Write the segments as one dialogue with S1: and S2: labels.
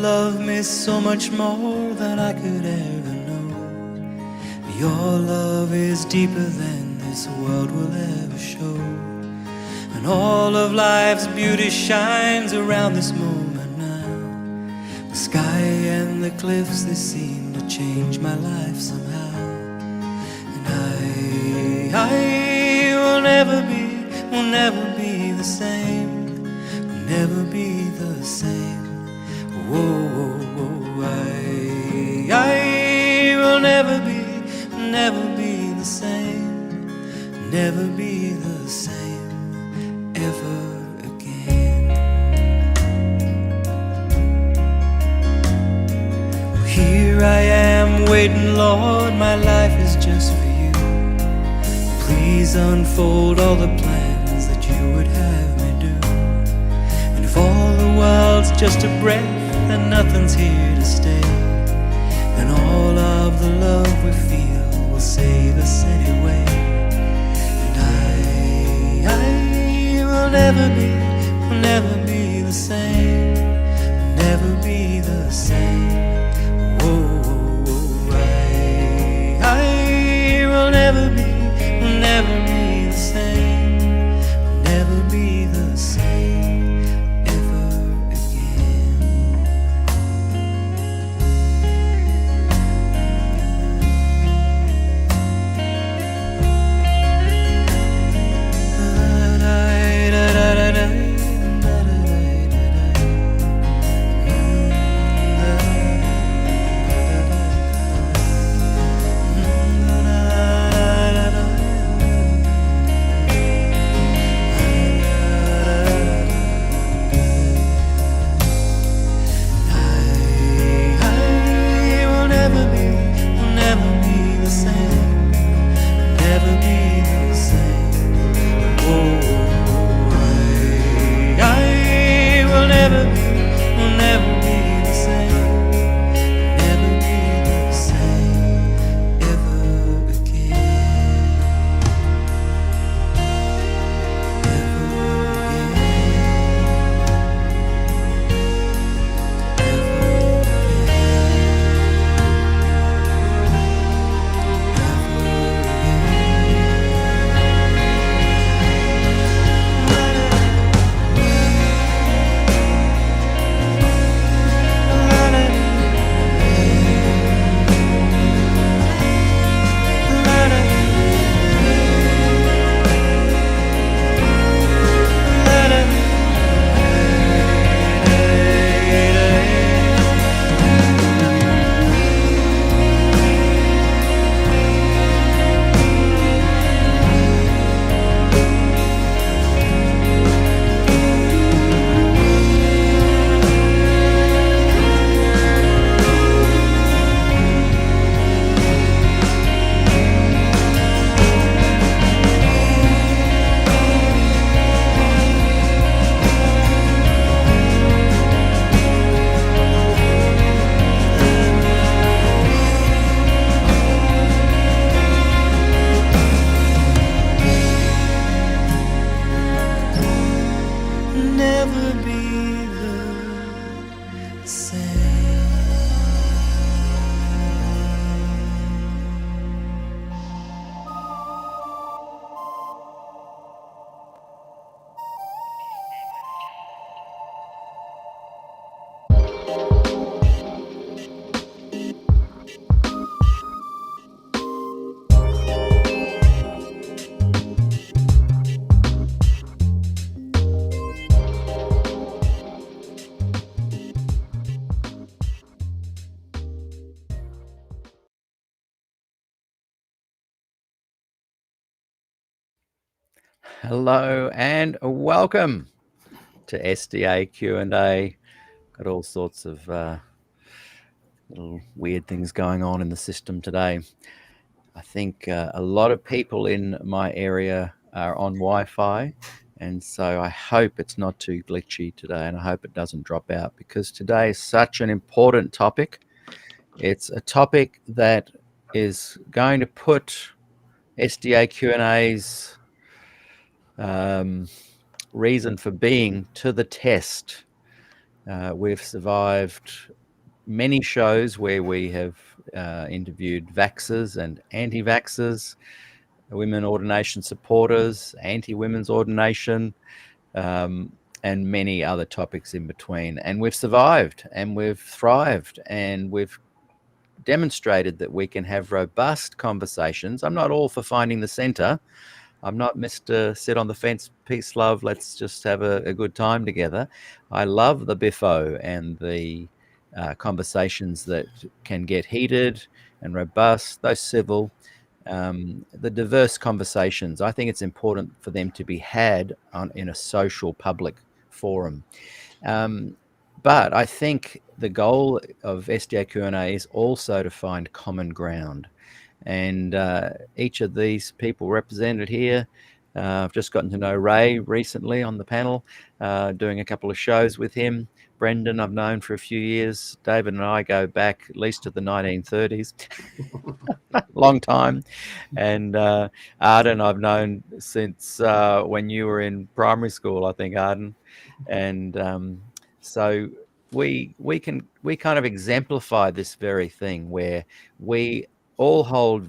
S1: love me so much more than I could ever know. Your love is deeper than this world will ever show. And all of life's beauty shines around this moment now. The sky and the cliffs, they seem to change my life somehow. And I will never be the same, will never be the same. Whoa, whoa, whoa, I will never be the same, never be the same ever again. Well, here I am waiting, Lord, my life is just for you. Please unfold all the plans that you would have me do. And if all the world's just a breath and nothing's here to stay, then all of the love we feel will save us anyway. And I will never be the same, will never be the same. Whoa, whoa, whoa, I will never be the same, will never be the same ever again.
S2: Hello and welcome to SDAQ&A. Got all sorts of little weird things going on in the system today. I think a lot of people in my area are on Wi-Fi, and so I hope it's not too glitchy today, and I hope it doesn't drop out, because today is such an important topic. It's a topic that is going to put SDAQ&A's reason for being to the test. We've survived many shows where we have interviewed vaxxers and anti-vaxxers, women ordination supporters, anti-women's ordination, and many other topics in between. And we've survived and we've thrived and we've demonstrated that we can have robust conversations. I'm not all for finding the center. I'm not Mr. Sit on the fence, peace, love, let's just have a good time together. I love the biffo and the conversations that can get heated and robust, those civil, the diverse conversations. I think it's important for them to be had in a social public forum. But I think the goal of SDAQ&A is also to find common ground. And each of these people represented here, I've just gotten to know Ray recently on the panel, doing a couple of shows with him. Brendan, I've known for a few years. David and I go back at least to the 1930s. Long time. And Arden, I've known since when you were in primary school, I think, Arden. And so we kind of exemplify this very thing where we all hold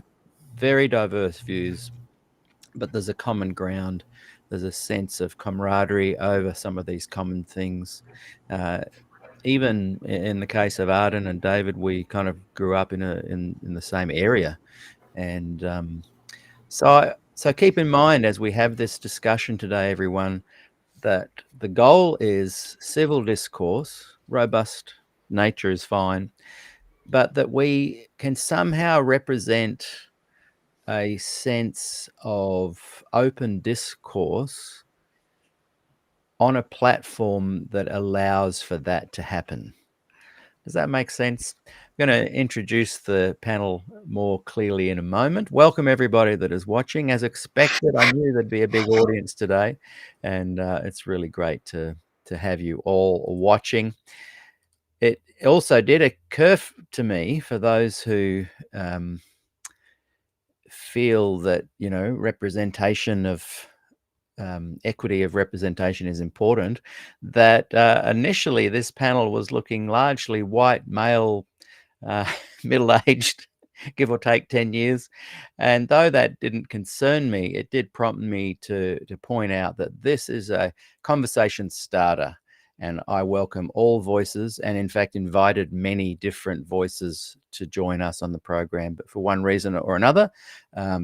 S2: very diverse views, but there's a common ground. There's a sense of camaraderie over some of these common things. Even in the case of Arden and David, we kind of grew up in the same area, and so keep in mind as we have this discussion today, everyone, that the goal is civil discourse. Robust nature is fine, but that we can somehow represent a sense of open discourse on a platform that allows for that to happen. Does that make sense? I'm going to introduce the panel more clearly in a moment. Welcome everybody that is watching. As expected, I knew there'd be a big audience today, and it's really great to have you all watching. It also did occur to me, for those who feel that, you know, representation of equity of representation is important, that initially this panel was looking largely white, male, middle-aged, give or take 10 years. And though that didn't concern me, it did prompt me to point out that this is a conversation starter. And I welcome all voices, and in fact invited many different voices to join us on the program. But for one reason or another,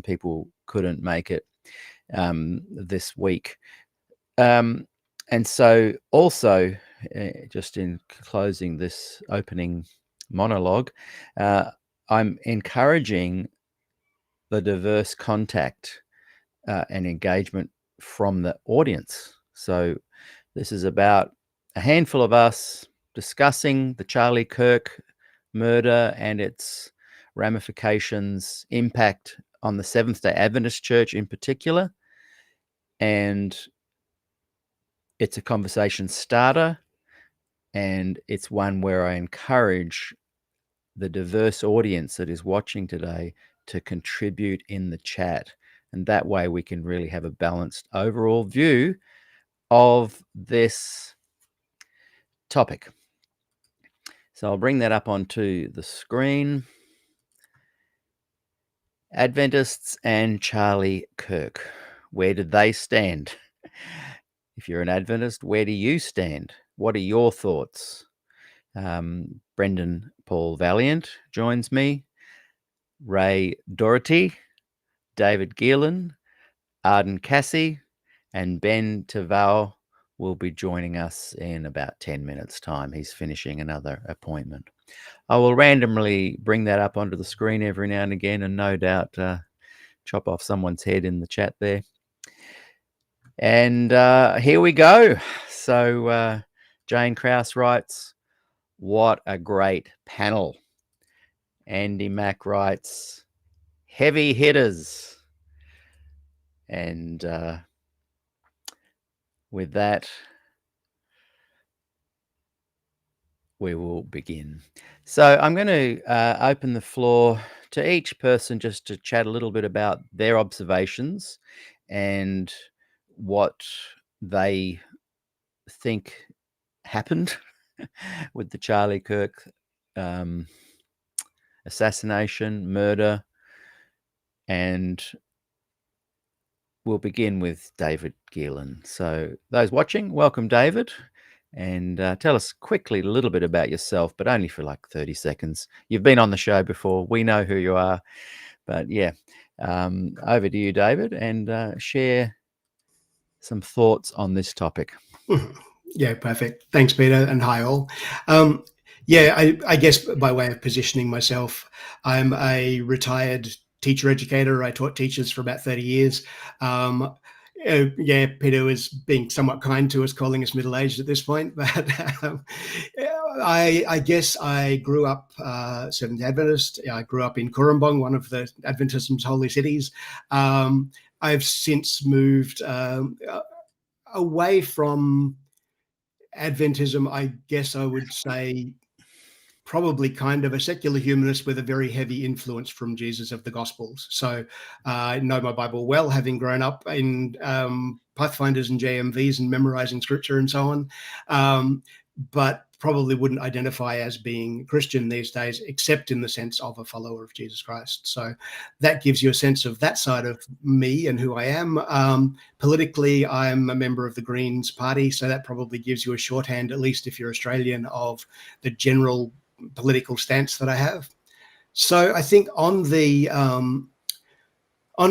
S2: people couldn't make it this week. And so also, just in closing this opening monologue, I'm encouraging the diverse contact and engagement from the audience. So this is about a handful of us discussing the Charlie Kirk murder and its ramifications, impact on the Seventh-day Adventist Church in particular. And it's a conversation starter, and it's one where I encourage the diverse audience that is watching today to contribute in the chat. And that way we can really have a balanced overall view of this topic. So I'll bring that up onto the screen. Adventists and Charlie Kirk. Where did they stand? If you're an Adventist, where do you stand? What are your thoughts? Brendan Paul Valiant joins me. Ray Doherty, David Geelan, Arden Cassie, and Ben Tavau will be joining us in about 10 minutes' time. He's finishing another appointment. I will randomly bring that up onto the screen every now and again, and no doubt chop off someone's head in the chat there. And here we go. So Jane Krause writes, "What a great panel." Andy Mack writes, "Heavy hitters." And with that, we will begin. So I'm going to open the floor to each person just to chat a little bit about their observations and what they think happened with the Charlie Kirk assassination, murder, and we'll begin with David Geelan. So those watching, welcome, David. And tell us quickly a little bit about yourself, but only for like 30 seconds. You've been on the show before. We know who you are. But yeah, over to you, David, and share some thoughts on this topic.
S3: Yeah, perfect. Thanks, Peter, and hi all. I guess by way of positioning myself, I'm a retired teacher educator. I taught teachers for about 30 years. Peter was being somewhat kind to us, calling us middle-aged at this point, but I guess I grew up Seventh Adventist. I grew up in Cooranbong, one of the Adventism's holy cities. I've since moved away from Adventism. I guess I would say probably kind of a secular humanist with a very heavy influence from Jesus of the Gospels. So I know my Bible well, having grown up in Pathfinders and JMVs and memorizing scripture and so on, but probably wouldn't identify as being Christian these days, except in the sense of a follower of Jesus Christ. So that gives you a sense of that side of me and who I am. Politically, I'm a member of the Greens Party, so that probably gives you a shorthand, at least if you're Australian, of the general political stance that I have. So I think on the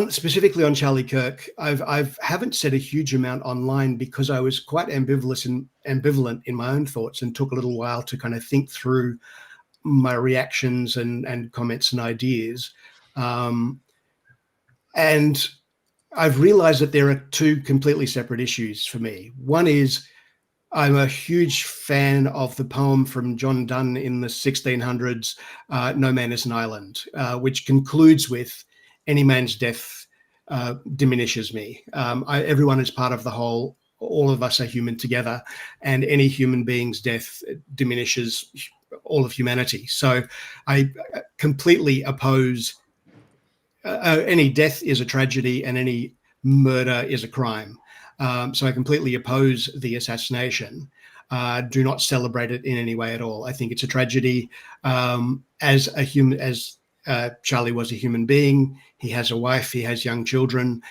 S3: specifically on Charlie Kirk, I haven't said a huge amount online because I was quite ambivalent in my own thoughts and took a little while to kind of think through my reactions and comments and ideas. And I've realized that there are two completely separate issues for me. One is I'm a huge fan of the poem from John Donne in the 1600s, No Man is an Island, which concludes with, any man's death diminishes me. Everyone is part of the whole. All of us are human together, and any human being's death diminishes all of humanity. So I completely oppose any death is a tragedy and any murder is a crime. So I completely oppose the assassination. Do not celebrate it in any way at all. I think it's a tragedy. As Charlie was a human being, he has a wife, he has young children,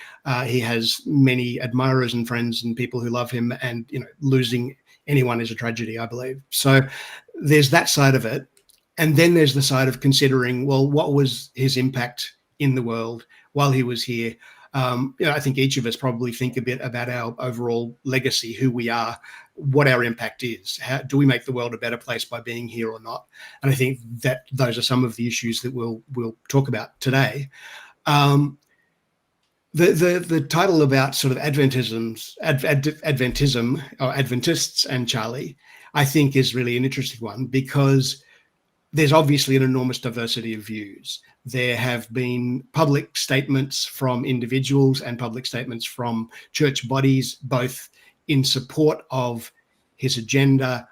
S3: he has many admirers and friends and people who love him, and losing anyone is a tragedy, I believe. So there's that side of it. And then there's the side of considering, well, what was his impact in the world while he was here? I think each of us probably think a bit about our overall legacy, who we are, what our impact is. How do we make the world a better place by being here or not? And I think that those are some of the issues that we'll talk about today. The title about sort of Adventism or Adventists and Charlie, I think is really an interesting one, because there's obviously an enormous diversity of views. There have been public statements from individuals and public statements from church bodies, both in support of his agenda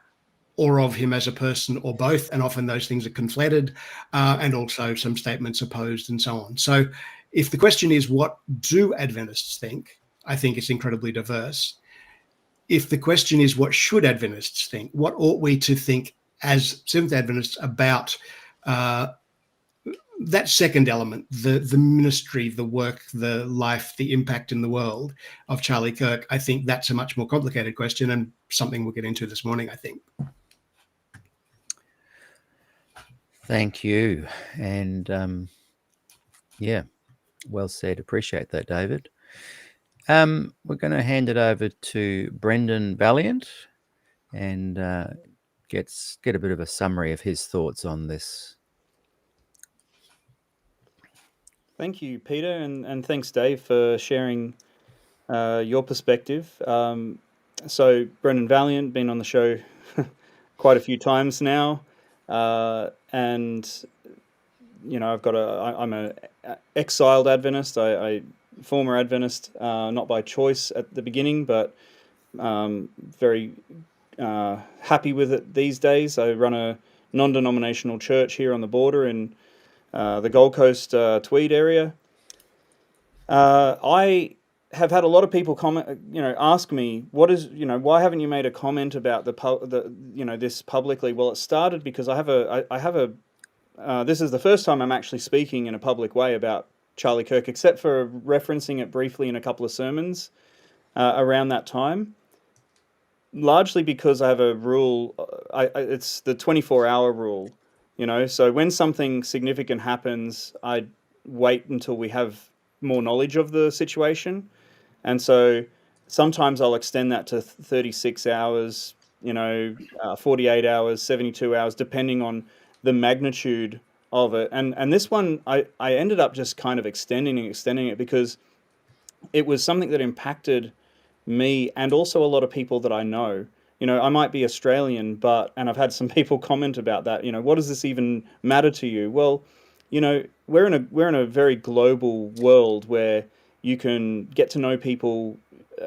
S3: or of him as a person, or both, and often those things are conflated, and also some statements opposed and so on. So if the question is, what do Adventists think? I think it's incredibly diverse. If the question is, what should Adventists think? What ought we to think as Seventh Adventists about that second element, the ministry, the work, the life, the impact in the world of Charlie Kirk? I think that's a much more complicated question, and something we'll get into this morning, I think.
S2: Thank you. And well said. Appreciate that, David. We're going to hand it over to Brendan Valiant and get a bit of a summary of his thoughts on this.
S4: Thank you, Peter, and thanks, Dave, for sharing your perspective. So Brendan Valiant, been on the show quite a few times now, and I'm an exiled Adventist, I former Adventist, not by choice at the beginning, but very happy with it these days. I run a non-denominational church here on the border in the Gold Coast Tweed area. I have had a lot of people comment, ask me, why haven't you made a comment about this publicly? Well, it started because this is the first time I'm actually speaking in a public way about Charlie Kirk, except for referencing it briefly in a couple of sermons around that time. Largely because I have a rule, it's the 24-hour rule, So when something significant happens, I wait until we have more knowledge of the situation. And so sometimes I'll extend that to 36 hours, 48 hours, 72 hours, depending on the magnitude of it. And this one, I ended up just kind of extending it because it was something that impacted me and also a lot of people that I know. I might be Australian, and I've had some people comment about that. What does this even matter to you? Well, we're in a very global world where you can get to know people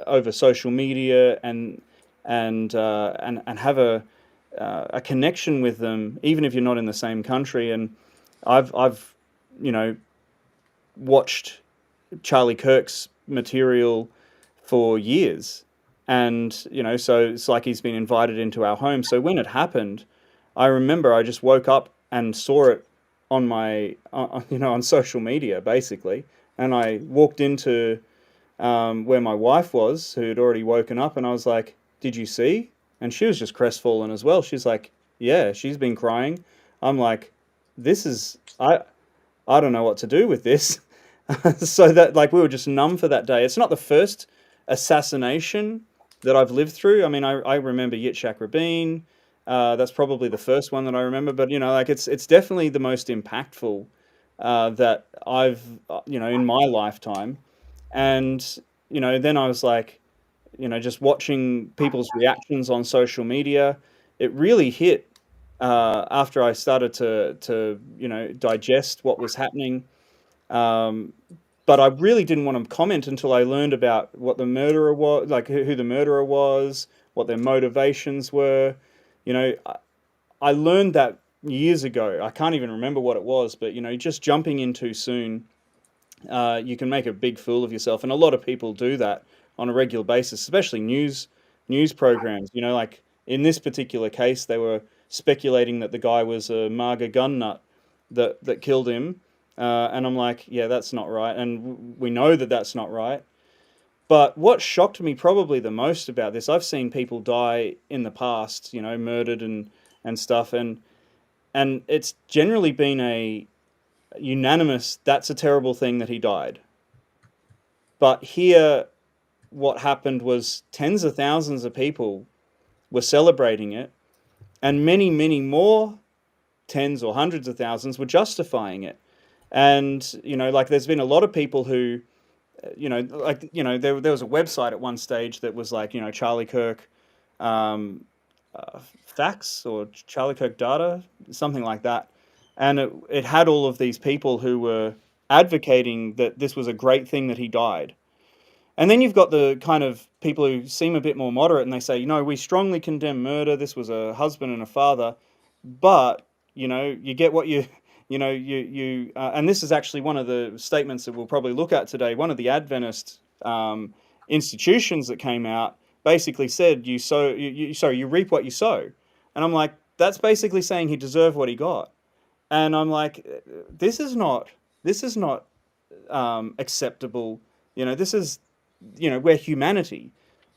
S4: over social media and have a connection with them, even if you're not in the same country. And I've watched Charlie Kirk's material for years, and so it's like he's been invited into our home. So when it happened, I remember I just woke up and saw it on my on social media basically, and I walked into where my wife was, who had already woken up, and I was like, "Did you see?" And she was just crestfallen as well. She's like, "Yeah, she's been crying." I'm like, "This is I don't know what to do with this." So that, like, we were just numb for that day. It's not the first assassination that I've lived through. I mean, I remember Yitzhak Rabin. That's probably the first one that I remember. But like it's definitely the most impactful that I've in my lifetime. And then I was like, just watching people's reactions on social media. It really hit after I started to digest what was happening. But I really didn't want to comment until I learned about what the murderer was, like who the murderer was, what their motivations were. I learned that years ago. I can't even remember what it was, but just jumping in too soon, you can make a big fool of yourself, and a lot of people do that on a regular basis, especially news programs. Like in this particular case, they were speculating that the guy was a MAGA gun nut that killed him. And I'm like, yeah, that's not right. And we know that that's not right. But what shocked me probably the most about this, I've seen people die in the past, murdered and stuff. And it's generally been a unanimous, that's a terrible thing that he died. But here, what happened was tens of thousands of people were celebrating it. And many, many more tens or hundreds of thousands were justifying it. And, like there's been a lot of people who, there was a website at one stage that was like, Charlie Kirk facts or Charlie Kirk data, something like that. And it had all of these people who were advocating that this was a great thing that he died. And then you've got the kind of people who seem a bit more moderate and they say, we strongly condemn murder. This was a husband and a father. But, you get what you... and this is actually one of the statements that we'll probably look at today. One of the Adventist institutions that came out basically said, you reap what you sow. And I'm like, that's basically saying he deserved what he got. And I'm like, this is not acceptable. This is, we're humanity.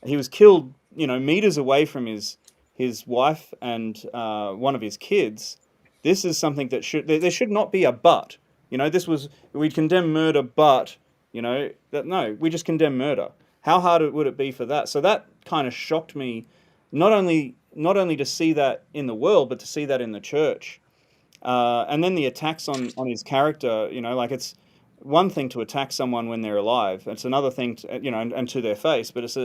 S4: He was killed, meters away from his wife and one of his kids. This is something that there should not be a but. We condemn murder, but, no, we just condemn murder. How hard would it be for that? So that kind of shocked me, not only to see that in the world, but to see that in the church. And then the attacks on his character, like it's one thing to attack someone when they're alive. It's another thing to, and to their face, but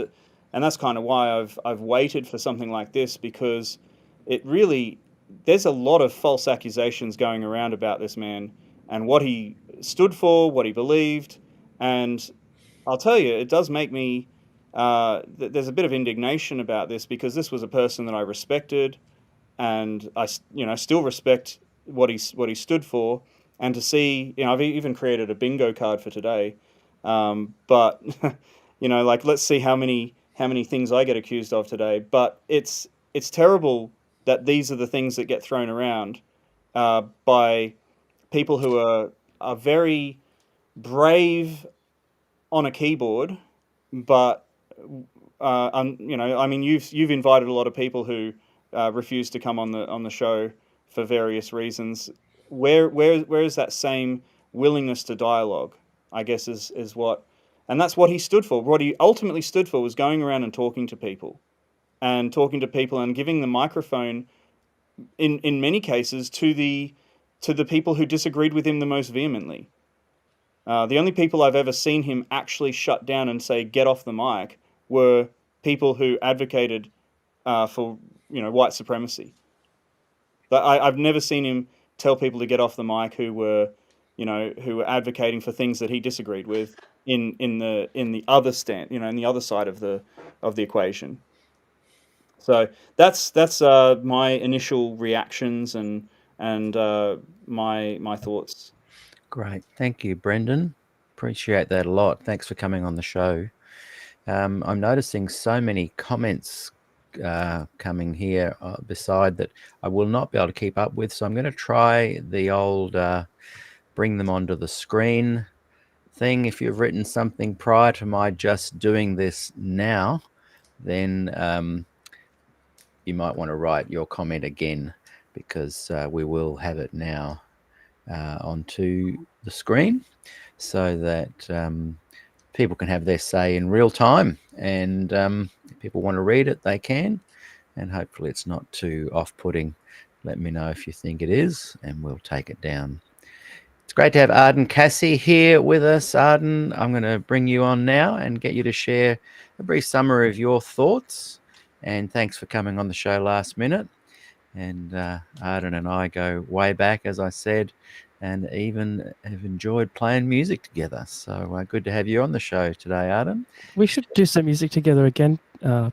S4: and that's kind of why I've waited for something like this, because it really, there's a lot of false accusations going around about this man and what he stood for, what he believed. And I'll tell you, it does make me, there's a bit of indignation about this, because this was a person that I respected, and I still respect what he stood for. And to see, I've even created a bingo card for today. But like, let's see how many things I get accused of today. But it's terrible that these are the things that get thrown around by people who are very brave on a keyboard, but I mean, you've invited a lot of people who refuse to come on the show for various reasons. Where is that same willingness to dialogue? I guess is what, and that's what he stood for. What he ultimately stood for was going around and talking to people, and giving the microphone in many cases to the people who disagreed with him the most vehemently. The only people I've ever seen him actually shut down and say, "Get off the mic," were people who advocated for white supremacy. But I've never seen him tell people to get off the mic who were advocating for things that he disagreed with in the other stand, in the other side of the equation. So that's my initial reactions and my thoughts.
S2: Great. Thank you, Brendan. Appreciate that a lot. Thanks for coming on the show. I'm noticing so many comments coming here beside that I will not be able to keep up with. So I'm going to try the old bring them onto the screen thing. If you've written something prior to my just doing this now, then you might want to write your comment again, because we will have it now onto the screen so that people can have their say in real time, and if people want to read it, they can, and hopefully it's not too off-putting. Let me know if you think it is, and we'll take it down. It's great to have Arden Cassie here with us. Arden, I'm going to bring you on now and get you to share a brief summary of your thoughts, and thanks for coming on the show last minute. And Arden and I go way back, as I said, and even have enjoyed playing music together. So good to have you on the show today, Arden.
S5: We should do some music together again,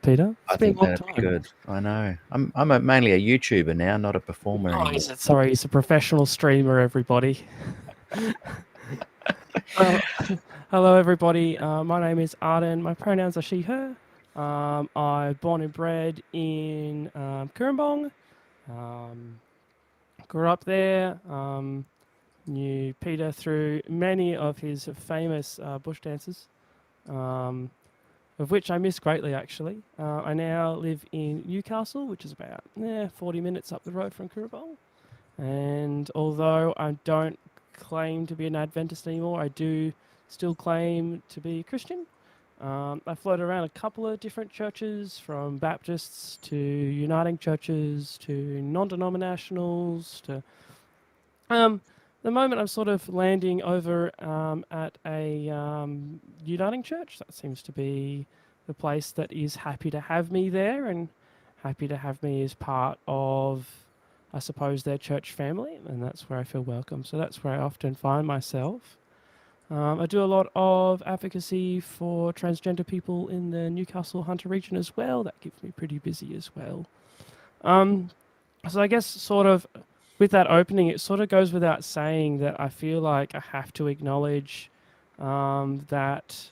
S5: Peter.
S2: I think that'd be good. I know. I'm mainly a YouTuber now, not a performer anymore.
S5: Sorry, he's a professional streamer, everybody. Hello, everybody. My name is Arden. My pronouns are she, her. I'm born and bred in Cooranbong. Grew up there. Knew Peter through many of his famous bush dances, of which I miss greatly, actually. I now live in Newcastle, which is about 40 minutes up the road from Cooranbong. And although I don't claim to be an Adventist anymore, I do still claim to be a Christian. I float around a couple of different churches, from Baptists to Uniting Churches to non-denominationals to... the moment I'm sort of landing over at a Uniting Church. That seems to be the place that is happy to have me there, and happy to have me as part of, I suppose, their church family, and that's where I feel welcome. So that's where I often find myself. I do a lot of advocacy for transgender people in the Newcastle Hunter region as well. That keeps me pretty busy as well. So I guess sort of with that opening, it sort of goes without saying that I feel like I have to acknowledge that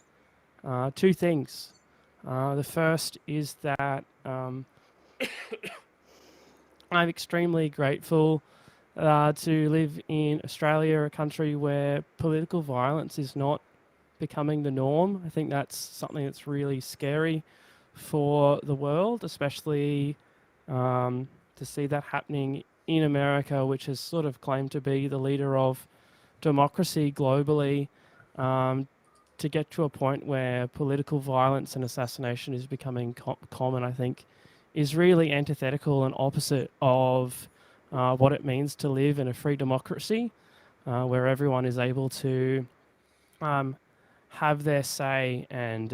S5: two things. The first is that I'm extremely grateful to live in Australia, a country where political violence is not becoming the norm. I think that's something that's really scary for the world, especially to see that happening in America, which has sort of claimed to be the leader of democracy globally, to get to a point where political violence and assassination is becoming common, I think, is really antithetical and opposite of what it means to live in a free democracy, where everyone is able to have their say, and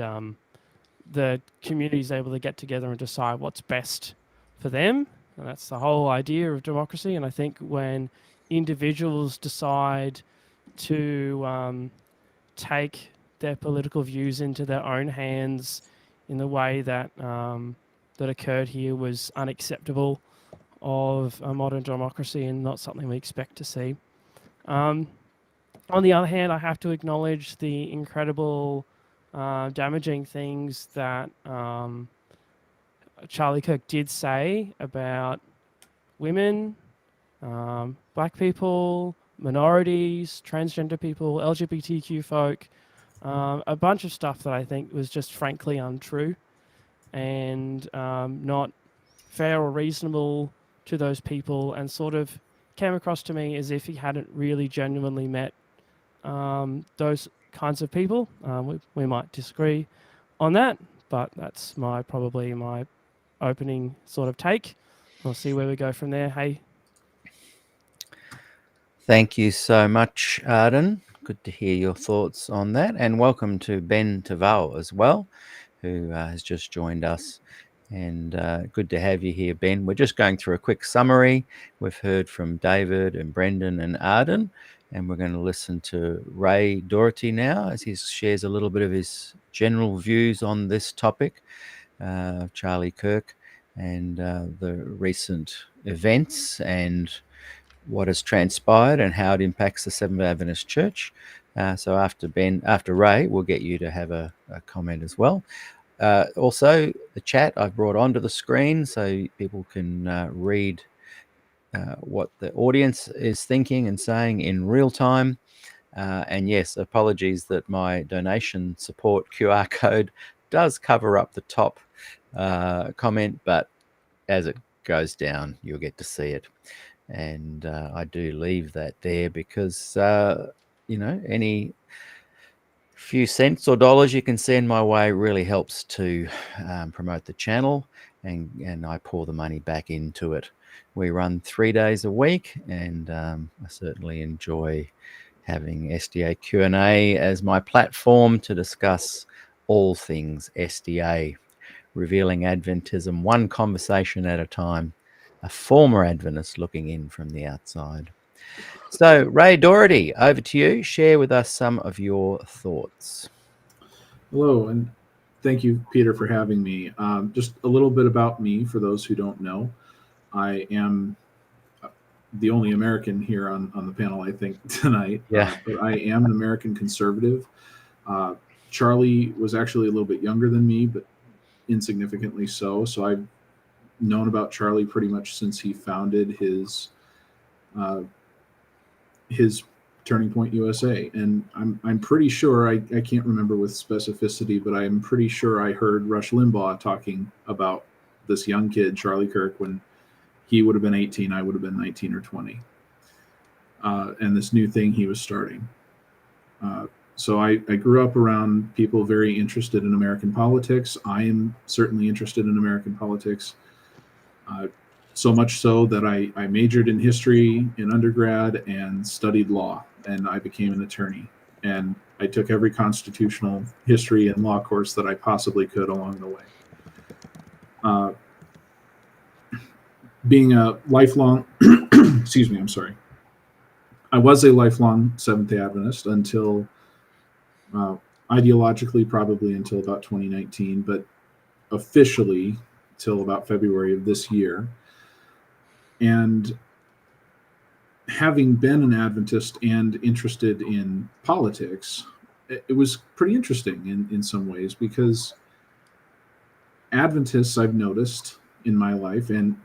S5: the community is able to get together and decide what's best for them. And that's the whole idea of democracy. And I think when individuals decide to take their political views into their own hands in the way that that occurred here was unacceptable of a modern democracy, and not something we expect to see. On the other hand, I have to acknowledge the incredible damaging things that Charlie Kirk did say about women, black people, minorities, transgender people, LGBTQ folk, a bunch of stuff that I think was just frankly untrue and not fair or reasonable to those people, and sort of came across to me as if he hadn't really genuinely met those kinds of people. We might disagree on that, but that's probably my opening sort of take. We'll see where we go from there. Hey.
S2: Thank you so much, Arden. Good to hear your thoughts on that. And welcome to Ben Taval as well, who has just joined us. And good to have you here, Ben. We're just going through a quick summary. We've heard from David and Brendan and Arden, and we're going to listen to Ray Doherty now as he shares a little bit of his general views on this topic, Charlie Kirk, and the recent events and what has transpired and how it impacts the Seventh-day Adventist Church. So after Ray, we'll get you to have a comment as well. Also, the chat I've brought onto the screen so people can read what the audience is thinking and saying in real time. And yes, apologies that my donation support QR code does cover up the top comment, but as it goes down, you'll get to see it. And I do leave that there because, any few cents or dollars you can send my way really helps to promote the channel, and I pour the money back into it. We run 3 days a week, and I certainly enjoy having SDA&A as my platform to discuss all things SDA, revealing Adventism one conversation at a time, a former Adventist looking in from the outside. So, Ray Doherty, over to you. Share with us some of your thoughts.
S6: Hello, and thank you, Peter, for having me. Just a little bit about me for those who don't know. I am the only American here on the panel, I think, tonight.
S2: Yeah.
S6: But I am an American conservative. Charlie was actually a little bit younger than me, but insignificantly so. So I've known about Charlie pretty much since he founded his Turning Point USA, and I'm pretty sure I can't remember with specificity, but I'm pretty sure I heard Rush Limbaugh talking about this young kid Charlie Kirk when he would have been 18, I would have been 19 or 20, and this new thing he was starting. So I grew up around people very interested in American politics. I am certainly interested in American politics. So much so that I majored in history in undergrad and studied law, and I became an attorney. And I took every constitutional history and law course that I possibly could along the way. Being a lifelong, excuse me, I'm sorry. I was a lifelong Seventh-day Adventist until, ideologically, probably until about 2019, but officially till about February of this year. And having been an Adventist and interested in politics, it was pretty interesting in some ways, because Adventists, I've noticed in my life, and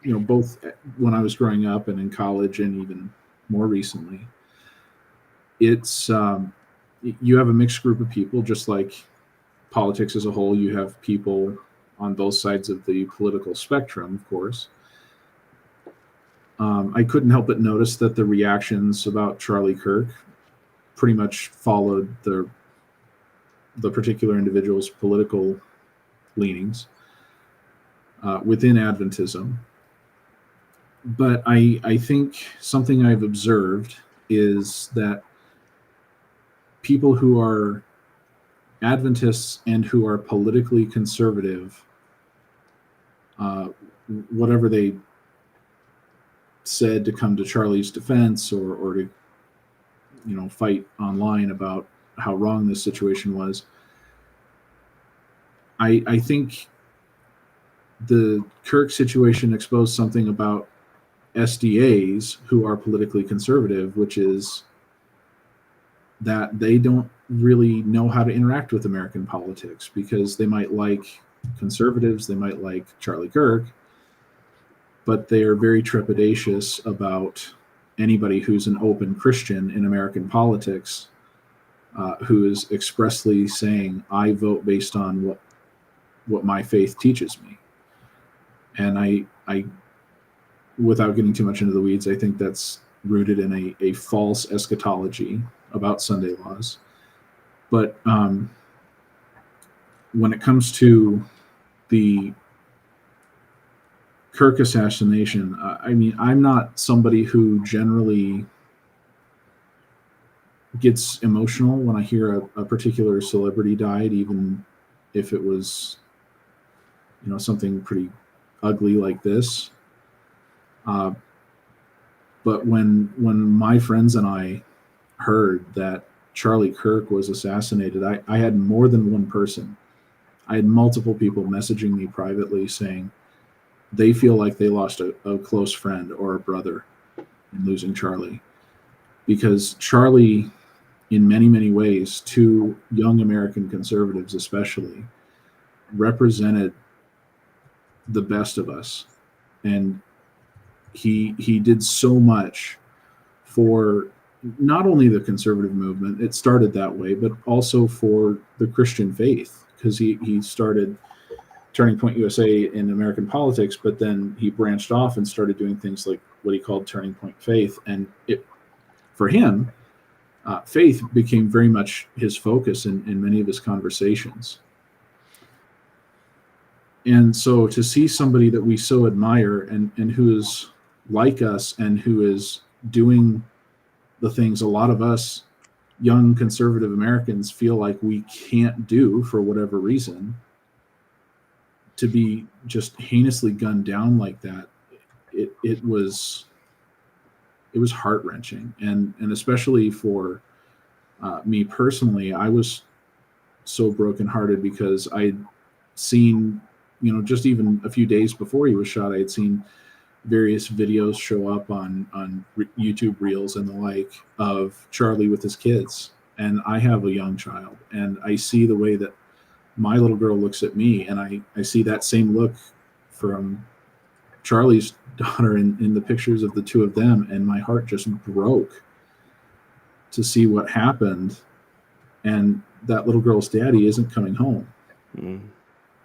S6: both when I was growing up and in college and even more recently, it's you have a mixed group of people. Just like politics as a whole, you have people on both sides of the political spectrum, of course. I couldn't help but notice that the reactions about Charlie Kirk pretty much followed the particular individual's political leanings within Adventism. But I think something I've observed is that people who are Adventists and who are politically conservative, whatever they said to come to Charlie's defense or to fight online about how wrong this situation was, I think the Kirk situation exposed something about SDAs who are politically conservative, which is that they don't really know how to interact with American politics, because they might like conservatives, they might like Charlie Kirk, but they are very trepidatious about anybody who's an open Christian in American politics, who is expressly saying, I vote based on what my faith teaches me. And I, without getting too much into the weeds, I think that's rooted in a false eschatology about Sunday laws. But when it comes to the Kirk assassination, I mean, I'm not somebody who generally gets emotional when I hear a particular celebrity died, even if it was, something pretty ugly like this. But when my friends and I heard that Charlie Kirk was assassinated, I had more than one person. I had multiple people messaging me privately saying they feel like they lost a close friend or a brother in losing Charlie. Because Charlie, in many, many ways, to young American conservatives especially, represented the best of us. And he did so much for not only the conservative movement, it started that way, but also for the Christian faith, because he started Turning Point USA in American politics, but then he branched off and started doing things like what he called Turning Point Faith. And for him, faith became very much his focus in many of his conversations. And so to see somebody that we so admire and who is like us and who is doing the things a lot of us young conservative Americans feel like we can't do for whatever reason, to be just heinously gunned down like that, it was heart-wrenching. And especially for me personally, I was so brokenhearted because I'd seen, just even a few days before he was shot, I had seen various videos show up on YouTube Reels and the like of Charlie with his kids. And I have a young child, and I see the way that my little girl looks at me, and I see that same look from Charlie's daughter in the pictures of the two of them, and my heart just broke to see what happened. And that little girl's daddy isn't coming home.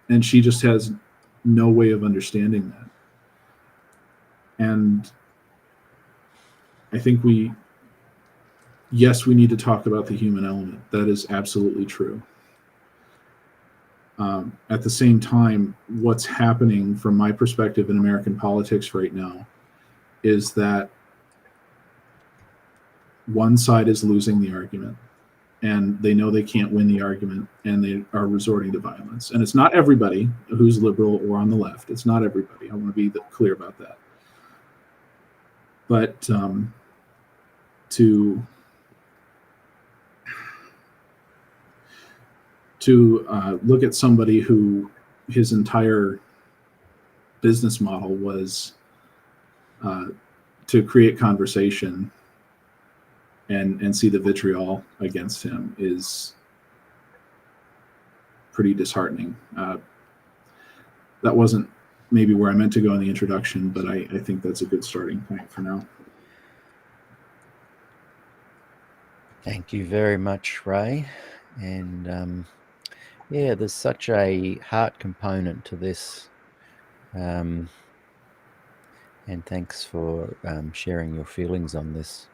S6: And she just has no way of understanding that. And I think we need to talk about the human element. That is absolutely true. At the same time, what's happening from my perspective in American politics right now is that one side is losing the argument, and they know they can't win the argument, and they are resorting to violence. And it's not everybody who's liberal or on the left. It's not everybody. I want to be clear about that. But to look at somebody who his entire business model was to create conversation and see the vitriol against him is pretty disheartening. That wasn't maybe where I meant to go in the introduction, but I think that's a good starting point for now.
S2: Thank you very much, Ray. And there's such a heart component to this. And thanks for sharing your feelings on this.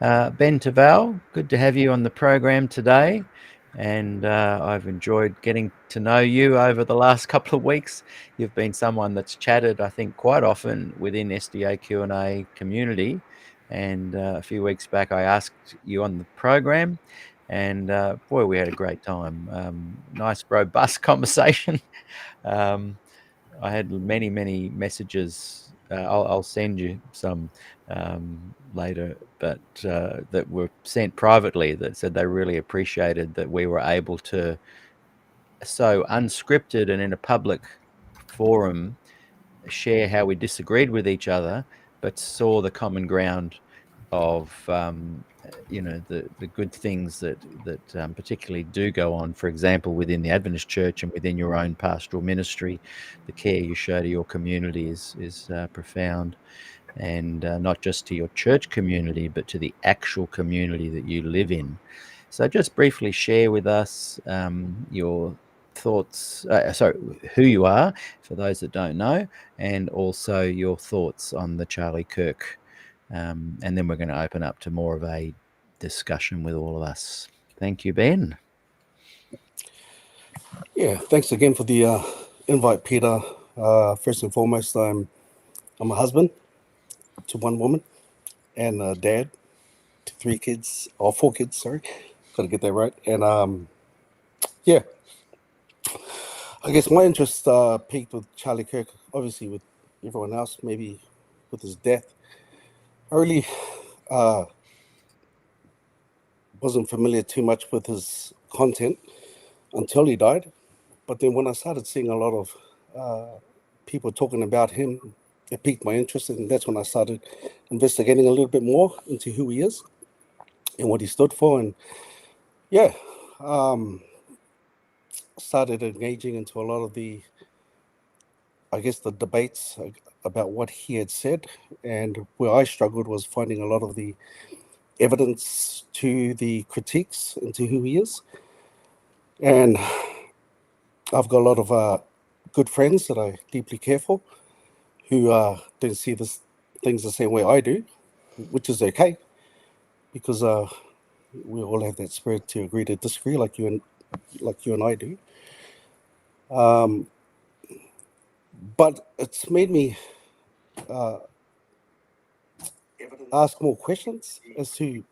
S2: Ben Taval, good to have you on the program today. And I've enjoyed getting to know you over the last couple of weeks. You've been someone that's chatted, I think, quite often within SDAQ&A community. And a few weeks back, I asked you on the program, and boy, we had a great time. Nice, robust conversation. I had many, many messages. I'll send you some later, but that were sent privately that said they really appreciated that we were able to, so unscripted and in a public forum, share how we disagreed with each other, but saw the common ground of the good things that particularly do go on. For example, within the Adventist Church and within your own pastoral ministry, the care you show to your community is profound, and not just to your church community, but to the actual community that you live in. So, just briefly share with us your thoughts. Who you are, for those that don't know, and also your thoughts on the Charlie Kirk. And then we're going to open up to more of a discussion with all of us. Thank you, Ben.
S7: Yeah, thanks again for the invite, Peter. First and foremost, I'm a husband to one woman and a dad to 4 kids. Sorry, got to get that right. And yeah, I guess my interest peaked with Charlie Kirk, obviously with everyone else, maybe with his death. I really wasn't familiar too much with his content until he died. But then when I started seeing a lot of people talking about him, it piqued my interest, and that's when I started investigating a little bit more into who he is and what he stood for. And yeah, started engaging into a lot of the debates about what he had said. And where I struggled was finding a lot of the evidence to the critiques into who he is. And I've got a lot of good friends that I deeply care for who don't see things the same way I do, which is okay, because we all have that spirit to agree to disagree, like you and I do. But it's made me ask more questions as to,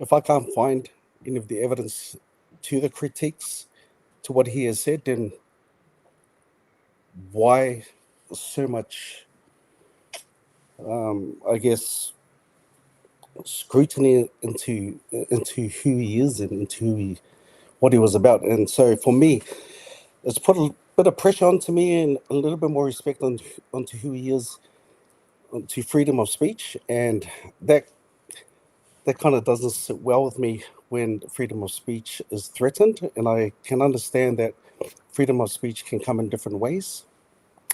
S7: if I can't find any of the evidence to the critiques to what he has said, then why so much, scrutiny into who he is and into what he was about? And so for me, it's put a bit of pressure onto me and a little bit more respect onto who he is, onto freedom of speech, and that kind of doesn't sit well with me when freedom of speech is threatened. And I can understand that freedom of speech can come in different ways,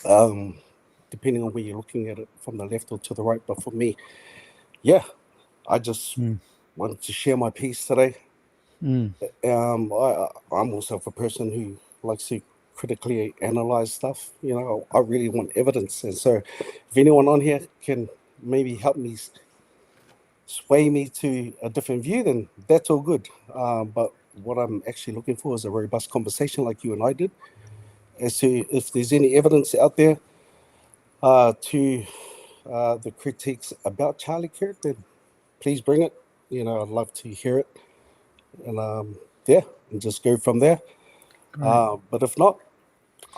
S7: depending on where you're looking at it, from the left or to the right. But for me, yeah, I just wanted to share my piece today. I'm also a person who likes to critically analyze stuff. I really want evidence. And so if anyone on here can maybe help me sway me to a different view, then that's all good. But what I'm actually looking for is a robust conversation like you and I did, as to if there's any evidence out there to the critiques about Charlie Kirk, then please bring it. I'd love to hear it. And and just go from there. But if not,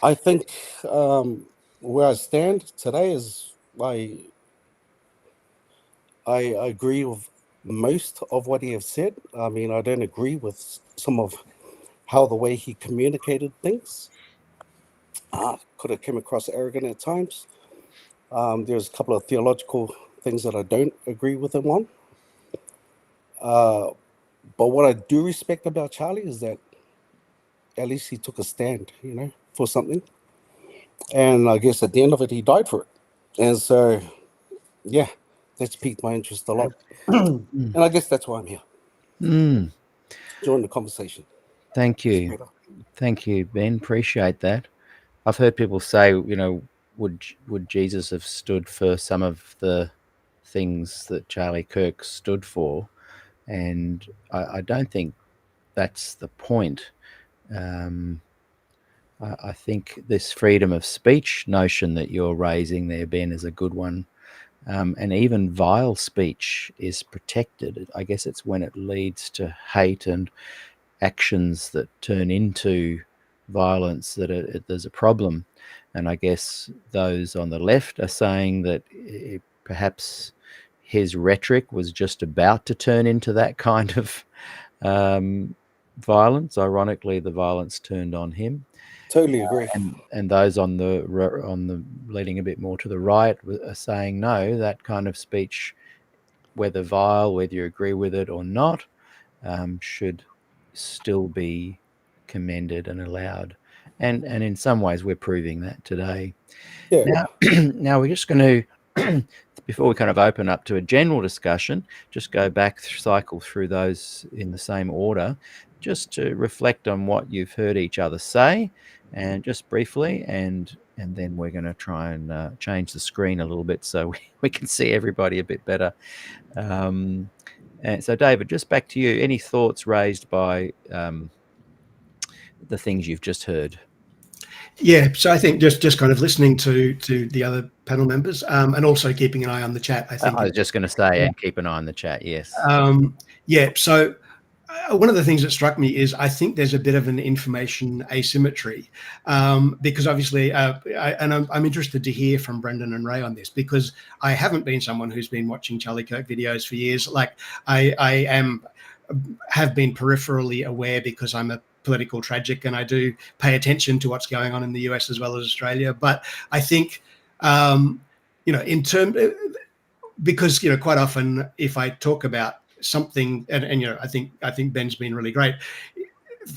S7: I think where I stand today is I agree with most of what he has said. I mean, I don't agree with some of the way he communicated things. Could have come across arrogant at times. There's a couple of theological things that I don't agree with him on. But what I do respect about Charlie is that at least he took a stand, for something. And I guess at the end of it, he died for it. And so, yeah, that's piqued my interest a lot. And I guess that's why I'm here. Join the conversation.
S2: Thank you. Thank you, Ben. Appreciate that. I've heard people say, would Jesus have stood for some of the things that Charlie Kirk stood for? And I don't think that's the point. I think this freedom of speech notion that you're raising there, Ben, is a good one. And even vile speech is protected. I guess it's when it leads to hate and actions that turn into violence that there's a problem. And I guess those on the left are saying that perhaps his rhetoric was just about to turn into that kind of violence. Ironically, the violence turned on him.
S7: Totally agree.
S2: And those on the leading a bit more to the right are saying no, that kind of speech whether vile, whether you agree with it or not, should still be commended and allowed. And in some ways, we're proving that today.
S7: Yeah.
S2: Now, now we're just going to, before we kind of open up to a general discussion, just go back, cycle through those in the same order, just to reflect on what you've heard each other say, and just briefly, and then we're going to try and change the screen a little bit so we can see everybody a bit better. And so, David, just back to you. Any thoughts raised by the things you've just heard?
S3: Yeah, so I think just kind of listening to the other panel members, and also keeping an eye on the chat. I think
S2: I was just going to say, and keep an eye on the chat. Yes.
S3: Yeah. So one of the things that struck me is I think there's a bit of an information asymmetry, because obviously, I'm interested to hear from Brendan and Ray on this, because I haven't been someone who's been watching Charlie Kirk videos for years. Like I have been peripherally aware because I'm a political tragic and I do pay attention to what's going on in the US as well as Australia. But I think, in terms, because quite often if I talk about something, and I think Ben's been really great,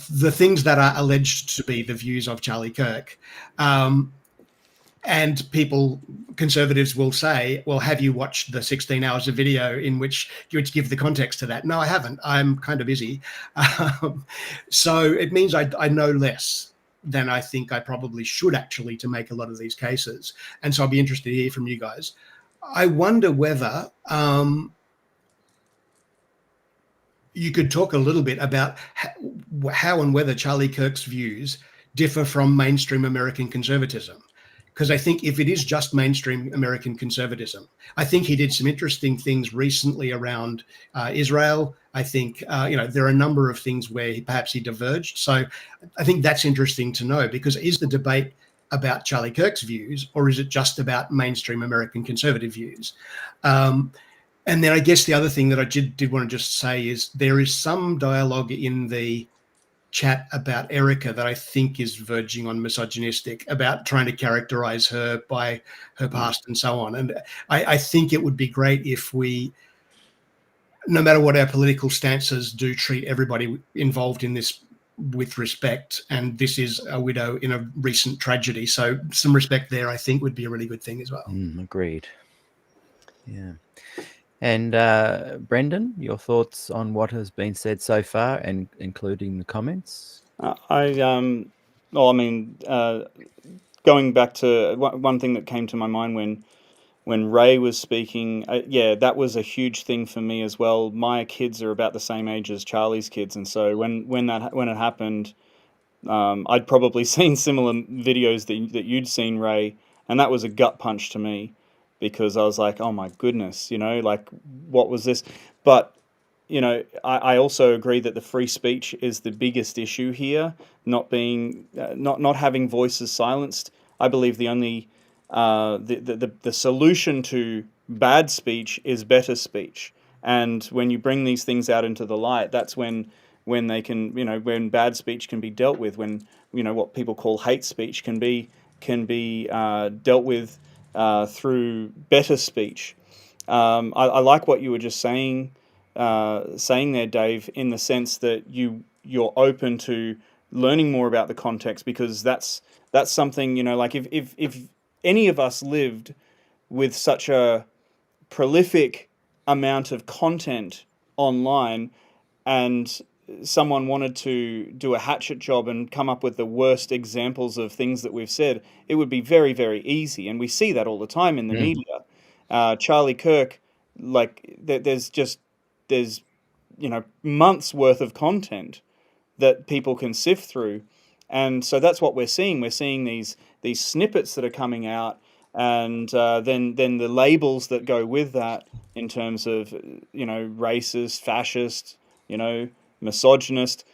S3: the things that are alleged to be the views of Charlie Kirk, and conservatives will say, well, have you watched the 16 hours of video in which you would give the context to that? No, I haven't. I'm kind of busy. So it means I know less than I think I probably should actually to make a lot of these cases. And so I'll be interested to hear from you guys. I wonder whether you could talk a little bit about how and whether Charlie Kirk's views differ from mainstream American conservatism. Because I think if it is just mainstream American conservatism, I think he did some interesting things recently around Israel. I think, there are a number of things where perhaps he diverged. So I think that's interesting to know, because is the debate about Charlie Kirk's views, or is it just about mainstream American conservative views? And then I guess the other thing that I did want to just say is there is some dialogue in the chat about Erica that I think is verging on misogynistic, about trying to characterize her by her past and so on. And I think it would be great if we, no matter what our political stances, do treat everybody involved in this with respect. And this is a widow in a recent tragedy. So some respect there, I think, would be a really good thing as well.
S2: Agreed. Yeah. And Brendan, your thoughts on what has been said so far, and including the comments?
S4: Going back to one thing that came to my mind when Ray was speaking, that was a huge thing for me as well. My kids are about the same age as Charlie's kids, and so when it happened, I'd probably seen similar videos that you'd seen, Ray, and that was a gut punch to me, because I was like, oh my goodness, like, what was this? But I also agree that the free speech is the biggest issue here, not having voices silenced. I believe the only the solution to bad speech is better speech, and when you bring these things out into the light, that's when they can, when bad speech can be dealt with, when what people call hate speech can be dealt with through better speech. I like what you were just saying there, Dave, in the sense that you're open to learning more about the context, because that's something, like if any of us lived with such a prolific amount of content online, and someone wanted to do a hatchet job and come up with the worst examples of things that we've said, it would be very, very easy. And we see that all the time in the media. Charlie Kirk, like, there's months worth of content that people can sift through. And so that's what we're seeing. We're seeing these snippets that are coming out, and then the labels that go with that, in terms of racist, fascist, misogynist,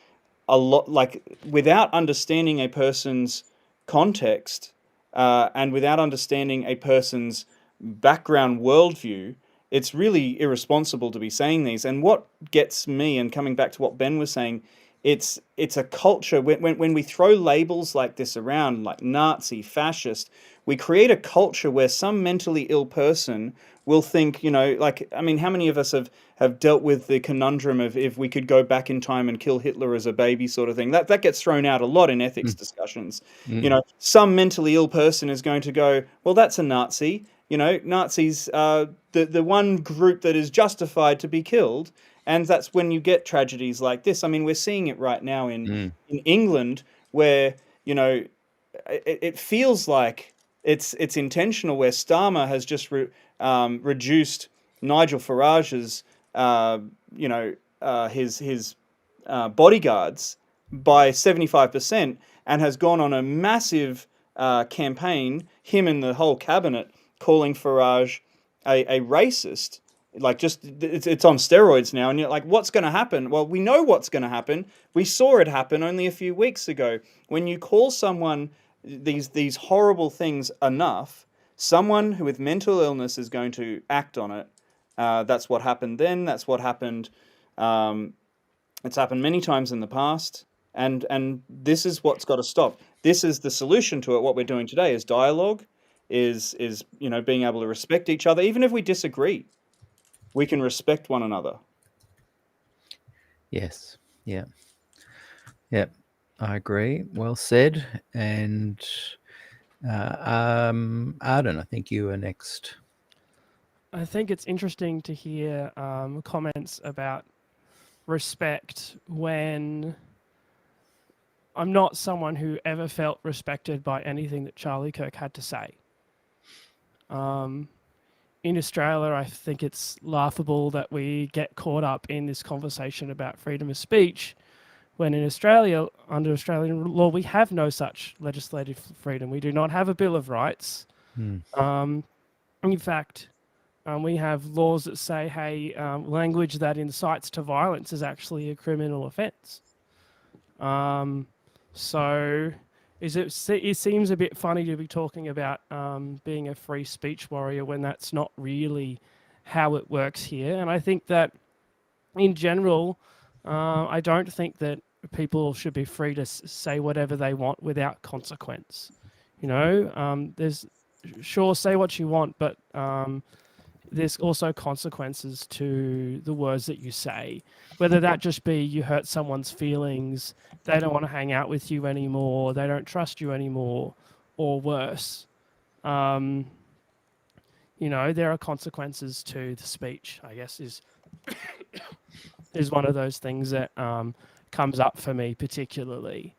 S4: a lot, like, without understanding a person's context, and without understanding a person's background worldview, it's really irresponsible to be saying these. And what gets me, and coming back to what Ben was saying, it's a culture. When we throw labels like this around, like Nazi, fascist, we create a culture where some mentally ill person will think, like, I mean, how many of us have dealt with the conundrum of if we could go back in time and kill Hitler as a baby, sort of thing. That gets thrown out a lot in ethics discussions. Some mentally ill person is going to go, well, that's a Nazi. Nazis are the one group that is justified to be killed. And that's when you get tragedies like this. I mean, we're seeing it right now in England, where, it feels like it's intentional, where Starmer has just reduced Nigel Farage's, his bodyguards by 75%, and has gone on a massive campaign, him and the whole cabinet, calling Farage a racist. Like, just it's on steroids now, and you're like, what's going to happen? Well, we know what's going to happen. We saw it happen only a few weeks ago. When you call someone these horrible things enough, someone who with mental illness is going to act on it. That's what happened then. That's what happened. It's happened many times in the past, and this is what's got to stop. This is the solution to it. What we're doing today is dialogue, is being able to respect each other, even if we disagree. We can respect one another.
S2: Yes. Yeah. Yeah. I agree. Well said. And Arden, I think you are next.
S5: I think it's interesting to hear comments about respect when I'm not someone who ever felt respected by anything that Charlie Kirk had to say. In Australia, I think it's laughable that we get caught up in this conversation about freedom of speech, when in Australia, under Australian law, we have no such legislative freedom. We do not have a Bill of Rights. In fact, we have laws that say, hey, language that incites to violence is actually a criminal offence. So it seems a bit funny to be talking about being a free speech warrior when that's not really how it works here. And I think that in general, I don't think that people should be free to say whatever they want without consequence. There's sure, say what you want, but there's also consequences to the words that you say, whether that just be you hurt someone's feelings, they don't want to hang out with you anymore, they don't trust you anymore, or worse. There are consequences to the speech, I guess, is one of those things that comes up for me particularly.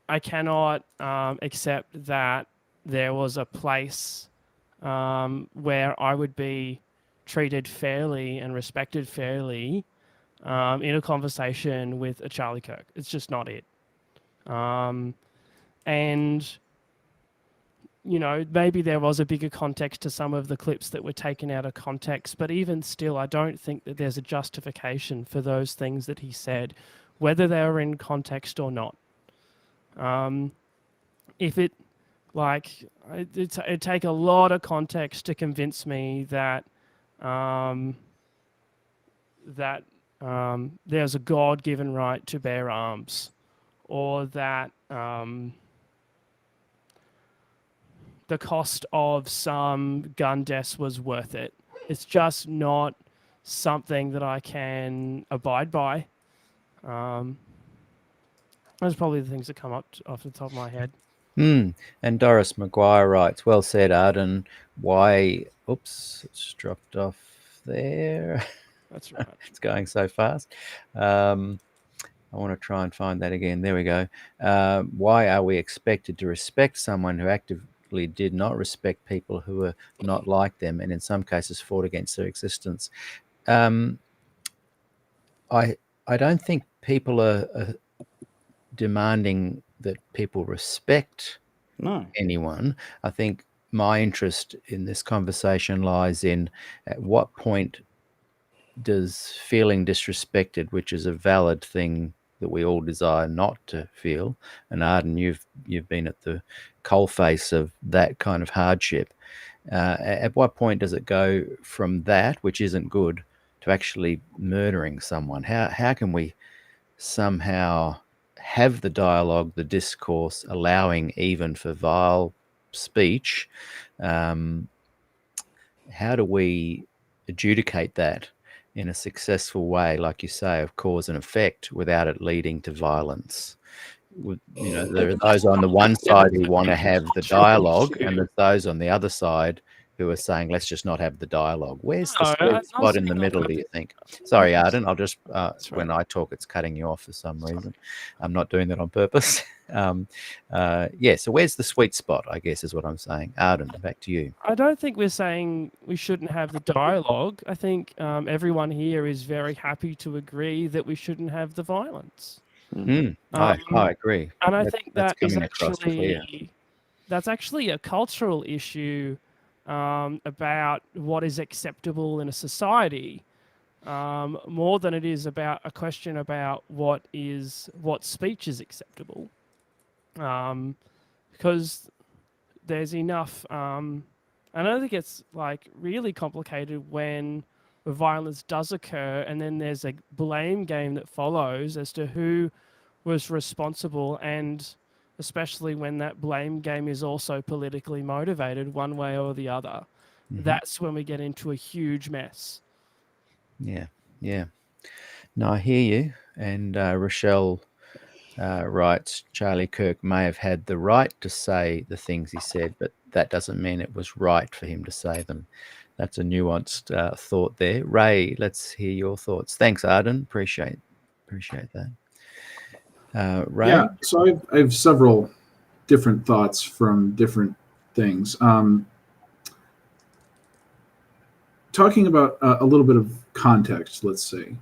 S5: I cannot accept that there was a place where I would be treated fairly and respected fairly in a conversation with a Charlie Kirk. It's just not it. And, maybe there was a bigger context to some of the clips that were taken out of context, but even still, I don't think that there's a justification for those things that he said, whether they were in context or not. It'd take a lot of context to convince me that there's a God-given right to bear arms, or that the cost of some gun deaths was worth it. It's just not something that I can abide by. Those are probably the things that come up off the top of my head.
S2: And Doris McGuire writes, well said, Arden. Why? Oops, it's dropped off there.
S5: That's right.
S2: It's going so fast. I want to try and find that again. There we go. Why are we expected to respect someone who actively did not respect people who were not like them, and in some cases fought against their existence? I don't think people are demanding that people respect anyone. I think my interest in this conversation lies in at what point does feeling disrespected, which is a valid thing that we all desire not to feel, and Arden, you've been at the coalface of that kind of hardship. At what point does it go from that, which isn't good, to actually murdering someone? How can we somehow have the dialogue, the discourse, allowing even for vile speech? How do we adjudicate that in a successful way, like you say, of cause and effect, without it leading to violence? There are those on the one side who want to have the dialogue, and there's those on the other side who are saying, let's just not have the dialogue. Where's the sweet spot in the middle, do you think? Sorry, Arden, I'll just, when I talk, it's cutting you off for some reason. I'm not doing that on purpose. So where's the sweet spot, I guess, is what I'm saying. Arden, back to you.
S5: I don't think we're saying we shouldn't have the dialogue. I think everyone here is very happy to agree that we shouldn't have the violence.
S2: I agree.
S5: And I think that is
S2: that's
S5: actually a cultural issue about what is acceptable in a society, more than it is about a question about what speech is acceptable. Because there's enough. I don't think it's like really complicated when violence does occur, and then there's a blame game that follows as to who was responsible, and especially when that blame game is also politically motivated one way or the other. That's when we get into a huge mess.
S2: Yeah. No, I hear you. And Rochelle writes, Charlie Kirk may have had the right to say the things he said, but that doesn't mean it was right for him to say them. That's a nuanced thought there. Ray, let's hear your thoughts. Thanks, Arden. Appreciate that. Ray?
S6: Yeah, so I have several different thoughts from different things. Talking about a little bit of context, let's say.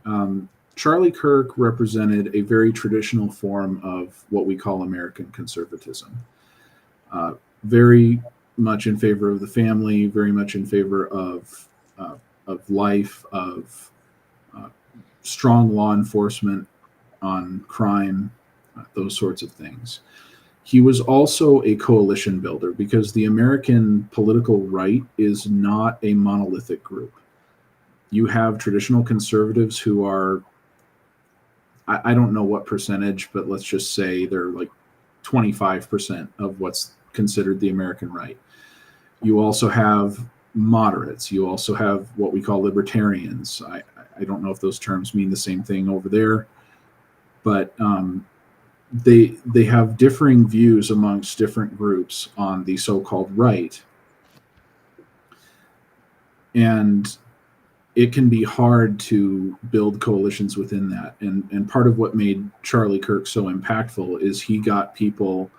S6: Charlie Kirk represented a very traditional form of what we call American conservatism. Very much in favor of the family, very much in favor of life, of strong law enforcement on crime, those sorts of things. He was also a coalition builder, because the American political right is not a monolithic group. You have traditional conservatives who are, I don't know what percentage, but let's just say they're like 25% of what's considered the American right. You also have moderates. You also have what we call libertarians. I don't know if those terms mean the same thing over there, but they have differing views amongst different groups on the so-called right. And it can be hard to build coalitions within that. And part of what made Charlie Kirk so impactful is he got people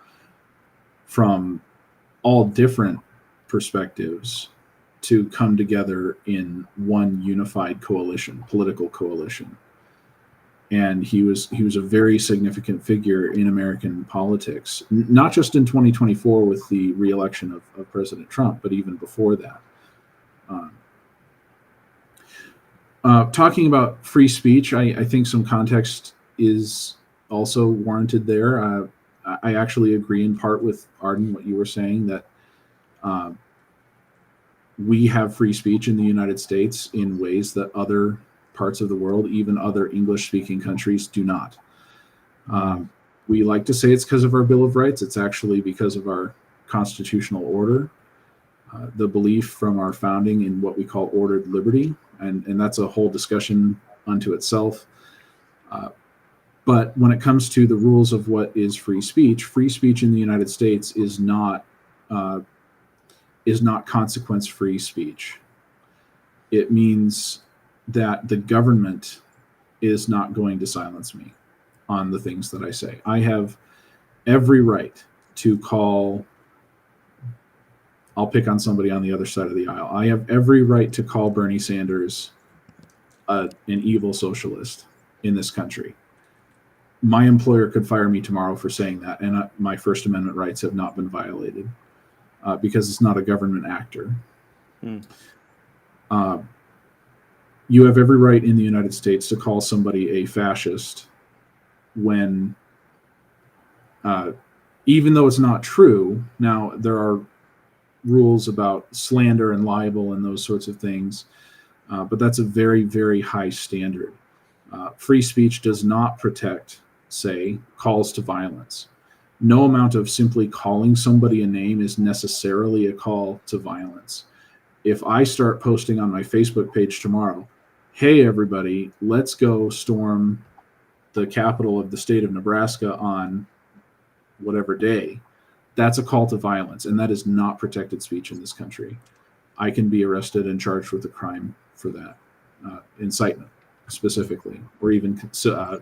S6: from all different perspectives to come together in one unified coalition, political coalition. And he was a very significant figure in American politics, not just in 2024 with the re-election of President Trump, but even before that. Talking about free speech, I think some context is also warranted there. I actually agree in part with Arden, what you were saying, that we have free speech in the United States in ways that other parts of the world, even other English-speaking countries, do not. We like to say it's because of our Bill of Rights. It's actually because of our constitutional order, the belief from our founding in what we call ordered liberty, and that's a whole discussion unto itself. But when it comes to the rules of what is free speech in the United States is not consequence-free speech. It means that the government is not going to silence me on the things that I say. I have every right to call, I'll pick on somebody on the other side of the aisle. I have every right to call Bernie Sanders an evil socialist in this country. My employer could fire me tomorrow for saying that, and my First Amendment rights have not been violated because it's not a government actor. You have every right in the United States to call somebody a fascist when, even though it's not true. Now, there are rules about slander and libel and those sorts of things, but that's a very, very high standard. Free speech does not protect, say, calls to violence. No amount of simply calling somebody a name is necessarily a call to violence. If I start posting on my Facebook page tomorrow, hey, everybody, let's go storm the capital of the state of Nebraska on whatever day, that's a call to violence, and that is not protected speech in this country. I can be arrested and charged with a crime for that, incitement specifically, or even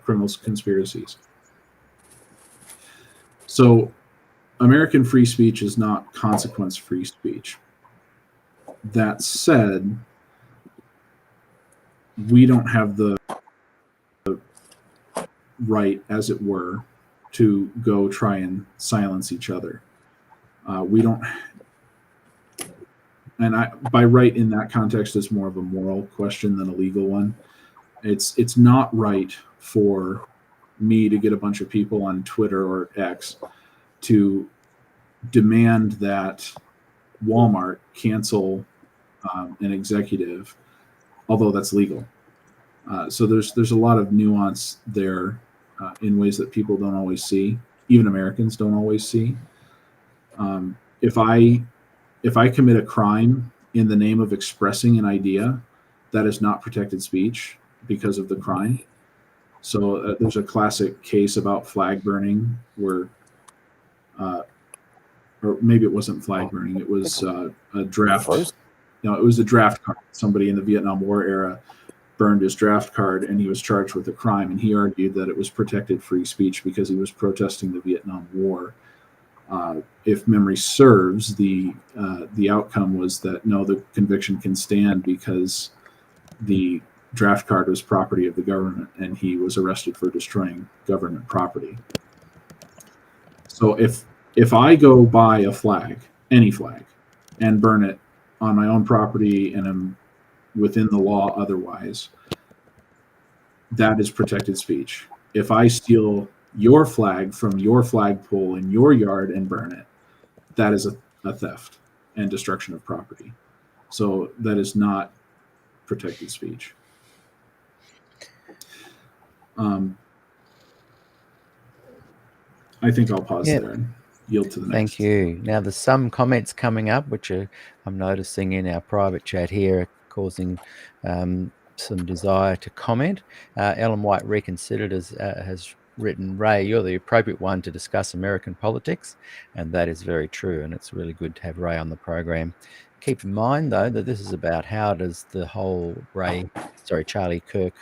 S6: criminal conspiracies. So American free speech is not consequence-free speech. That said, we don't have the right, as it were, to go try and silence each other. We don't, and by right in that context is more of a moral question than a legal one. It's not right for me to get a bunch of people on Twitter or X to demand that Walmart cancel an executive, although that's legal. So there's a lot of nuance there in ways that people don't always see, even Americans don't always see. If I commit a crime in the name of expressing an idea, that is not protected speech because of the crime. So there's a classic case about flag burning where, or maybe it wasn't flag burning, it was a draft. No, it was a draft card. Somebody in the Vietnam War era burned his draft card, and he was charged with a crime. And he argued that it was protected free speech because he was protesting the Vietnam War. If memory serves, the outcome was that no, the conviction can stand because the draft card was property of the government, and he was arrested for destroying government property. So if I go buy a flag, any flag, and burn it on my own property and am within the law otherwise, that is protected speech. If I steal your flag from your flagpole in your yard and burn it, that is a theft and destruction of property. So that is not protected speech. I think I'll pause there and yield to the next.
S2: Thank you. Now, there's some comments coming up, which I'm noticing in our private chat here, causing some desire to comment. Ellen White Reconsidered has written, Ray, you're the appropriate one to discuss American politics, and that is very true, and it's really good to have Ray on the program. Keep in mind, though, that this is about how does the whole Charlie Kirk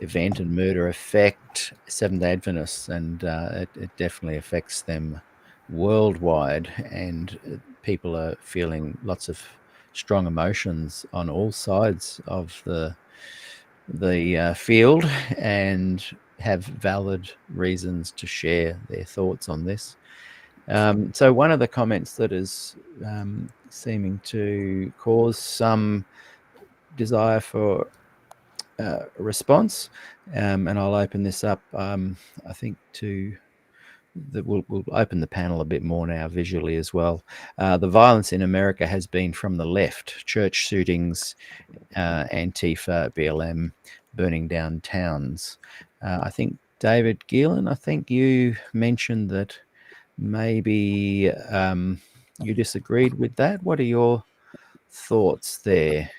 S2: event and murder affect Seventh-day Adventists, and it definitely affects them worldwide, and people are feeling lots of strong emotions on all sides of the field and have valid reasons to share their thoughts on this. So one of the comments that is seeming to cause some desire for a response, and I'll open this up, I think, we'll open the panel a bit more now visually as well. The violence in America has been from the left: church shootings, Antifa, BLM, burning down towns. I think, David Geelan, I think you mentioned that maybe you disagreed with that. What are your thoughts there?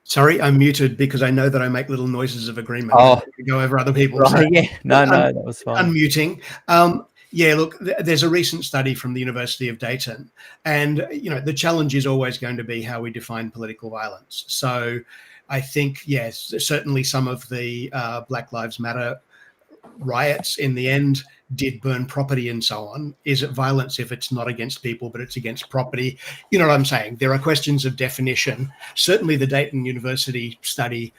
S3: Sorry, I'm muted because I know that I make little noises of agreement.
S2: Oh,
S3: go over other people.
S2: Right,
S3: So
S2: yeah, no, that was fine.
S3: Unmuting. Yeah, look, there's a recent study from the University of Dayton, and the challenge is always going to be how we define political violence. So I think, yes, certainly some of the Black Lives Matter riots in the end did burn property and so on. Is it violence if it's not against people, but it's against property? You know what I'm saying? There are questions of definition. Certainly the Dayton University study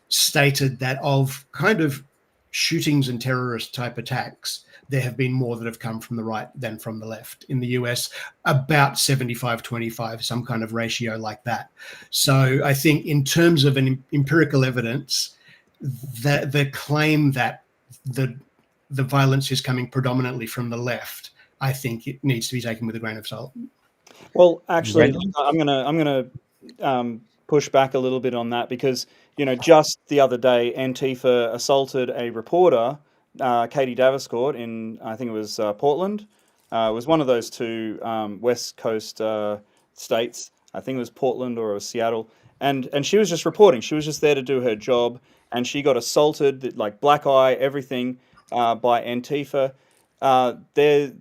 S3: stated that of kind of shootings and terrorist type attacks, there have been more that have come from the right than from the left. In the US, about 75-25, some kind of ratio like that. So I think in terms of an empirical evidence, the claim that the the violence is coming predominantly from the left, I think it needs to be taken with a grain of salt.
S4: Well, actually,
S2: Brendan?
S4: I'm gonna push back a little bit on that, because just the other day, Antifa assaulted a reporter, Katie Daviscourt, in, I think it was Portland. It was one of those two West Coast states. I think it was Portland or it was Seattle, and she was just reporting. She was just there to do her job, and she got assaulted, like black eye, everything, by Antifa. The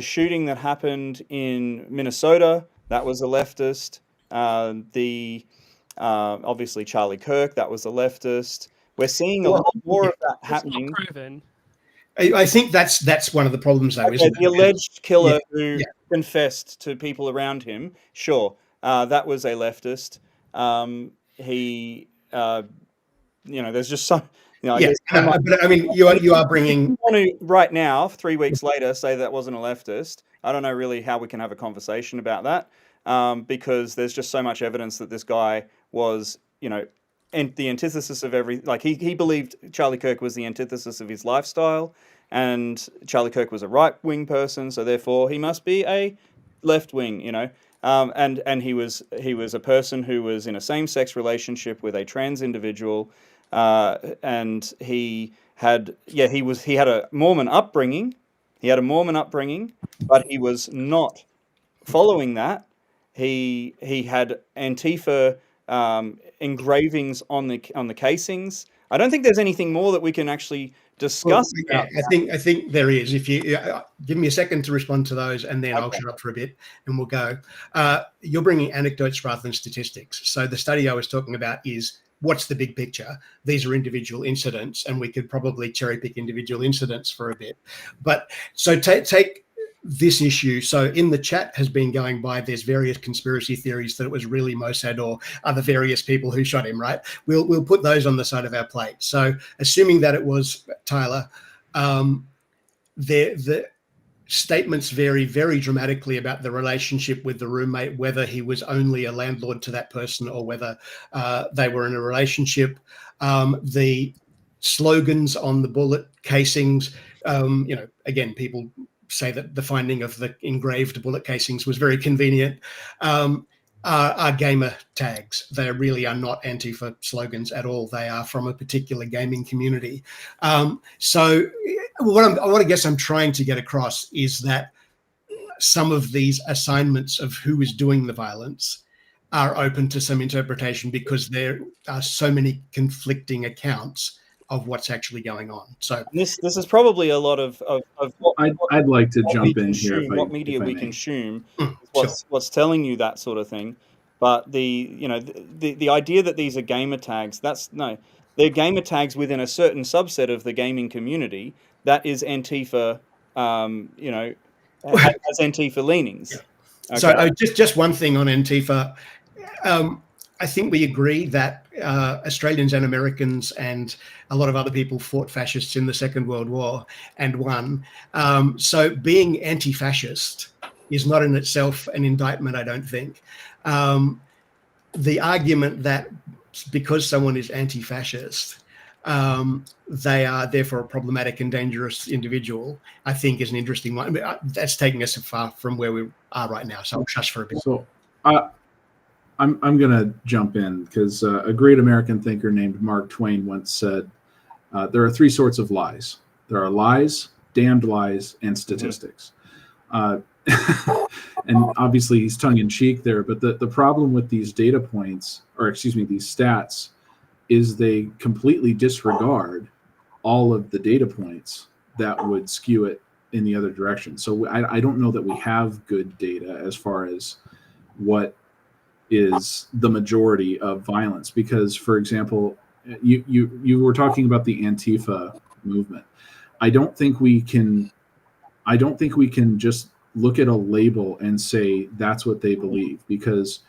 S4: shooting that happened in Minnesota, that was a leftist. Obviously Charlie Kirk, that was a leftist. We're seeing a lot more of that
S5: It's not
S4: happening.
S5: proven.
S3: I think that's one of the problems, though,
S4: Okay,
S3: isn't
S4: the
S3: it?
S4: alleged killer
S3: Yeah,
S4: who
S3: yeah.
S4: confessed to people around him, sure, that was a leftist. There's just so, I
S3: Yeah,
S4: guess so much.
S3: but I mean, you are bringing.
S4: I want to, right now, 3 weeks later, say that wasn't a leftist. I don't know really how we can have a conversation about that, because there's just so much evidence that this guy was, and the antithesis of he believed Charlie Kirk was the antithesis of his lifestyle, and Charlie Kirk was a right-wing person, so therefore he must be a left-wing, and he was a person who was in a same-sex relationship with a trans individual, and he had a Mormon upbringing. He had a Mormon upbringing, but he was not following that. He had Antifa engravings on the casings. I don't think there's anything more that we can actually discuss.
S3: Well, yeah, I think there is. If you give me a second to respond to those, and then I'll shut up for a bit, and we'll go. You're bringing anecdotes rather than statistics. So the study I was talking about is, what's the big picture? These are individual incidents, and we could probably cherry pick individual incidents for a bit. But so take this issue. So in the chat has been going by, there's various conspiracy theories that it was really Mossad or other various people who shot him, right? We'll put those on the side of our plate. So assuming that it was Tyler, the statements vary very dramatically about the relationship with the roommate, whether he was only a landlord to that person or whether they were in a relationship. The slogans on the bullet casings, again, people say that the finding of the engraved bullet casings was very convenient, are gamer tags. They really are not Antifa slogans at all. They are from a particular gaming community. So what I guess I'm trying to get across is that some of these assignments of who is doing the violence are open to some interpretation, because there are so many conflicting accounts of what's actually going on. So
S4: this is probably a lot of what
S6: I'd like to jump in here.
S4: What media we consume,
S3: sure.
S4: what's telling you that sort of thing. But the idea that these are gamer tags, they're gamer tags within a certain subset of the gaming community that is Antifa, has Antifa leanings.
S3: Okay. So just one thing on Antifa. I think we agree that Australians and Americans and a lot of other people fought fascists in the Second World War and won. So being anti-fascist is not in itself an indictment, I don't think. The argument that because someone is anti-fascist, they are therefore a problematic and dangerous individual, I think is an interesting one. I mean, that's taking us far from where we are right now. So I'll shush for a bit.
S6: So I'm going to jump in, because a great American thinker named Mark Twain once said, there are three sorts of lies. There are lies, damned lies, and statistics. And obviously he's tongue-in-cheek there, but the problem with these data points, these stats, is they completely disregard all of the data points that would skew it in the other direction. So I don't know that we have good data as far as what is the majority of violence, because, for example, you were talking about the Antifa movement. I don't think we can just look at a label and say that's what they believe, because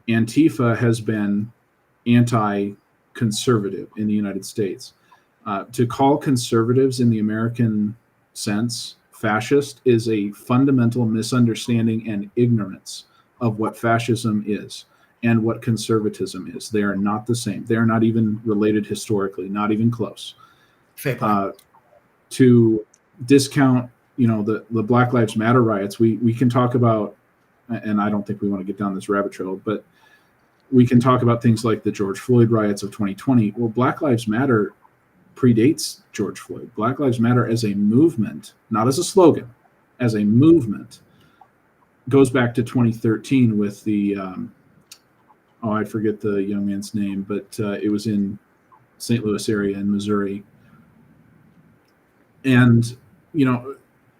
S6: Antifa has been anti-conservative in the United States. To call conservatives in the American sense fascist is a fundamental misunderstanding and ignorance of what fascism is and what conservatism is. They are not the same. They are not even related historically, not even close.
S3: Fair point.
S6: to discount, the Black Lives Matter riots. We can talk about, and I don't think we want to get down this rabbit trail, but we can talk about things like the George Floyd riots of 2020. Well, Black Lives Matter predates George Floyd. Black Lives Matter as a movement, not as a slogan, as a movement, goes back to 2013 with the, I forget the young man's name, but it was in St. Louis area in Missouri. And,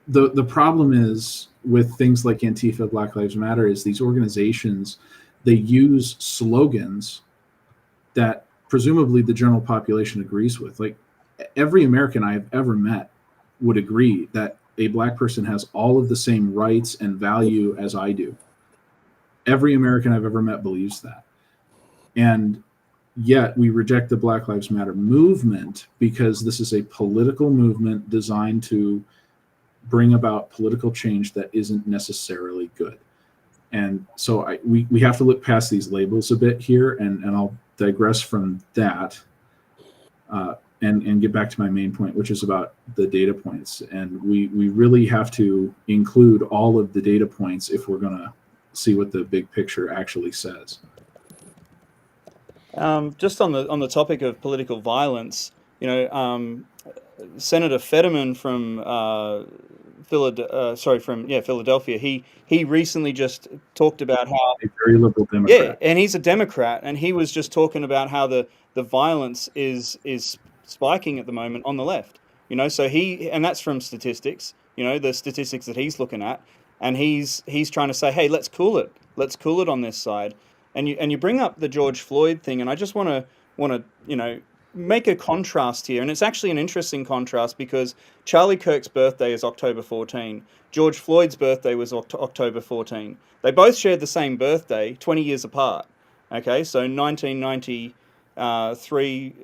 S6: the problem is with things like Antifa, Black Lives Matter, is these organizations, they use slogans that presumably the general population agrees with. Like, every American I have ever met would agree that a Black person has all of the same rights and value as I do. Every American I've ever met believes that. And yet we reject the Black Lives Matter movement because this is a political movement designed to bring about political change that isn't necessarily good. And so we have to look past these labels a bit here, and I'll digress from that and get back to my main point, which is about the data points. And we really have to include all of the data points if we're going to see what the big picture actually says.
S4: Just on the topic of political violence, Senator Fetterman from Philadelphia, he recently just talked about how
S6: a very liberal Democrat.
S4: Yeah, and he's a Democrat, and he was just talking about how the violence is spiking at the moment on the left. So and that's from statistics. The statistics that he's looking at, and he's trying to say, hey, let's cool it on this side. And you bring up the George Floyd thing, and I just want to make a contrast here, and it's actually an interesting contrast because Charlie Kirk's birthday is October 14. George Floyd's birthday was October 14. They both shared the same birthday, 20 years apart. Okay, so 1993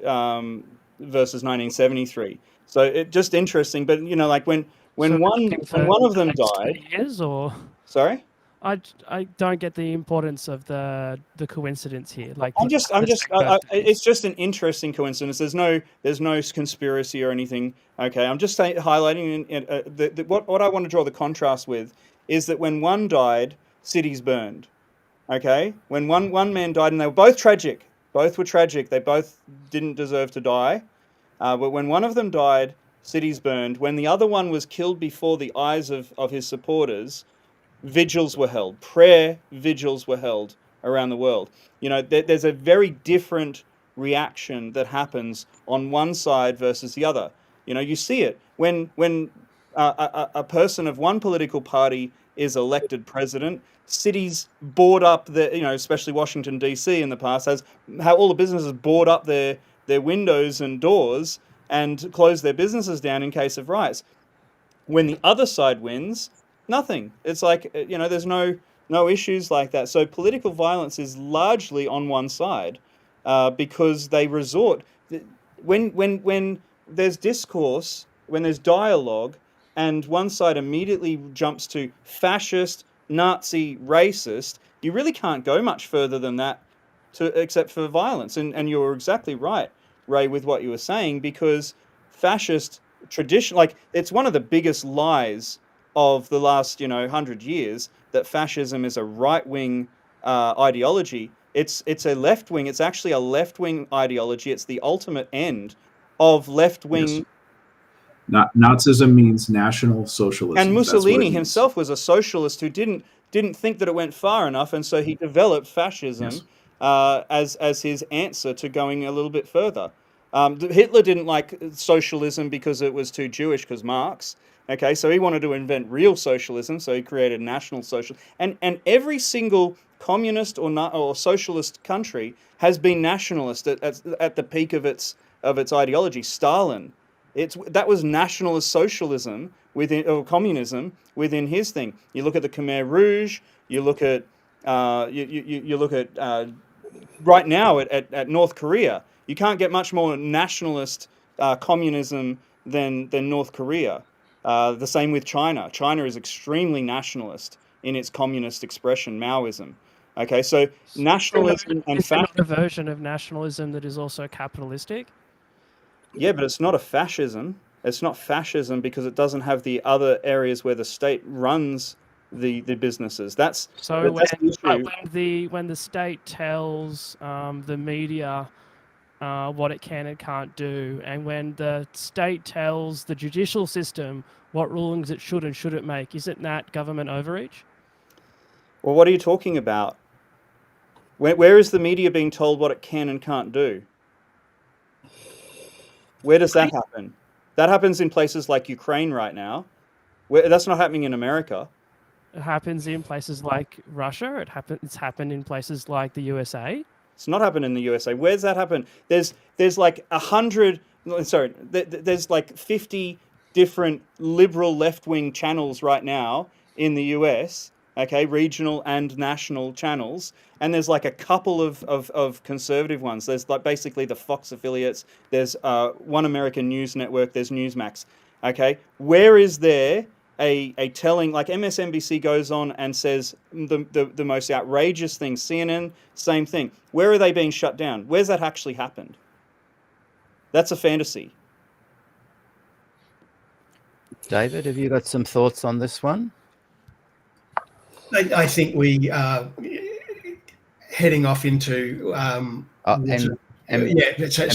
S4: versus 1973. So it just interesting, but like when one of them died.
S5: Years or
S4: sorry.
S5: I don't get the importance of the coincidence here. Like
S4: it's just an interesting coincidence. There's no conspiracy or anything. Okay, I'm just highlighting what I want to draw the contrast with is that when one died, cities burned. Okay, when one man died, and they were both tragic. Both were tragic. They both didn't deserve to die. But when one of them died, cities burned. When the other one was killed before the eyes of his supporters, vigils were held. Prayer vigils were held around the world. There's a very different reaction that happens on one side versus the other. You see it when a person of one political party is elected president. Cities board up especially Washington D.C. in the past has how all the businesses board up their windows and doors and close their businesses down in case of riots. When the other side wins, nothing. It's like, there's no issues like that. So political violence is largely on one side because they resort when there's discourse, when there's dialogue, and one side immediately jumps to fascist, Nazi, racist, you really can't go much further than that except for violence. And you're exactly right, Ray, with what you were saying, because fascist tradition, it's one of the biggest lies of the last 100 years that fascism is a right-wing ideology. It's a left-wing. It's actually a left-wing ideology. It's the ultimate end of left-wing.
S6: Yes. Nazism means National Socialism.
S4: And Mussolini himself was a socialist who didn't think that it went far enough, and so he developed fascism as his answer to going a little bit further. Hitler didn't like socialism because it was too Jewish, because Marx. Okay, so he wanted to invent real socialism, so he created National Social. And every single communist or socialist country has been nationalist at the peak of its ideology. Stalin, that was nationalist socialism or communism within his thing. You look at the Khmer Rouge. You look at you look at right now at North Korea. You can't get much more nationalist communism than North Korea. The same with China. China is extremely nationalist in its communist expression, Maoism. Okay, so nationalism and
S5: fascism. Is there not a version of nationalism that is also capitalistic?
S4: Yeah, but it's not a fascism. It's not fascism because it doesn't have the other areas where the state runs the businesses. That's
S5: So
S4: that's the issue.
S5: when the state tells the media what it can and can't do, and when the state tells the judicial system what rulings it should and shouldn't make, isn't that government overreach?
S4: Well, what are you talking about? Where is the media being told what it can and can't do? Where does that happen? That happens in places like Ukraine right now. That's not happening in America.
S5: It happens in places like Russia. It's happened in places like the USA.
S4: It's not happened in the USA. Where's that happen? There's like 100. Sorry, there's like 50 different liberal left-wing channels right now in the US. Okay, regional and national channels, and there's like a couple of conservative ones. There's like basically the Fox affiliates. There's One American News Network. There's Newsmax. Okay, where is there a telling, like MSNBC goes on and says the most outrageous things. CNN, same thing. Where are they being shut down? Where's that actually happened? That's a fantasy.
S2: David, have you got some thoughts on this one?
S3: I think we are heading off into
S2: And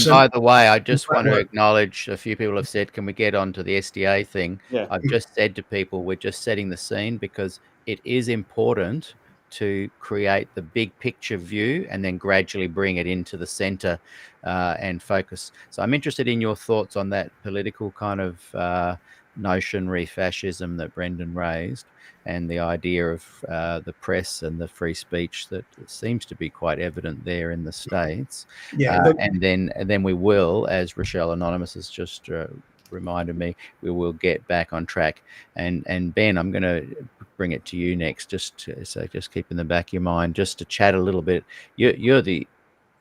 S2: by the way, I just want to acknowledge a few people have said, can we get on to the SDA thing?
S4: Yeah.
S2: I've just said to people, we're just setting the scene because it is important to create the big picture view and then gradually bring it into the center and focus. So I'm interested in your thoughts on that political kind of notionary fascism that Brendan raised, and the idea of the press and the free speech that seems to be quite evident there in the States. And then we will, as Rochelle Anonymous has just reminded me, we will get back on track. And Ben, I'm going to bring it to you next, just keep in the back of your mind, just to chat a little bit. You're the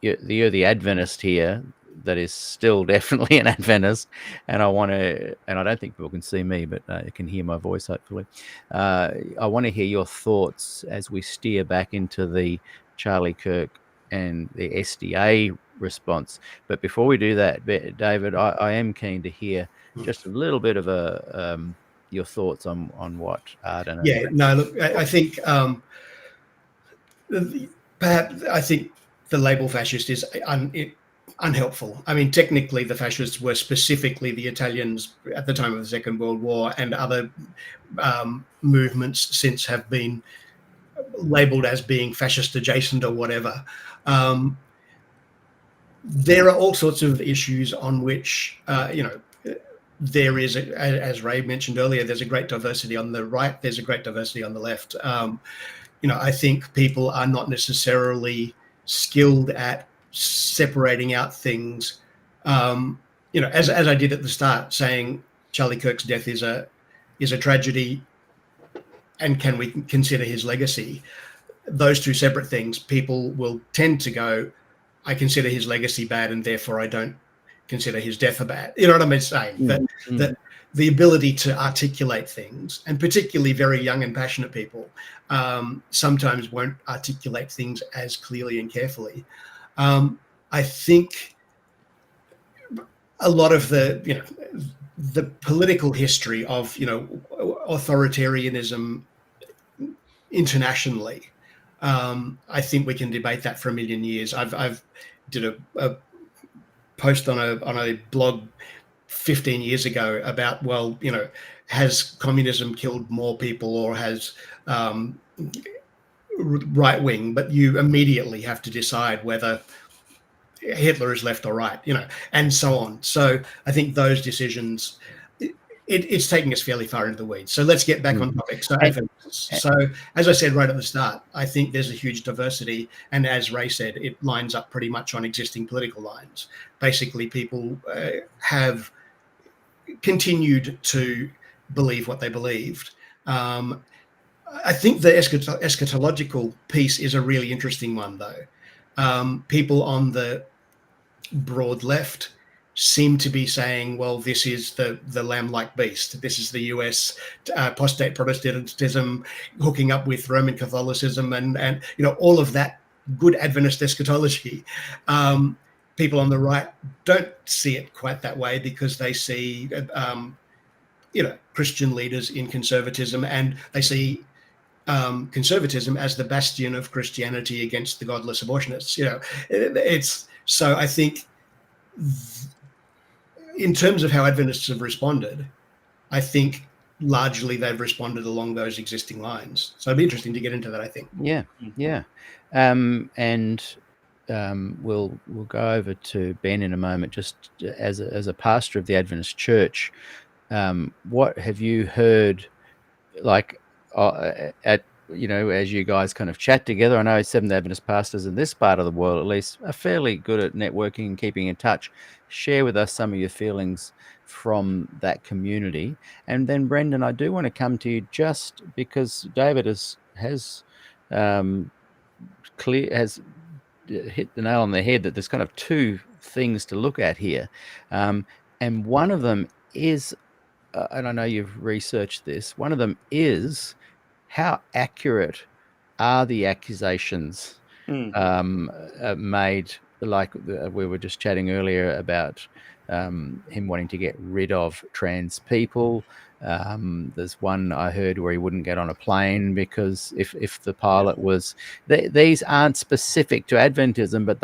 S2: Adventist here that is still definitely an Adventist, and I don't think people can see me, but you can hear my voice hopefully. I want to hear your thoughts as we steer back into the Charlie Kirk and the SDA response. But before we do that, David, I am keen to hear just a little bit of your thoughts on what Arden.
S3: Yeah, no, look, I think perhaps the label fascist is unhelpful. I mean, technically, the fascists were specifically the Italians at the time of the Second World War, and other movements since have been labeled as being fascist adjacent or whatever. There are all sorts of issues on which, there is, as Ray mentioned earlier, there's a great diversity on the right, there's a great diversity on the left. I think people are not necessarily skilled at separating out things, as I did at the start, saying Charlie Kirk's death is a tragedy, and can we consider his legacy? Those two separate things. People will tend to go, I consider his legacy bad, and therefore I don't consider his death bad. You know what I'm saying? That the ability to articulate things, and particularly very young and passionate people, sometimes won't articulate things as clearly and carefully. I think a lot of the political history of authoritarianism internationally, I think we can debate that for a million years. I've did a post on a blog 15 years ago about, has communism killed more people, or has right wing? But you immediately have to decide whether Hitler is left or right, and so on. So I think those decisions, it's taking us fairly far into the weeds. So let's get back on topic. So as I said right at the start, I think there's a huge diversity. And as Ray said, it lines up pretty much on existing political lines. Basically, people have continued to believe what they believed. I think the eschatological piece is a really interesting one, though. People on the broad left seem to be saying, well, this is the lamb-like beast. This is the US apostate Protestantism hooking up with Roman Catholicism and all of that good Adventist eschatology. people on the right don't see it quite that way because they see, Christian leaders in conservatism, and they see conservatism as the bastion of Christianity against the godless abortionists. It's so I think in terms of how Adventists have responded, I think largely they've responded along those existing lines. So it'd be interesting to get into that, I think.
S2: Yeah. And we'll go over to Ben in a moment. Just as a pastor of the Adventist Church, what have you heard, like as you guys kind of chat together? I know Seventh Adventist pastors in this part of the world, at least, are fairly good at networking and keeping in touch. Share with us some of your feelings from that community. And then, Brendan, I do want to come to you just because David has hit the nail on the head that there's kind of two things to look at here. And one of them is, and I know you've researched this, one of them is how accurate are the accusations made, like we were just chatting earlier about him wanting to get rid of trans people. There's one I heard where he wouldn't get on a plane because if the pilot was... These aren't specific to Adventism, but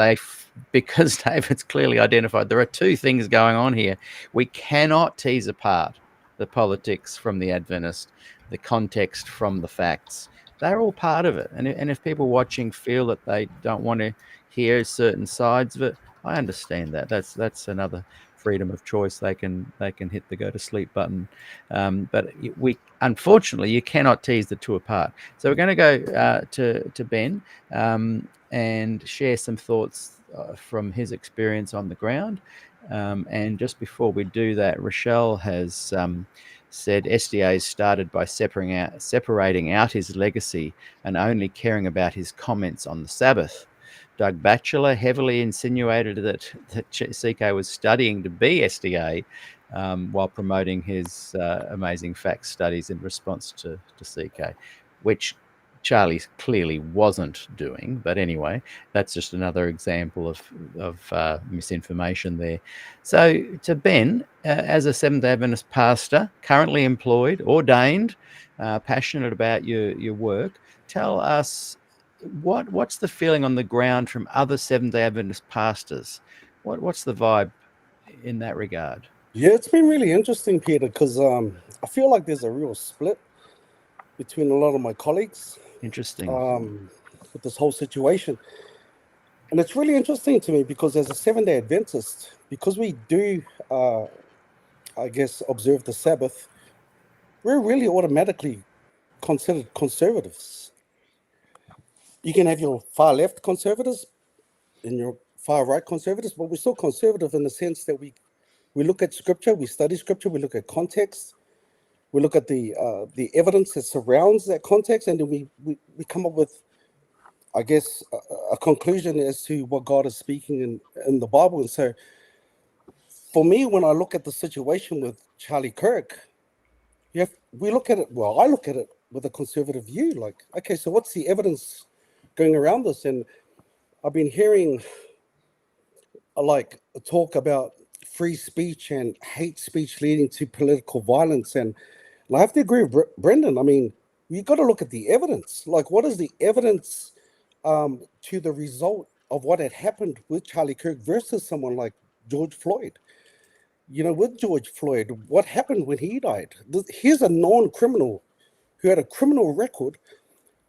S2: because David's clearly identified there are two things going on here. We cannot tease apart the politics from the Adventist, the context from the facts. They're all part of it. And if people watching feel that they don't want to hear certain sides of it, I understand that. That's another freedom of choice. They can hit the go to sleep button. But unfortunately, you cannot tease the two apart. So we're going to go to Ben and share some thoughts from his experience on the ground. And just before we do that, Rochelle has said SDA started by separating out his legacy and only caring about his comments on the Sabbath. Doug Batchelor heavily insinuated that CK was studying to be SDA while promoting his amazing facts studies in response to CK, which Charlie clearly wasn't doing. But anyway, that's just another example of misinformation there. So to Ben, as a Seventh Adventist pastor, currently employed, ordained, passionate about your work, tell us what's the feeling on the ground from other Seventh Adventist pastors? What's the vibe in that regard?
S7: Yeah, it's been really interesting, Peter, because I feel like there's a real split between a lot of my colleagues.
S2: Interesting.
S7: With this whole situation. And it's really interesting to me because as a Seventh-day Adventist, because we do, observe the Sabbath, we're really automatically considered conservatives. You can have your far left conservatives and your far right conservatives, but we're still conservative in the sense that we look at scripture, we study scripture, we look at context, we look at the evidence that surrounds that context, and then we come up with, I guess, a conclusion as to what God is speaking in the Bible. And so for me, when I look at the situation with Charlie Kirk, I look at it with a conservative view. Like, okay, so what's the evidence going around this? And I've been hearing talk about free speech and hate speech leading to political violence. And I have to agree with Brendan. I mean, you got to look at the evidence. Like, what is the evidence to the result of what had happened with Charlie Kirk versus someone like George Floyd? With George Floyd, what happened when he died? Here's a known criminal who had a criminal record.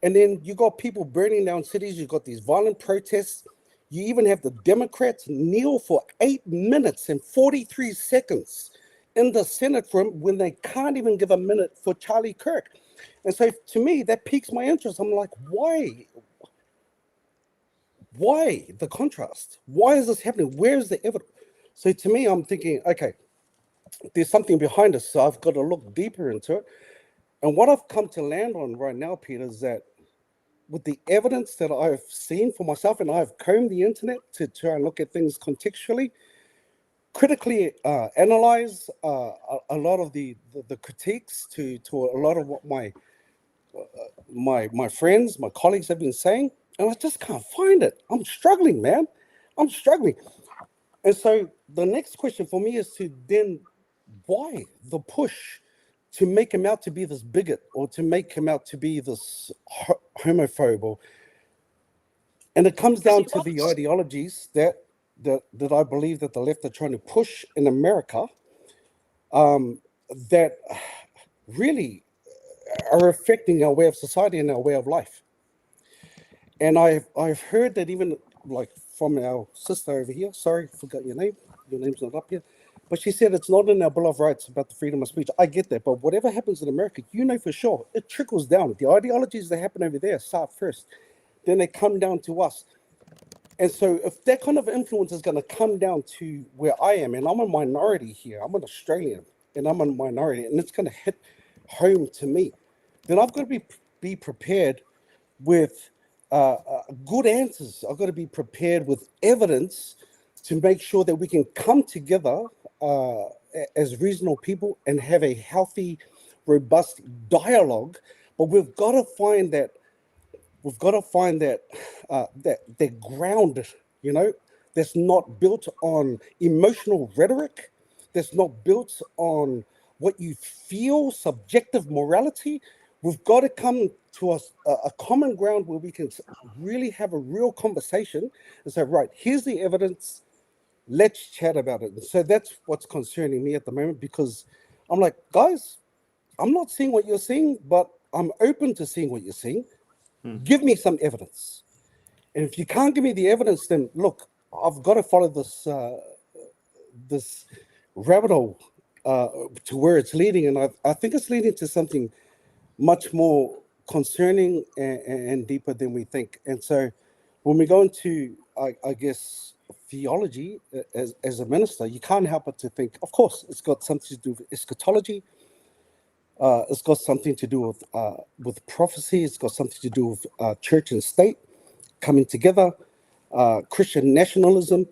S7: And then you got people burning down cities. You got these violent protests. You even have the Democrats kneel for 8 minutes and 43 seconds in the Senate room when they can't even give a minute for Charlie Kirk. And so to me, that piques my interest. I'm like, why? Why the contrast? Why is this happening? Where's the evidence? So to me, I'm thinking, okay, there's something behind us. So I've got to look deeper into it. And what I've come to land on right now, Peter, is that with the evidence that I've seen for myself, and I've combed the internet to try and look at things contextually, critically analyze a lot of the critiques to a lot of what my friends, my colleagues have been saying, and I just can't find it. I'm struggling, man. I'm struggling. And so the next question for me is to then, why the push to make him out to be this bigot or to make him out to be this homophobe? And it comes down to the ideologies that I believe that the left are trying to push in America, that really are affecting our way of society and our way of life. And I've heard that even like from our sister over here, sorry, forgot your name. Your name's not up here. But she said it's not in our Bill of Rights about the freedom of speech. I get that. But whatever happens in America, you know for sure, it trickles down. The ideologies that happen over there start first. Then they come down to us. And so if that kind of influence is going to come down to where I am, and I'm a minority here, I'm an Australian, and I'm a minority, and it's going to hit home to me, then I've got to be prepared with good answers. I've got to be prepared with evidence to make sure that we can come together as reasonable people and have a healthy, robust dialogue. But we've got to find that that ground, you know, that's not built on emotional rhetoric, that's not built on what you feel, subjective morality. We've got to come to a common ground where we can really have a real conversation and say, right, here's the evidence, let's chat about it. And so that's what's concerning me at the moment, because I'm like, guys, I'm not seeing what you're seeing, but I'm open to seeing what you're seeing. Give me some evidence. And if you can't give me the evidence, then look, I've got to follow this rabbit hole to where it's leading. And I think it's leading to something much more concerning and deeper than we think. And so when we go into, I guess, theology as a minister, you can't help but to think, of course, it's got something to do with eschatology. It's got something to do with prophecy. It's got something to do with church and state coming together, Christian nationalism.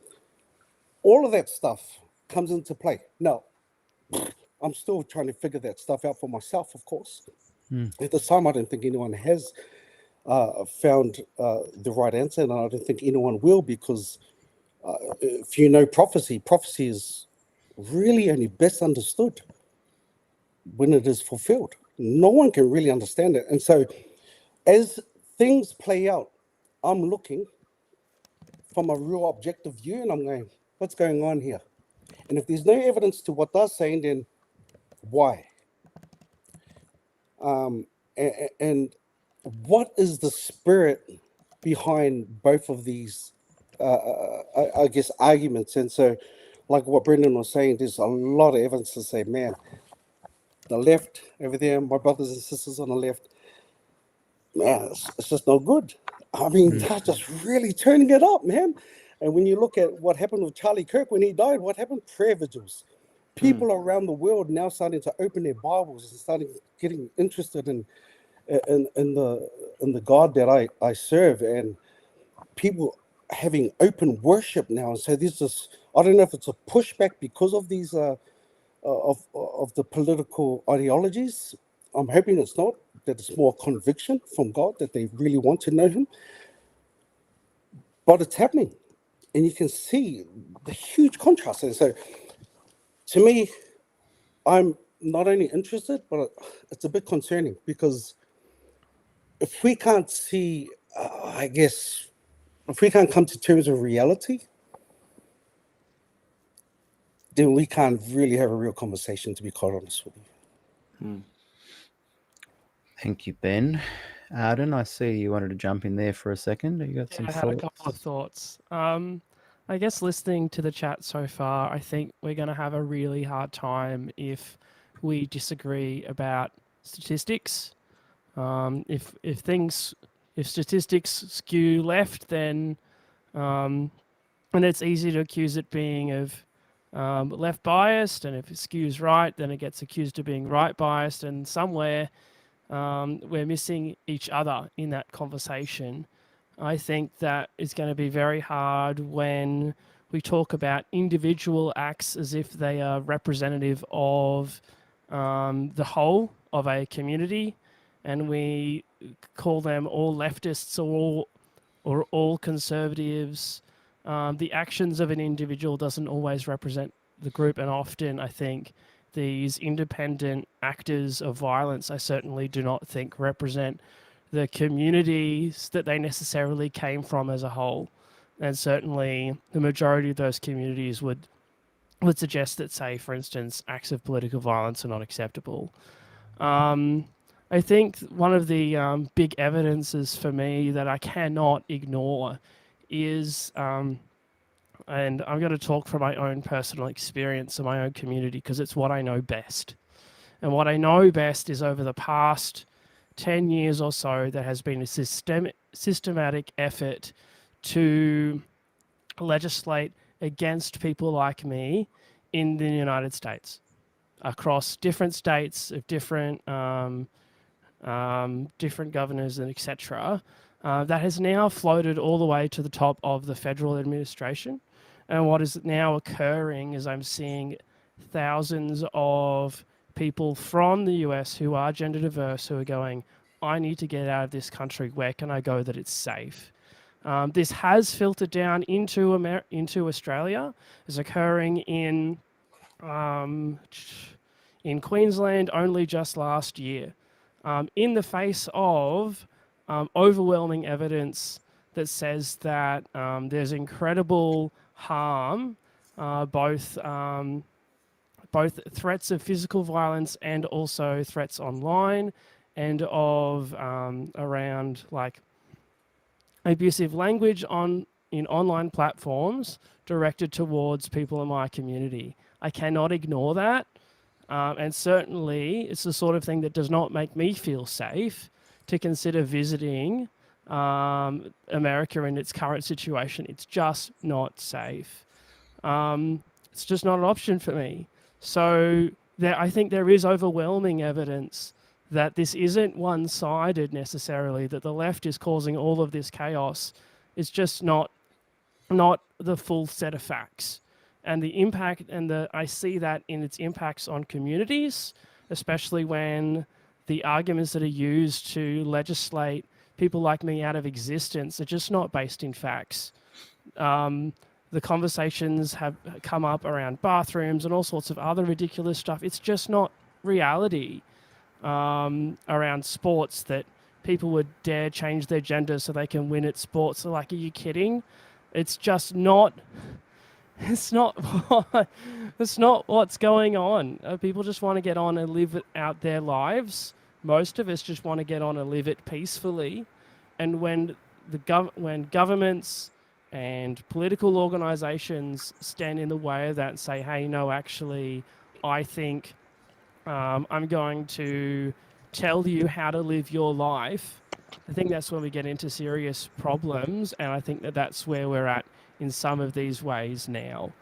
S7: All of that stuff comes into play. Now, I'm still trying to figure that stuff out for myself, of course. At this time, I don't think anyone has found the right answer, and I don't think anyone will, because if you know prophecy is really only best understood when it is fulfilled. No one can really understand it. And so as things play out, I'm looking from a real objective view and I'm going, what's going on here? And if there's no evidence to what they're saying, then why? And what is the spirit behind both of these, I guess, arguments? And so, like what Brendan was saying, there's a lot of evidence to say, man, the left over there, my brothers and sisters on the left, man, it's just no good. I mean, they're just really turning it up, man. And when you look at what happened with Charlie Kirk when he died, what happened? Prayer vigils. People around the world now starting to open their Bibles and starting getting interested in the God that I serve, and people having open worship now. And so there's this, I don't know if it's a pushback because of these of the political ideologies. I'm hoping it's not, that it's more conviction from God, that they really want to know him. But it's happening. And you can see the huge contrast. And so to me, I'm not only interested, but it's a bit concerning, because if we can't see, I guess, if we can't come to terms with reality, then we can't really have a real conversation, to be quite honest with you.
S2: Thank you, Ben. Arden, I see you wanted to jump in there for a second. You got some
S5: I
S2: thoughts?
S5: had a couple of thoughts. I guess listening to the chat so far, I think we're going to have a really hard time if we disagree about statistics. If statistics skew left, then and it's easy to accuse it being of left biased, and if it skews right, then it gets accused of being right biased, and somewhere we're missing each other in that conversation. I think that is going to be very hard when we talk about individual acts as if they are representative of the whole of a community, and we call them all leftists or all conservatives, the actions of an individual doesn't always represent the group, and often I think these independent actors of violence, I certainly do not think represent the communities that they necessarily came from as a whole. And certainly the majority of those communities would suggest that, say, for instance, acts of political violence are not acceptable. I think one of the big evidences for me that I cannot ignore is, and I'm going to talk from my own personal experience and my own community because it's what I know best. And what I know best is over the past 10 years or so, there has been a systematic effort to legislate against people like me in the United States, across different states of different different governors and etc. That has now floated all the way to the top of the federal administration. And what is now occurring is I'm seeing thousands of people from the US who are gender diverse who are going, I need to get out of this country. Where can I go that it's safe? This has filtered down into Australia. It's occurring in Queensland only just last year, in the face of overwhelming evidence that says that there's incredible harm, both threats of physical violence and also threats online, and of around like abusive language in online platforms directed towards people in my community. I cannot ignore that. And certainly it's the sort of thing that does not make me feel safe to consider visiting America in its current situation. It's just not safe. It's just not an option for me. So I think there is overwhelming evidence that this isn't one-sided necessarily, that the left is causing all of this chaos. It's just not the full set of facts. And the impact, I see that in its impacts on communities, especially when the arguments that are used to legislate people like me out of existence are just not based in facts. The conversations have come up around bathrooms and all sorts of other ridiculous stuff. It's just not reality. Around sports, that people would dare change their gender so they can win at sports. So like, are you kidding? It's just not. It's not what's going on. People just want to get on and live out their lives. Most of us just want to get on and live it peacefully. And when governments and political organizations stand in the way of that and say, hey, no, actually, I think I'm going to tell you how to live your life, I think that's when we get into serious problems. And I think that's where we're at in some of these ways now.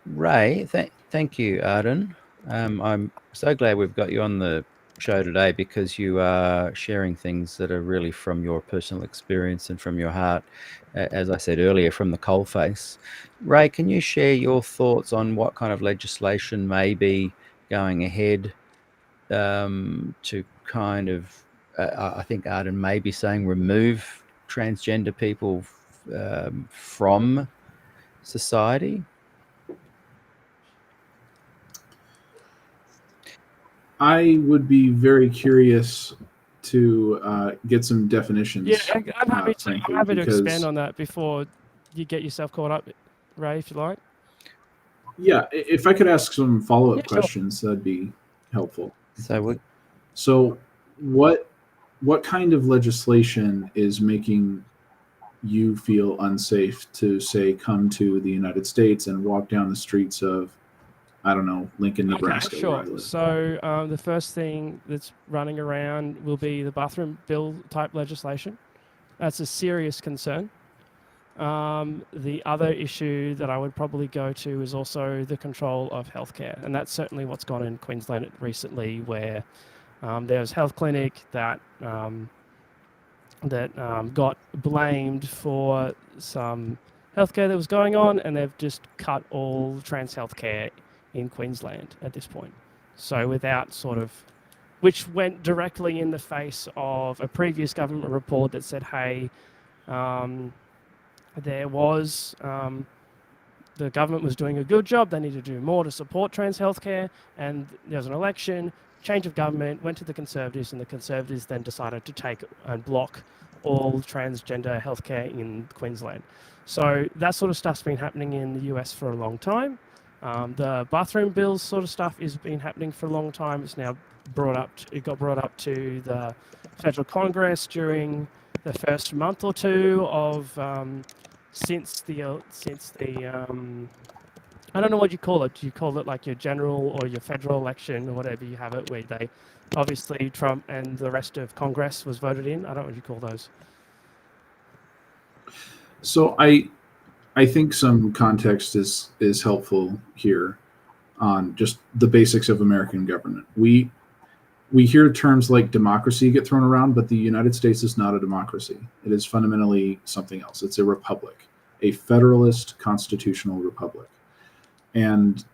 S2: Ray, thank you, Arden. I'm so glad we've got you on the show today, because you are sharing things that are really from your personal experience and from your heart, as I said earlier, from the coalface. Ray, can you share your thoughts on what kind of legislation may be going ahead to kind of, I think Arden may be saying, remove transgender people from society?
S6: I would be very curious to get some definitions.
S5: Yeah, I'm happy to expand on that before you get yourself caught up, Ray, if you like.
S6: Yeah, if I could ask some follow-up questions, that'd be helpful.
S2: So
S6: what kind of legislation is making you feel unsafe to, say, come to the United States and walk down the streets of, I don't know, Lincoln, Nebraska?
S5: Okay, sure. So the first thing that's running around will be the bathroom bill type legislation. That's a serious concern. The other issue that I would probably go to is also the control of healthcare, and that's certainly what's gone in Queensland recently, where there was a health clinic that got blamed for some healthcare that was going on, and they've just cut all trans healthcare in Queensland at this point. So without which went directly in the face of a previous government report that said, hey, there was the government was doing a good job. They needed to do more to support trans healthcare, and there was an election, change of government, went to the Conservatives, and the Conservatives then decided to take and block all transgender healthcare in Queensland. So that sort of stuff's been happening in the US for a long time. The bathroom bills sort of stuff has been happening for a long time. It's now it got brought up to the federal Congress during the first month or two of since the I don't know what you call it. Do you call it like your general or your federal election or whatever you have it, where they obviously Trump and the rest of Congress was voted in? I don't know what you call those.
S6: So I think some context is helpful here on just the basics of American government. We hear terms like democracy get thrown around, but the United States is not a democracy. It is fundamentally something else. It's a republic, a federalist constitutional republic. And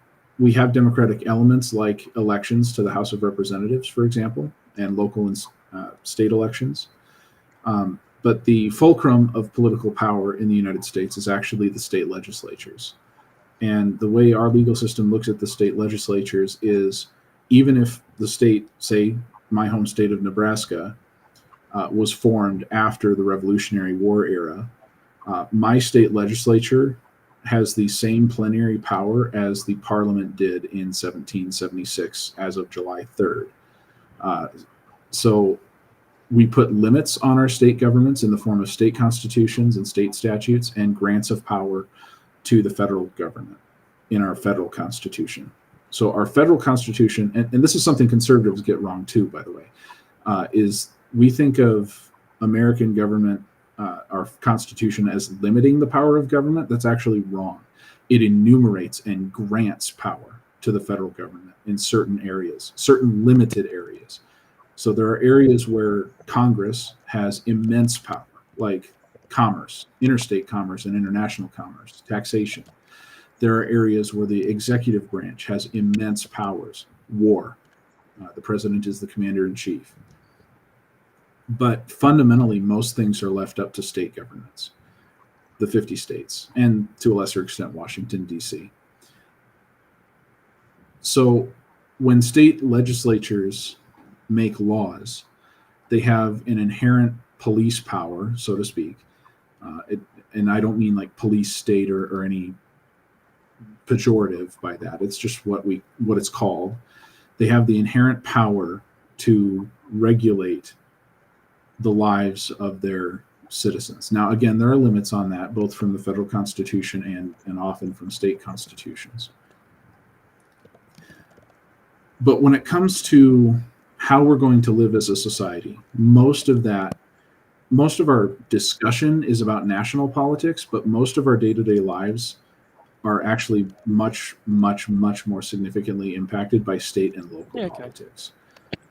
S6: we have democratic elements like elections to the House of Representatives, for example, and local and state elections. But the fulcrum of political power in the United States is actually the state legislatures. And the way our legal system looks at the state legislatures is, even if the state, say my home state of Nebraska, was formed after the Revolutionary War era, my state legislature has the same plenary power as the Parliament did in 1776 as of July 3rd. So we put limits on our state governments in the form of state constitutions and state statutes and grants of power to the federal government in our federal constitution. So our federal constitution, and this is something conservatives get wrong too, by the way, is we think of American government, our constitution, as limiting the power of government. That's actually wrong. It enumerates and grants power to the federal government in certain areas, certain limited areas. So there are areas where Congress has immense power, like commerce, interstate commerce and international commerce, taxation. There are areas where the executive branch has immense powers, war. The president is the commander in chief. But fundamentally, most things are left up to state governments, the 50 states, and to a lesser extent, Washington, D.C. So when state legislatures make laws, they have an inherent police power, so to speak. And I don't mean like police state or any pejorative by that. It's just what it's called. They have the inherent power to regulate the lives of their citizens. Now, again, there are limits on that, both from the federal constitution and often from state constitutions. But when it comes to how we're going to live as a society, most of our discussion is about national politics, but most of our day-to-day lives are actually much, much, much more significantly impacted by state and local politics.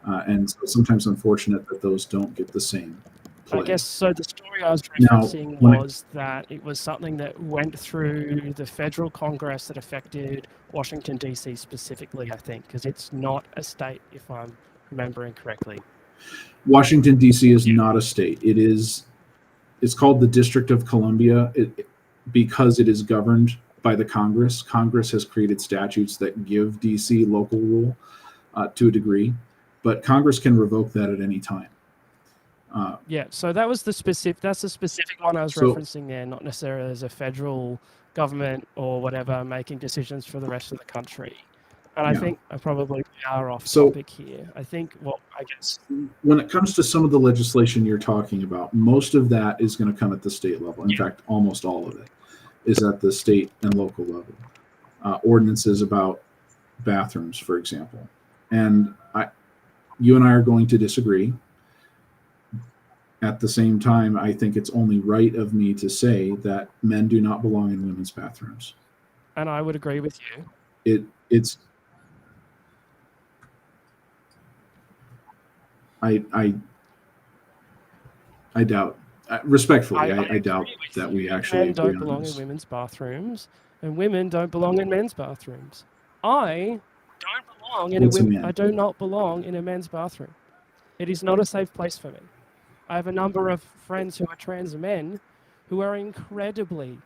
S6: And so sometimes unfortunate that those don't get the same play.
S5: I guess so. The story I was referencing was that it was something that went through the federal Congress that affected Washington, D.C. specifically, I think, because it's not a state, if I'm remembering correctly.
S6: Washington, D.C. is not a state. It's called the District of Columbia because it is governed by the Congress. Congress has created statutes that give D.C. local rule to a degree, but Congress can revoke that at any time.
S5: So that's the specific one I was referencing there, not necessarily as a federal government or whatever making decisions for the rest of the country. And I think I probably are off topic here. I think,
S6: when it comes to some of the legislation you're talking about, most of that is going to come at the state level. In fact, almost all of it is at the state and local level. Ordinances about bathrooms, for example. And you and I are going to disagree. At the same time, I think it's only right of me to say that men do not belong in women's bathrooms.
S5: And I would agree with you.
S6: I doubt, respectfully, I doubt that we actually
S5: men don't belong in women's bathrooms, and women don't belong in men's bathrooms. I do not belong in a men's bathroom. It is not a safe place for me. I have a number of friends who are trans men who are incredibly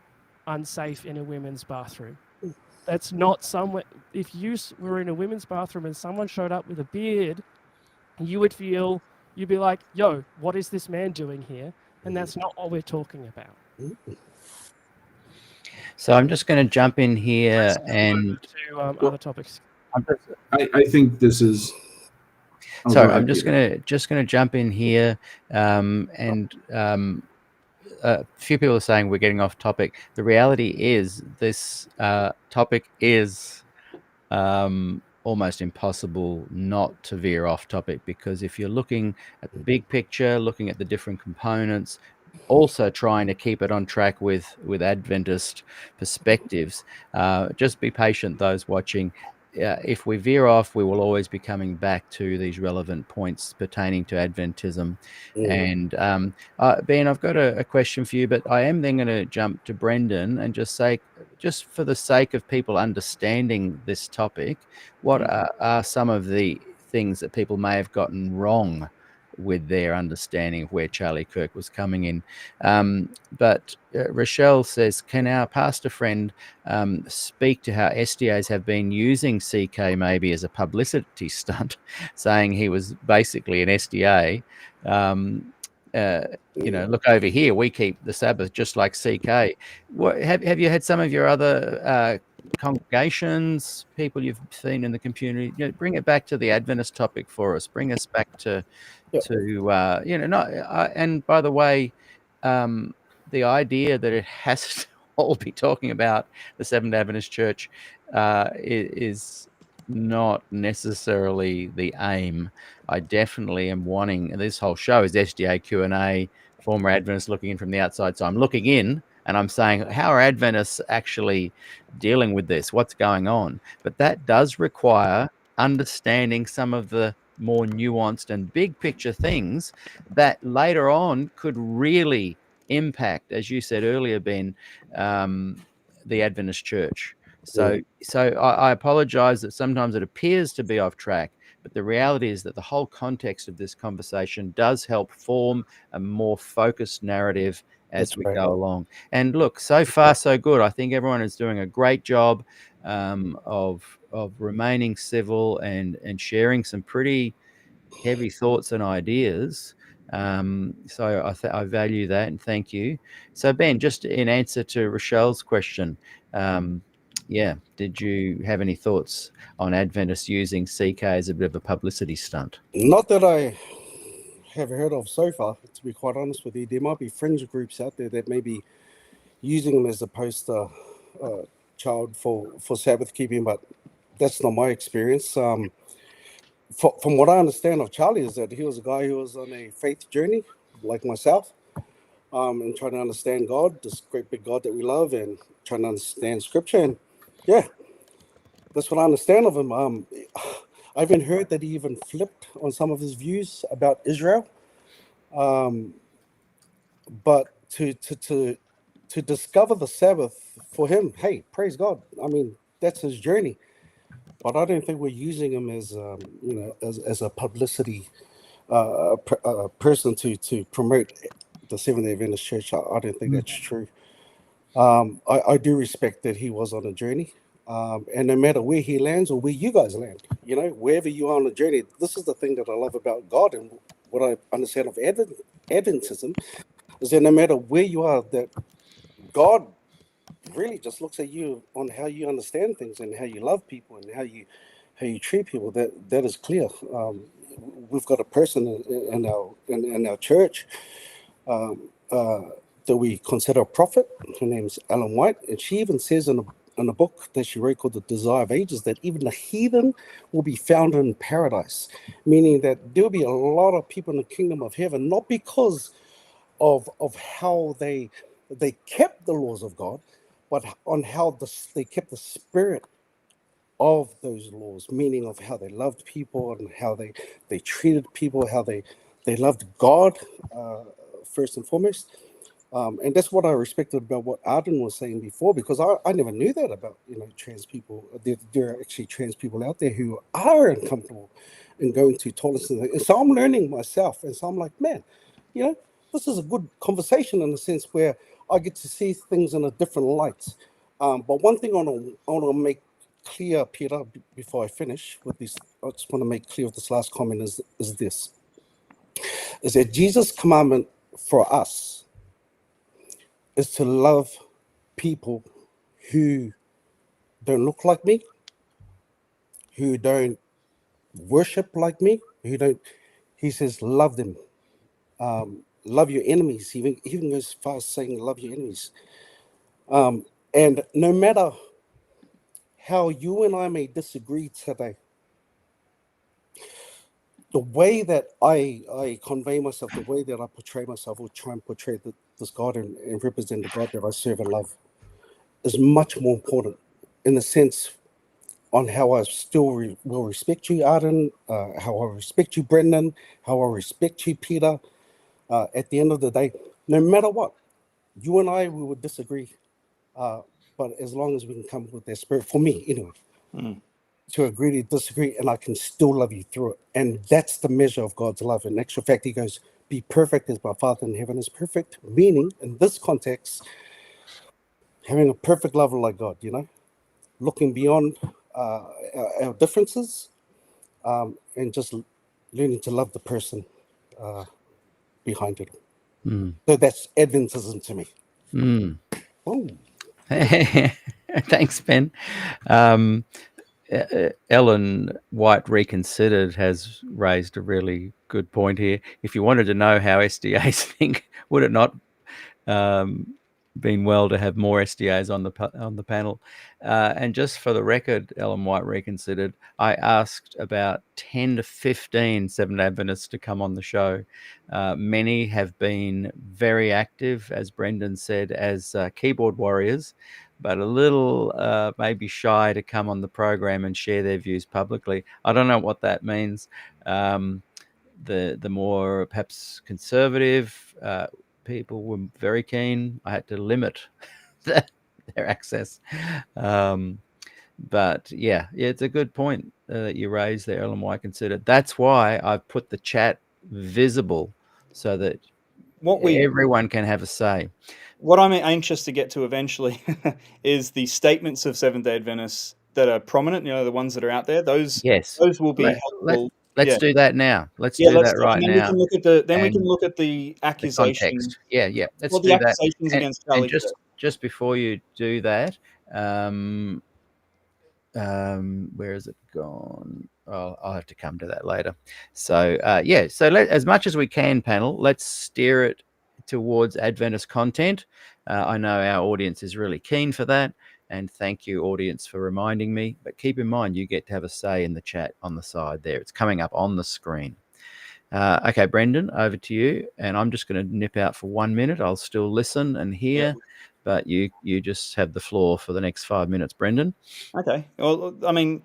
S5: unsafe in a women's bathroom. That's not somewhere. If you were in a women's bathroom and someone showed up with a beard, you'd be like, yo, what is this man doing here? And that's not what we're talking about.
S2: So I'm just going to jump in here and
S5: to other topics.
S6: I think this is. Oh,
S2: sorry,
S6: go ahead,
S2: I'm just
S6: Peter.
S2: going to jump in here, and a few people are saying we're getting off topic. The reality is this topic is almost impossible not to veer off topic, because if you're looking at the big picture, looking at the different components, also trying to keep it on track with Adventist perspectives, just be patient, those watching. If we veer off, we will always be coming back to these relevant points pertaining to Adventism. And Ben, I've got a question for you, but I am then going to jump to Brendan and just say, just for the sake of people understanding this topic, what are some of the things that people may have gotten wrong with their understanding of where Charlie Kirk was coming in? But Rochelle says, can our pastor friend speak to how SDAs have been using CK maybe as a publicity stunt, saying he was basically an SDA? Look over here, we keep the Sabbath just like CK. Have you had some of your other congregations, people you've seen in the community, bring it back to the Adventist topic for us, bring us back to and by the way, the idea that it has to all be talking about the Seventh-day Adventist Church is not necessarily the aim. I definitely am wanting, this whole show is SDAQ&A, former Adventists looking in from the outside. So I'm looking in and I'm saying, how are Adventists actually dealing with this? What's going on? But that does require understanding some of the more nuanced and big picture things that later on could really impact, as you said earlier, Ben, the Adventist Church. So I apologize that sometimes it appears to be off track, but the reality is that the whole context of this conversation does help form a more focused narrative as we go along. And look, so far so good. I think everyone is doing a great job of remaining civil and sharing some pretty heavy thoughts and ideas. So I value that, and thank you. So Ben, just in answer to Rochelle's question, did you have any thoughts on Adventists using CK as a bit of a publicity stunt?
S7: Not that I have heard of so far, to be quite honest with you. There might be fringe groups out there that may be using them as a poster child for Sabbath keeping, but that's not my experience. From what I understand of Charlie is that he was a guy who was on a faith journey, like myself, and trying to understand God, this great big God that we love, and trying to understand Scripture. And yeah, that's what I understand of him. I even heard that he even flipped on some of his views about Israel. But to discover the Sabbath for him, hey, praise God. I mean, that's his journey. But I don't think we're using him as as a publicity person to promote the Seventh-day Adventist Church. I don't think that's true. I do respect that he was on a journey, and no matter where he lands or where you guys land, wherever you are on the journey, this is the thing that I love about God and what I understand of Adventism is that no matter where you are, that God really just looks at you on how you understand things and how you love people and how you treat people. That is clear. We've got a person in our church that we consider a prophet. Her name's Ellen White, and she even says in a book that she wrote called The Desire of Ages that even the heathen will be found in paradise, meaning that there'll be a lot of people in the kingdom of heaven, not because of how they kept the laws of God, but on how they kept the spirit of those laws, meaning of how they loved people and how they treated people, how they loved God first and foremost. And that's what I respected about what Arden was saying before, because I never knew that about trans people. There are actually trans people out there who are uncomfortable in going to toilets, and so I'm learning myself. And so I'm like, man, this is a good conversation in a sense where I get to see things in a different light. But one thing I want to make clear, Peter, before I finish with this, I just want to make clear with this last comment is this: is that Jesus' commandment for us is to love people who don't look like me, who don't worship like me, who don't. He says, love them. Love your enemies. Even goes as far as saying, love your enemies. And no matter how you and I may disagree today, the way that I convey myself, the way that I portray myself, or try and portray this God and represent the God that I serve and love, is much more important in the sense on how I still will respect you, Arden, how I respect you, Brendan, how I respect you, Peter. At the end of the day, no matter what, you and I, we would disagree. But as long as we can come with that spirit, for me anyway, to agree to disagree, and I can still love you through it. And that's the measure of God's love. In actual fact, he goes, be perfect as my Father in heaven is perfect, meaning in this context, having a perfect love like God, looking beyond our differences, and just learning to love the person behind it. So that's Adventism to me. Oh.
S2: Thanks, Ben. Ellen White Reconsidered has raised a really good point here. If you wanted to know how SDAs think, would it not been well to have more SDAs on the panel? And just for the record, Ellen White Reconsidered, I asked about 10 to 15 Seventh-day Adventists to come on the show. Many have been very active, as Brendan said, as keyboard warriors, but a little maybe shy to come on the program and share their views publicly. I don't know what that means. The more perhaps conservative people were very keen. I had to limit their access. But yeah, it's a good point that you raised there, Ellen White Considered. That's why I've put the chat visible so that everyone can have a say.
S4: What I'm anxious to get to eventually is the statements of Seventh-day Adventists that are prominent, the ones that are out there. Those will be helpful.
S2: Let's do that now. Let's do that right now.
S4: We can look at the accusations.
S2: Context. Yeah. Let's do
S4: the
S2: that.
S4: Accusations against Charlie Kirk.
S2: Just before you do that, where has it gone? I'll have to come to that later. So so as much as we can, panel, let's steer it towards Adventist content. I know our audience is really keen for that, and thank you, audience, for reminding me. But keep in mind, you get to have a say in the chat on the side there. It's coming up on the screen. Okay, Brendan, over to you. And I'm just going to nip out for 1 minute. I'll still listen and hear, but you just have the floor for the next 5 minutes, Brendan.
S4: Okay. Well, I mean,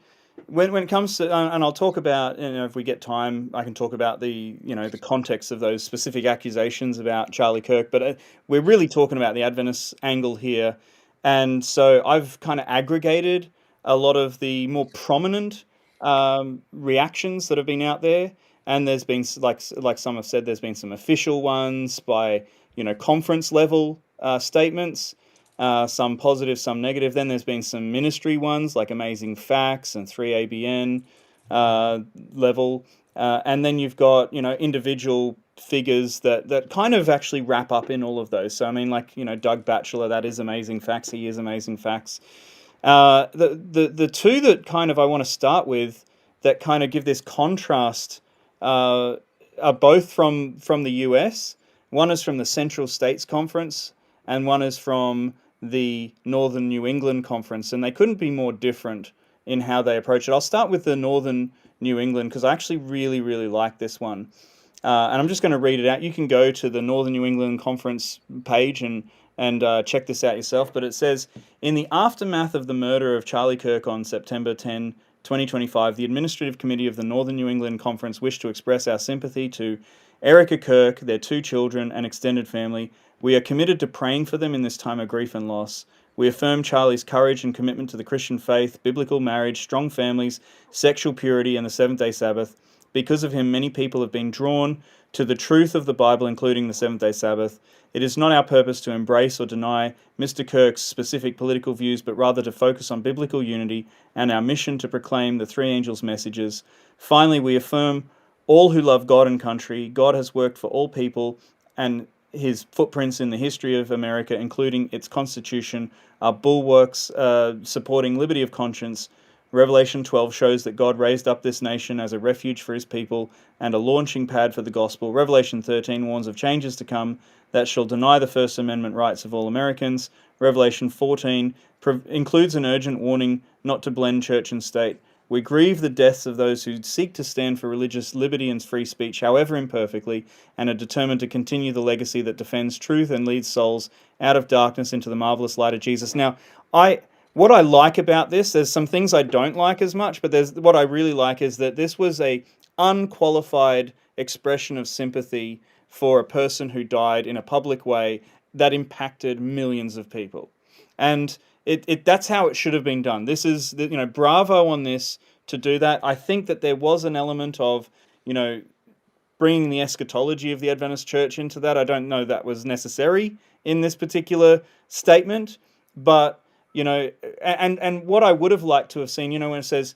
S4: when it comes to, and I'll talk about, if we get time, I can talk about the context of those specific accusations about Charlie Kirk, but we're really talking about the Adventist angle here. And so I've kind of aggregated a lot of the more prominent reactions that have been out there. And there's been, like some have said, there's been some official ones by, conference level statements. Some positive, some negative. Then there's been some ministry ones like Amazing Facts and 3ABN level. And then you've got, individual figures that kind of actually wrap up in all of those. So, I mean, like, Doug Batchelor, that is Amazing Facts. He is Amazing Facts. The two that kind of I want to start with that kind of give this contrast are both from the US. One is from the Central States Conference, and one is from the Northern New England Conference, and they couldn't be more different in how they approach it. I'll start with the Northern New England because I actually really, really like this one. And I'm just going to read it out. You can go to the Northern New England Conference page and check this out yourself. But it says, in the aftermath of the murder of Charlie Kirk on September 10, 2025, the Administrative Committee of the Northern New England Conference wished to express our sympathy to Erica Kirk, their 2 children, and extended family. We are committed to praying for them in this time of grief and loss. We affirm Charlie's courage and commitment to the Christian faith, biblical marriage, strong families, sexual purity, and the Seventh-day Sabbath. Because of him, many people have been drawn to the truth of the Bible, including the seventh-day Sabbath. It is not our purpose to embrace or deny Mr. Kirk's specific political views, but rather to focus on biblical unity and our mission to proclaim the three angels' messages. Finally, we affirm all who love God and country. God has worked for all people, and his footprints in the history of America, including its Constitution, are bulwarks supporting liberty of conscience. Revelation 12 shows that God raised up this nation as a refuge for his people and a launching pad for the gospel. Revelation 13 warns of changes to come that shall deny the First Amendment rights of all Americans. Revelation 14 includes an urgent warning not to blend church and state. We grieve the deaths of those who seek to stand for religious liberty and free speech, however imperfectly, and are determined to continue the legacy that defends truth and leads souls out of darkness into the marvelous light of Jesus. Now, what I like about this, there's some things I don't like as much, but what I really like is that this was a unqualified expression of sympathy for a person who died in a public way that impacted millions of people. And that's how it should have been done. This is, bravo on this to do that. I think that there was an element of, bringing the eschatology of the Adventist Church into that. I don't know that was necessary in this particular statement, but, and what I would have liked to have seen, when it says,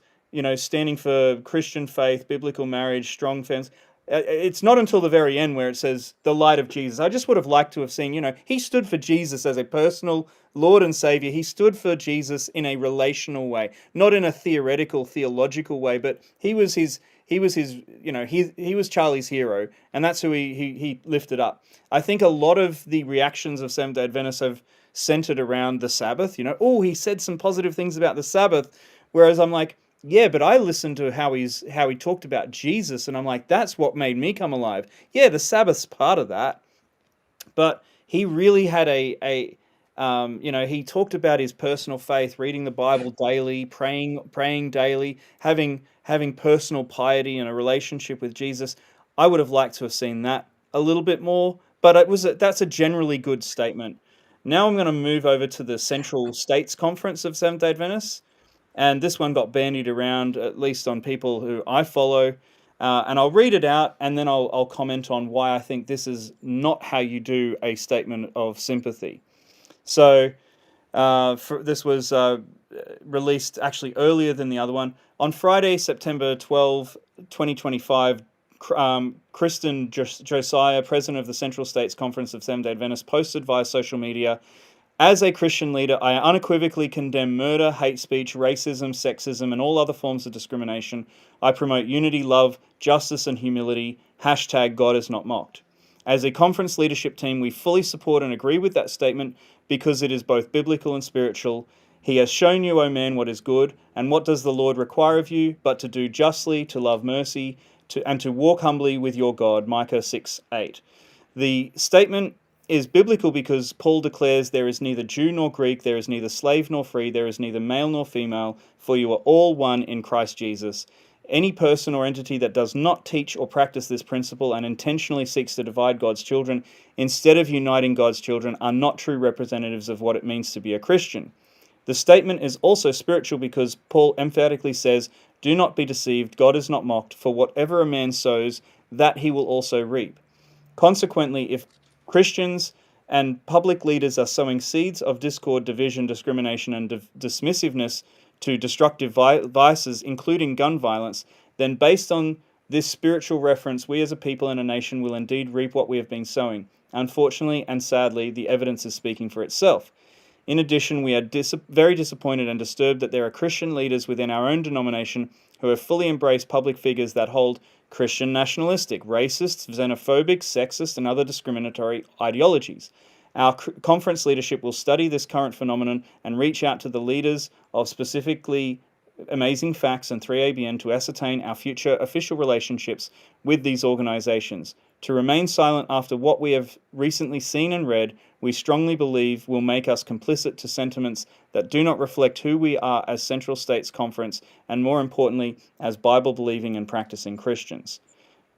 S4: standing for Christian faith, biblical marriage, strong fence, it's not until the very end where it says the light of Jesus. I just would have liked to have seen, he stood for Jesus as a personal Lord and Savior. He stood for Jesus in a relational way, not in a theological way, but he was Charlie's hero, and that's who he lifted up. I think a lot of the reactions of Seventh-day Adventists have centered around the Sabbath. He said some positive things about the Sabbath, whereas I'm like, yeah, but I listened to how he talked about Jesus, and I'm like, that's what made me come alive. Yeah, the Sabbath's part of that, but he really had he talked about his personal faith, reading the Bible daily, praying daily, having personal piety and a relationship with Jesus. I would have liked to have seen that a little bit more, but that's a generally good statement. Now I'm going to move over to the Central States Conference of Seventh-day Adventists. And this one got bandied around, at least on people who I follow. And I'll read it out, and then I'll comment on why I think this is not how you do a statement of sympathy. So this was released actually earlier than the other one. On Friday, September 12, 2025, Kristen Josiah, president of the Central States Conference of Seventh-day Adventists, posted via social media, "As a Christian leader, I unequivocally condemn murder, hate speech, racism, sexism, and all other forms of discrimination. I promote unity, love, justice, and humility. #God is not mocked." As a conference leadership team, we fully support and agree with that statement because it is both biblical and spiritual. He has shown you, O man, what is good, and what does the Lord require of you, but to do justly, to love mercy, and to walk humbly with your God. Micah 6:8. The statement is biblical because Paul declares there is neither Jew nor Greek, there is neither slave nor free, there is neither male nor female, for you are all one in Christ Jesus. Any person or entity that does not teach or practice this principle and intentionally seeks to divide God's children instead of uniting God's children are not true representatives of what it means to be a Christian. The statement is also spiritual because Paul emphatically says, "Do not be deceived, God is not mocked, for whatever a man sows, that he will also reap." Consequently, if Christians and public leaders are sowing seeds of discord, division, discrimination, and dismissiveness to destructive vices, including gun violence, then based on this spiritual reference, we as a people and a nation will indeed reap what we have been sowing. Unfortunately and sadly, the evidence is speaking for itself. In addition, we are very disappointed and disturbed that there are Christian leaders within our own denomination who have fully embraced public figures that hold Christian nationalistic, racist, xenophobic, sexist, and other discriminatory ideologies. Our conference leadership will study this current phenomenon and reach out to the leaders of specifically Amazing Facts and 3ABN to ascertain our future official relationships with these organizations. To remain silent after what we have recently seen and read, we strongly believe will make us complicit to sentiments that do not reflect who we are as Central States Conference, and more importantly, as Bible-believing and practicing Christians.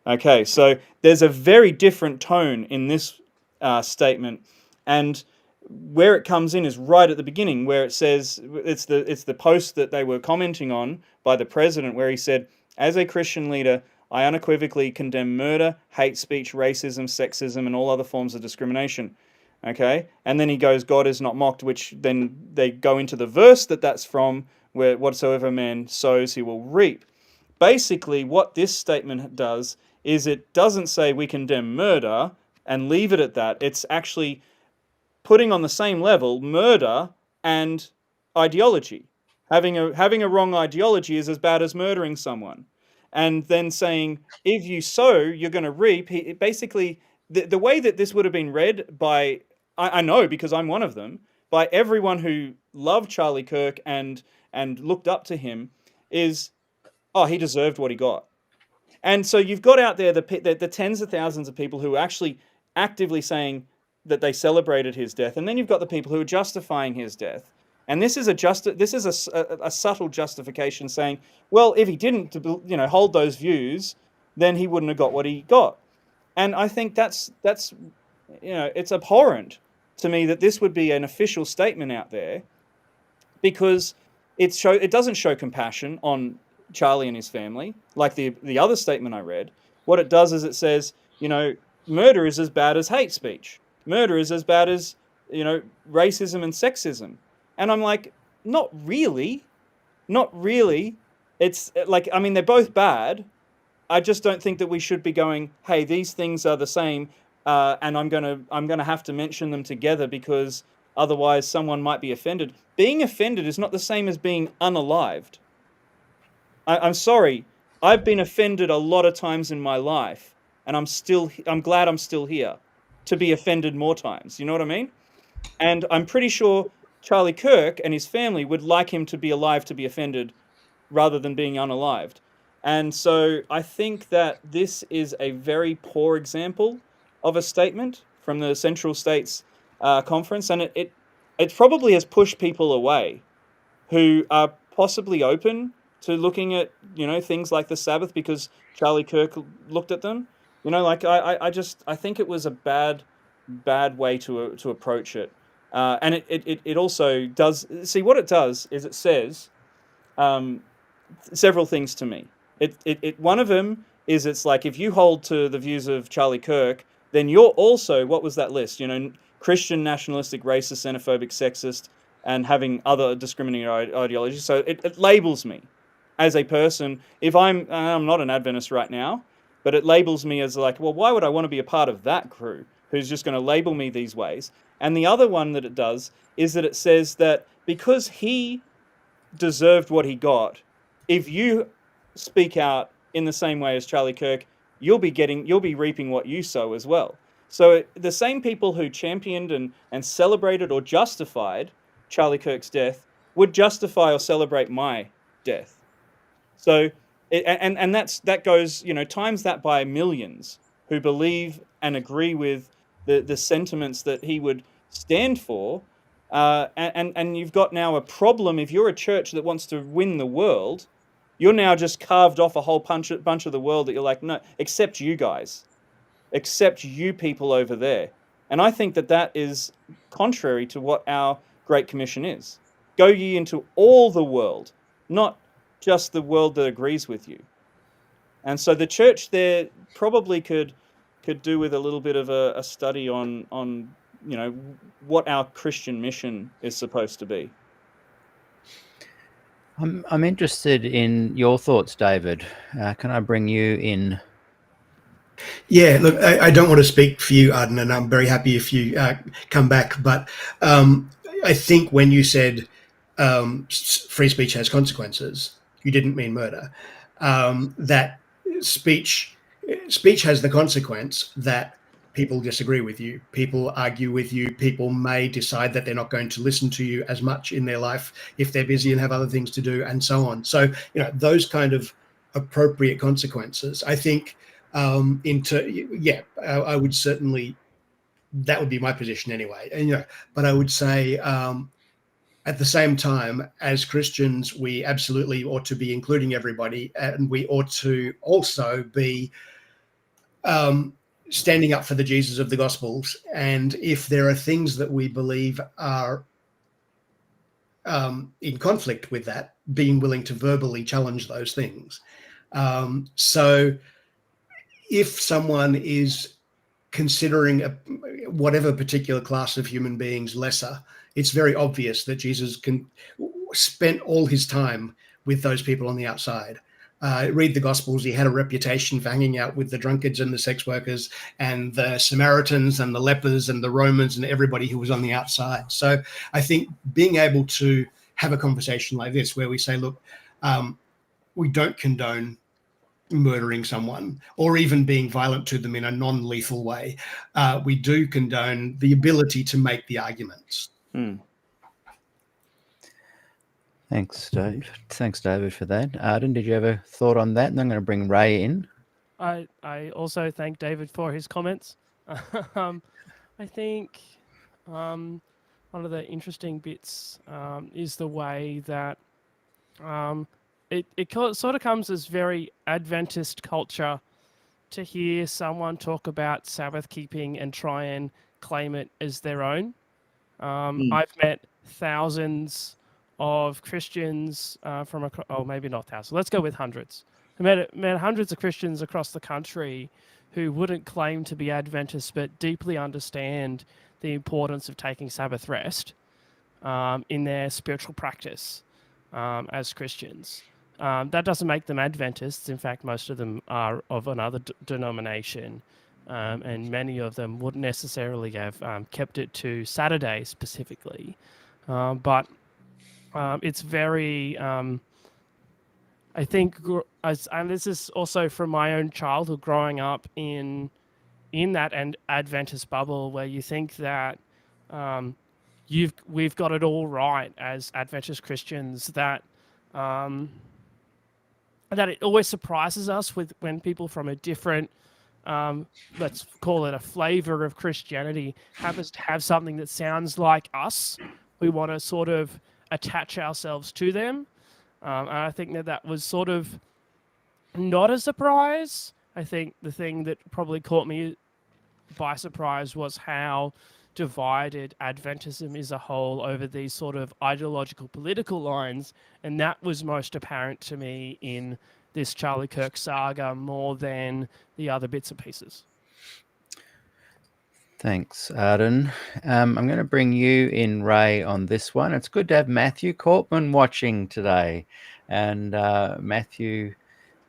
S4: Okay, so there's a very different tone in this statement, and where it comes in is right at the beginning, where it says, it's the post that they were commenting on by the president, where he said, "As a Christian leader, I unequivocally condemn murder, hate speech, racism, sexism, and all other forms of discrimination. Okay? And then he goes, God is not mocked, which then they go into the verse that's from, where whatsoever man sows, he will reap. Basically, what this statement does is it doesn't say we condemn murder and leave it at that. It's actually putting on the same level murder and ideology. Having a wrong ideology is as bad as murdering someone. And then saying, if you sow, you're going to reap. Basically, the way that this would have been read by, I know because I'm one of them, by everyone who loved Charlie Kirk and looked up to him is, oh, he deserved what he got. And so you've got out there the tens of thousands of people who are actually actively saying that they celebrated his death, and then you've got the people who are justifying his death. And this is a subtle justification saying, well, if he didn't, hold those views, then he wouldn't have got what he got. And I think that's it's abhorrent to me that this would be an official statement out there, because it doesn't show compassion on Charlie and his family like the other statement I read. What it does is it says, murder is as bad as hate speech. Murder is as bad as, racism and sexism. And I'm like, not really. Not really. It's like, I mean, they're both bad. I just don't think that we should be going, hey, these things are the same, and I'm gonna have to mention them together because otherwise someone might be offended. Being offended is not the same as being unalived. I'm sorry. I've been offended a lot of times in my life, and I'm glad I'm still here to be offended more times. You know what I mean? And I'm pretty sure Charlie Kirk and his family would like him to be alive to be offended rather than being unalived. And so I think that this is a very poor example of a statement from the Central States Conference, and it probably has pushed people away who are possibly open to looking at things like the Sabbath because Charlie Kirk looked at them. I think it was a bad way to approach it, and it also does. See, what it does is it says several things to me. One of them is it's like, if you hold to the views of Charlie Kirk, then you're also, what was that list? Christian, nationalistic, racist, xenophobic, sexist, and having other discriminating ideologies. So it labels me as a person. If I'm not an Adventist right now, but it labels me as like, well, why would I want to be a part of that crew who's just going to label me these ways? And the other one that it does is that it says that because he deserved what he got, if you speak out in the same way as Charlie Kirk, you'll be reaping what you sow as well. So the same people who championed and celebrated or justified Charlie Kirk's death would justify or celebrate my death. So that goes, times that by millions who believe and agree with the sentiments that he would stand for. And you've got now a problem. If you're a church that wants to win the world, you're now just carved off a whole bunch of the world that you're like, no, except you guys, except you people over there. And I think that is contrary to what our Great Commission is. Go ye into all the world, not just the world that agrees with you. And so the church there probably could do with a little bit of a study on what our Christian mission is supposed to be.
S2: I'm interested in your thoughts, David. Can I bring you in?
S3: Yeah, look, I don't want to speak for you, Arden, and I'm very happy if you come back. But I think when you said free speech has consequences, you didn't mean murder. That speech has the consequence that people disagree with you, people argue with you, people may decide that they're not going to listen to you as much in their life if they're busy and have other things to do, and so on. So, those kind of appropriate consequences, I think, I would certainly, that would be my position anyway. And, but I would say, at the same time, as Christians, we absolutely ought to be including everybody, and we ought to also be standing up for the Jesus of the Gospels. And if there are things that we believe are in conflict with that, being willing to verbally challenge those things. So if someone is considering whatever particular class of human beings lesser, it's very obvious that Jesus spent all his time with those people on the outside. Read the Gospels, he had a reputation for hanging out with the drunkards and the sex workers and the Samaritans and the lepers and the Romans and everybody who was on the outside. So I think being able to have a conversation like this where we say, look, we don't condone murdering someone or even being violent to them in a non-lethal way. We do condone the ability to make the arguments.
S2: Thanks, Dave. Thanks, David, for that. Arden, did you have a thought on that? And I'm going to bring Ray in.
S5: I also thank David for his comments. I think one of the interesting bits is the way that it sort of comes as very Adventist culture to hear someone talk about Sabbath keeping and try and claim it as their own. I've met thousands of Christians maybe not thousands. Let's go with hundreds. I met hundreds of Christians across the country who wouldn't claim to be Adventists, but deeply understand the importance of taking Sabbath rest in their spiritual practice as Christians. That doesn't make them Adventists. In fact, most of them are of another denomination, and many of them wouldn't necessarily have kept it to Saturday specifically. But it's very, I think, and this is also from my own childhood growing up in that Adventist bubble where you think that we've got it all right as Adventist Christians, that it always surprises us when people from a different, let's call it a flavor of Christianity, happens to have something that sounds like us. We want to sort of attach ourselves to them. And I think that was sort of not a surprise. I think the thing that probably caught me by surprise was how divided Adventism is a whole over these sort of ideological political lines. And that was most apparent to me in this Charlie Kirk saga more than the other bits and pieces.
S2: Thanks, Arden. I'm going to bring you in, Ray, on this one. It's good to have Matthew Cortman watching today. And Matthew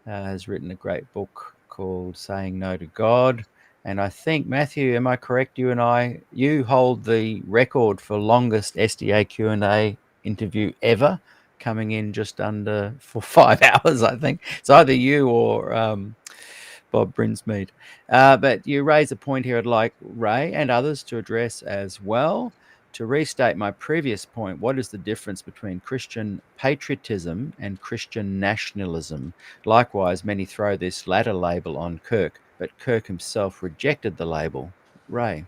S2: has written a great book called Saying No to God. And I think, Matthew, am I correct? You hold the record for longest SDAQ&A interview ever, coming in just under for 5 hours, I think. It's either you or Bob Brinsmead. But you raise a point here I'd like Ray and others to address as well. To restate my previous point, what is the difference between Christian patriotism and Christian nationalism? Likewise, many throw this latter label on Kirk, but Kirk himself rejected the label. Ray.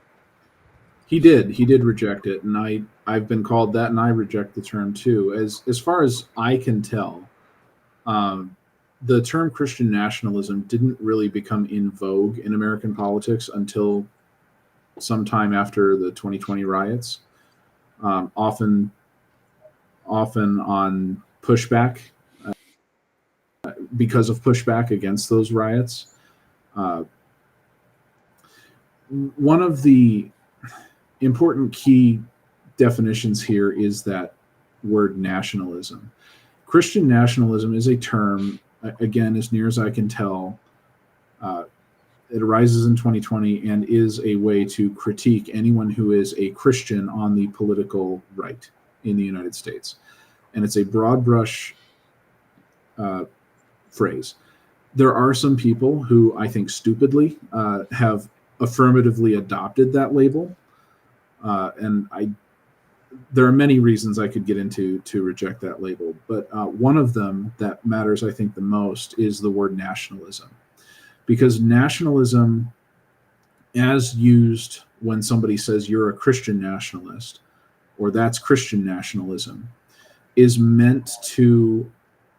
S6: He did reject it, and I've been called that, and I reject the term too. As far as I can tell, the term Christian nationalism didn't really become in vogue in American politics until sometime after the 2020 riots. Often on pushback, because of pushback against those riots. One of the important key definitions here is that word nationalism. Christian nationalism is a term, again, as near as I can tell, it arises in 2020 and is a way to critique anyone who is a Christian on the political right in the United States. And it's a broad brush phrase. There are some people who I think stupidly have affirmatively adopted that label. There are many reasons I could get into to reject that label, but one of them that matters, I think, the most is the word nationalism. Because nationalism, as used when somebody says you're a Christian nationalist, or that's Christian nationalism, is meant to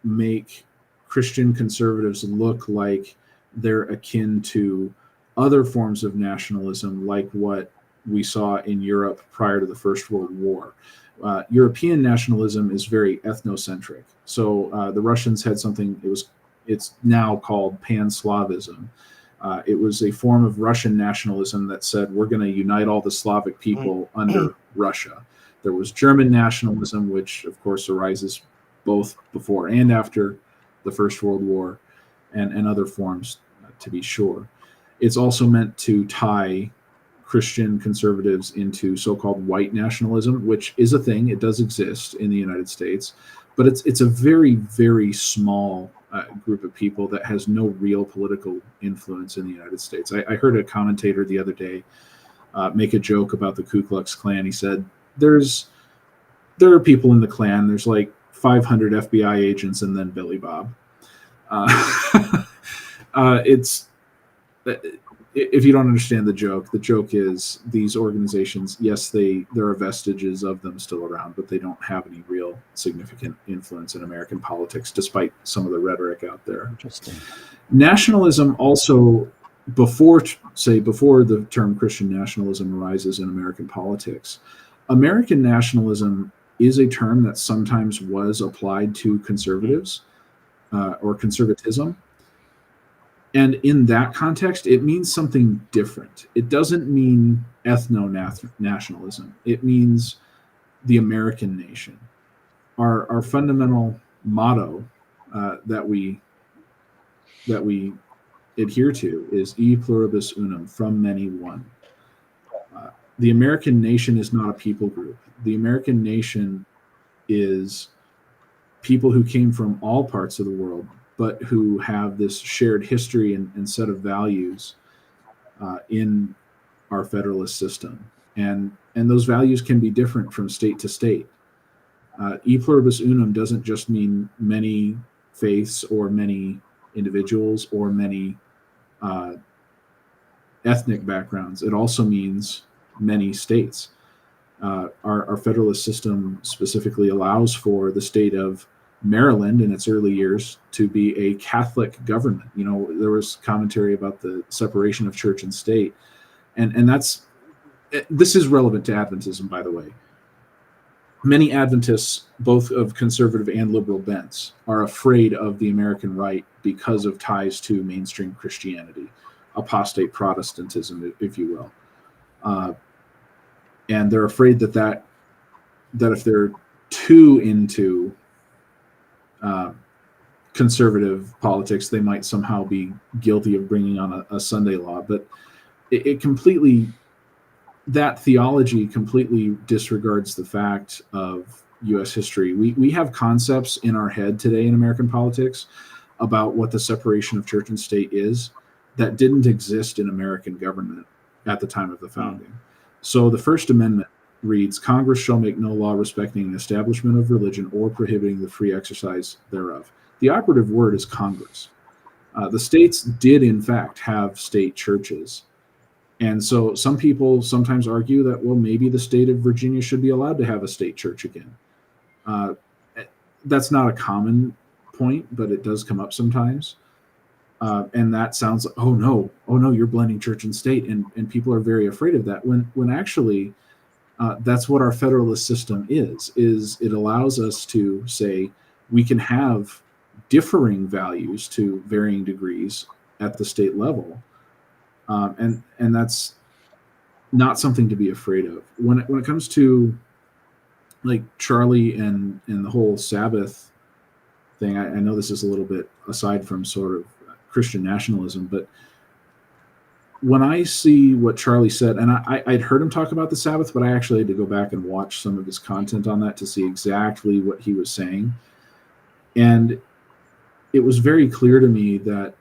S6: make Christian conservatives look like they're akin to other forms of nationalism, like what we saw in Europe prior to the First World War. European nationalism is very ethnocentric. So the Russians had something, it's now called Pan-Slavism. It was a form of Russian nationalism that said, we're going to unite all the Slavic people under Russia. There was German nationalism, which, of course, arises both before and after the First World War, and other forms, to be sure. It's also meant to tie Christian conservatives into so-called white nationalism, which is a thing. It does exist in the United States, but it's a very, very small group of people that has no real political influence in the United States. I heard a commentator the other day make a joke about the Ku Klux Klan. He said, there are people in the Klan. There's like 500 FBI agents and then Billy Bob. If you don't understand the joke is these organizations, yes, there are vestiges of them still around, but they don't have any real significant influence in American politics, despite some of the rhetoric out there.
S2: Interesting.
S6: Nationalism also, before the term Christian nationalism arises in American politics, American nationalism is a term that sometimes was applied to conservatives or conservatism. And in that context, it means something different. It doesn't mean ethno-nationalism. It means the American nation. Our fundamental motto that we adhere to is E pluribus unum, from many one. The American nation is not a people group. The American nation is people who came from all parts of the world, but who have this shared history and set of values in our federalist system. And those values can be different from state to state. E pluribus unum doesn't just mean many faiths or many individuals or many ethnic backgrounds. It also means many states. Our federalist system specifically allows for the state of Maryland in its early years to be a Catholic government. You know, there was commentary about the separation of church and state, and this is relevant to Adventism, by the way. Many Adventists, both of conservative and liberal bents, are afraid of the American right because of ties to mainstream Christianity, apostate Protestantism, if you will. And they're afraid that if they're too into conservative politics, they might somehow be guilty of bringing on a Sunday law. But that theology completely disregards the fact of U.S. history. We have concepts in our head today in American politics about what the separation of church and state is that didn't exist in American government at the time of the founding. So the First Amendment reads, Congress shall make no law respecting an establishment of religion or prohibiting the free exercise thereof. The operative word is Congress. The states did, in fact, have state churches. And so some people sometimes argue that, well, maybe the state of Virginia should be allowed to have a state church again. That's not a common point, but it does come up sometimes. And that sounds like, oh no, you're blending church and state. And people are very afraid of that when actually that's what our federalist system is it allows us to say we can have differing values to varying degrees at the state level. And that's not something to be afraid of. When it comes to like Charlie and the whole Sabbath thing, I know this is a little bit aside from sort of Christian nationalism, but when I see what Charlie said, and I'd heard him talk about the Sabbath, but I actually had to go back and watch some of his content on that to see exactly what he was saying. And it was very clear to me that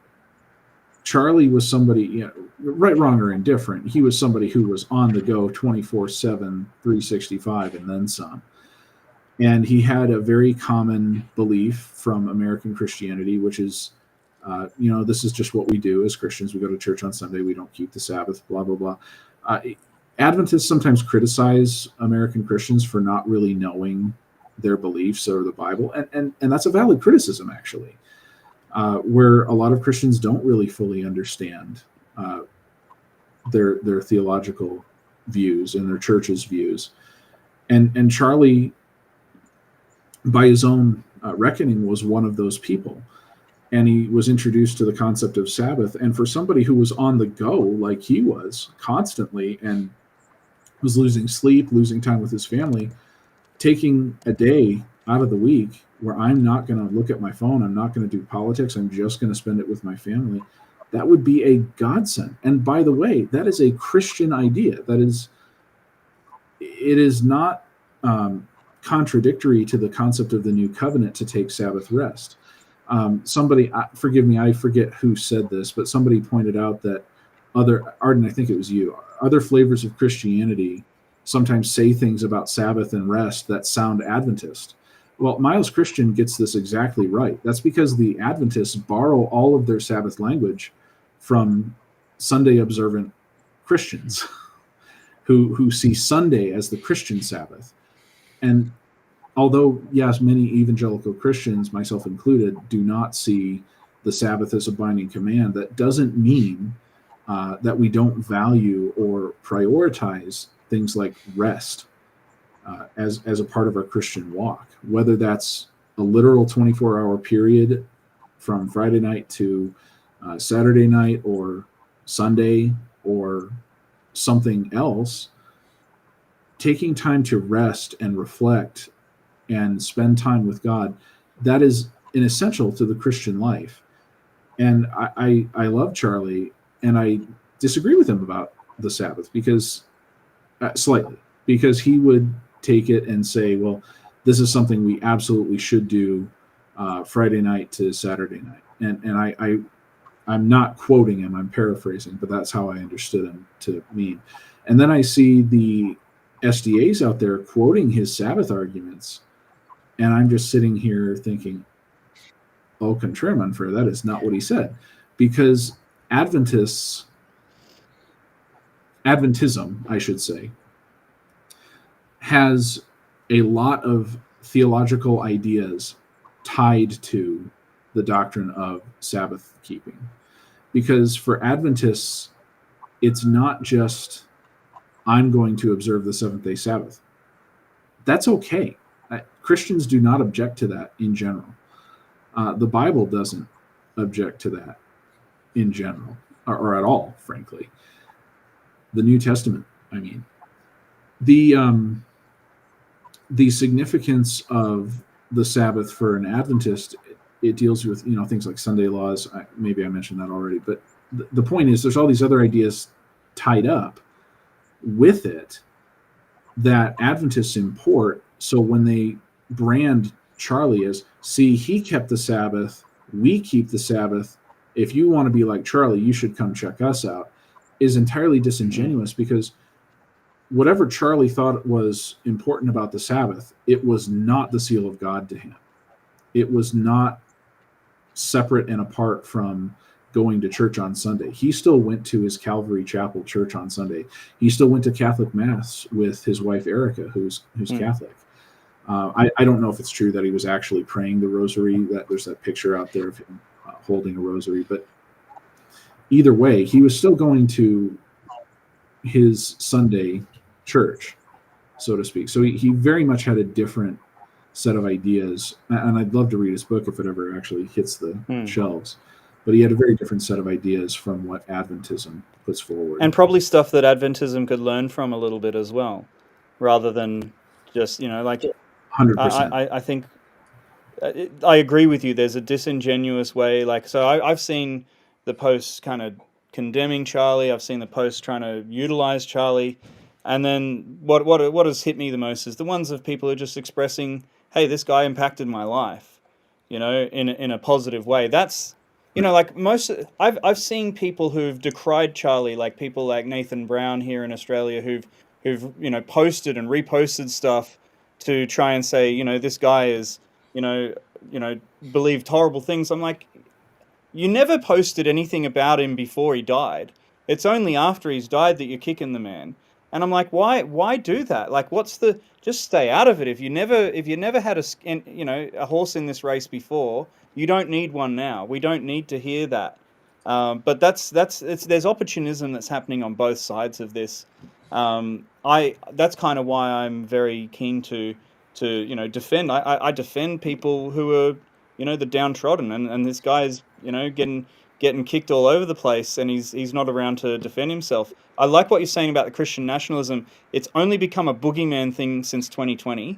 S6: Charlie was somebody, you know, right, wrong, or indifferent. He was somebody who was on the go 24/7, 365, and then some. And he had a very common belief from American Christianity, which is, this is just what we do as Christians. We go to church on Sunday. We don't keep the Sabbath, blah, blah, blah. Adventists sometimes criticize American Christians for not really knowing their beliefs or the Bible. And that's a valid criticism, actually, where a lot of Christians don't really fully understand their theological views and their church's views. And Charlie, by his own reckoning, was one of those people. and he was introduced to the concept of Sabbath. And for somebody who was on the go like he was constantly and was losing sleep, losing time with his family, taking a day out of the week where I'm not going to look at my phone, I'm not going to do politics, I'm just going to spend it with my family, that would be a godsend. And by the way, that is a Christian idea. It is not contradictory to the concept of the new covenant to take Sabbath rest. Somebody, forgive me, I forget who said this, but somebody pointed out that Arden, I think it was you, other flavors of Christianity sometimes say things about Sabbath and rest that sound Adventist. Well, Miles Christian gets this exactly right. That's because the Adventists borrow all of their Sabbath language from Sunday observant Christians who see Sunday as the Christian Sabbath. And although, yes, many evangelical Christians, myself included, do not see the Sabbath as a binding command, that doesn't mean that we don't value or prioritize things like rest as a part of our Christian walk, whether that's a literal 24-hour period from Friday night to Saturday night or Sunday or something else. Taking time to rest and reflect and spend time with God, that is an essential to the Christian life. And I love Charlie, and I disagree with him about the Sabbath because slightly, because he would take it and say, well, this is something we absolutely should do Friday night to Saturday night. And I'm not quoting him, I'm paraphrasing, but that's how I understood him to mean. And then I see the SDAs out there quoting his Sabbath arguments, and I'm just sitting here thinking, au contraire, mon frère, that is not what he said. Because Adventism, I should say, has a lot of theological ideas tied to the doctrine of Sabbath keeping. Because for Adventists, it's not just, I'm going to observe the seventh-day Sabbath. That's okay. Christians do not object to that in general. The Bible doesn't object to that in general, or at all, frankly. The New Testament, I mean. The significance of the Sabbath for an Adventist, it deals with things like Sunday laws. Maybe I mentioned that already, but the point is there's all these other ideas tied up with it that Adventists import. So when they brand Charlie as, see, he kept the Sabbath, we keep the Sabbath, if you want to be like Charlie, you should come check us out, is entirely disingenuous, because whatever Charlie thought was important about the Sabbath, it was not the seal of God to him. It was not separate and apart from going to church on Sunday. He still went to his Calvary Chapel church on Sunday. He still went to Catholic Mass with his wife Erica, who's Catholic. I don't know if it's true that he was actually praying the rosary. That there's that picture out there of him holding a rosary, but either way, he was still going to his Sunday church, so to speak. So he very much had a different set of ideas, and I'd love to read his book if it ever actually hits the shelves. But he had a very different set of ideas from what Adventism puts forward.
S4: And probably stuff that Adventism could learn from a little bit as well, rather than just,
S6: 100%.
S4: I think I agree with you. There's a disingenuous way. I've seen the posts kind of condemning Charlie. I've seen the posts trying to utilize Charlie. And then what has hit me the most is the ones of people who are just expressing, hey, this guy impacted my life, in a positive way. That's, I've seen people who've decried Charlie, like people like Nathan Brown here in Australia, who've posted and reposted stuff to try and say, this guy is, believed horrible things. I'm like, you never posted anything about him before he died. It's only after he's died that you're kicking the man. And I'm like, why do that? Like, just stay out of it. If you never had a horse in this race before, you don't need one now. We don't need to hear that. But there's opportunism that's happening on both sides of this. That's kind of why I'm very keen to defend. I defend people who are the downtrodden, and this guy's, getting kicked all over the place, and he's not around to defend himself. I like what you're saying about the Christian nationalism. It's only become a boogeyman thing since 2020,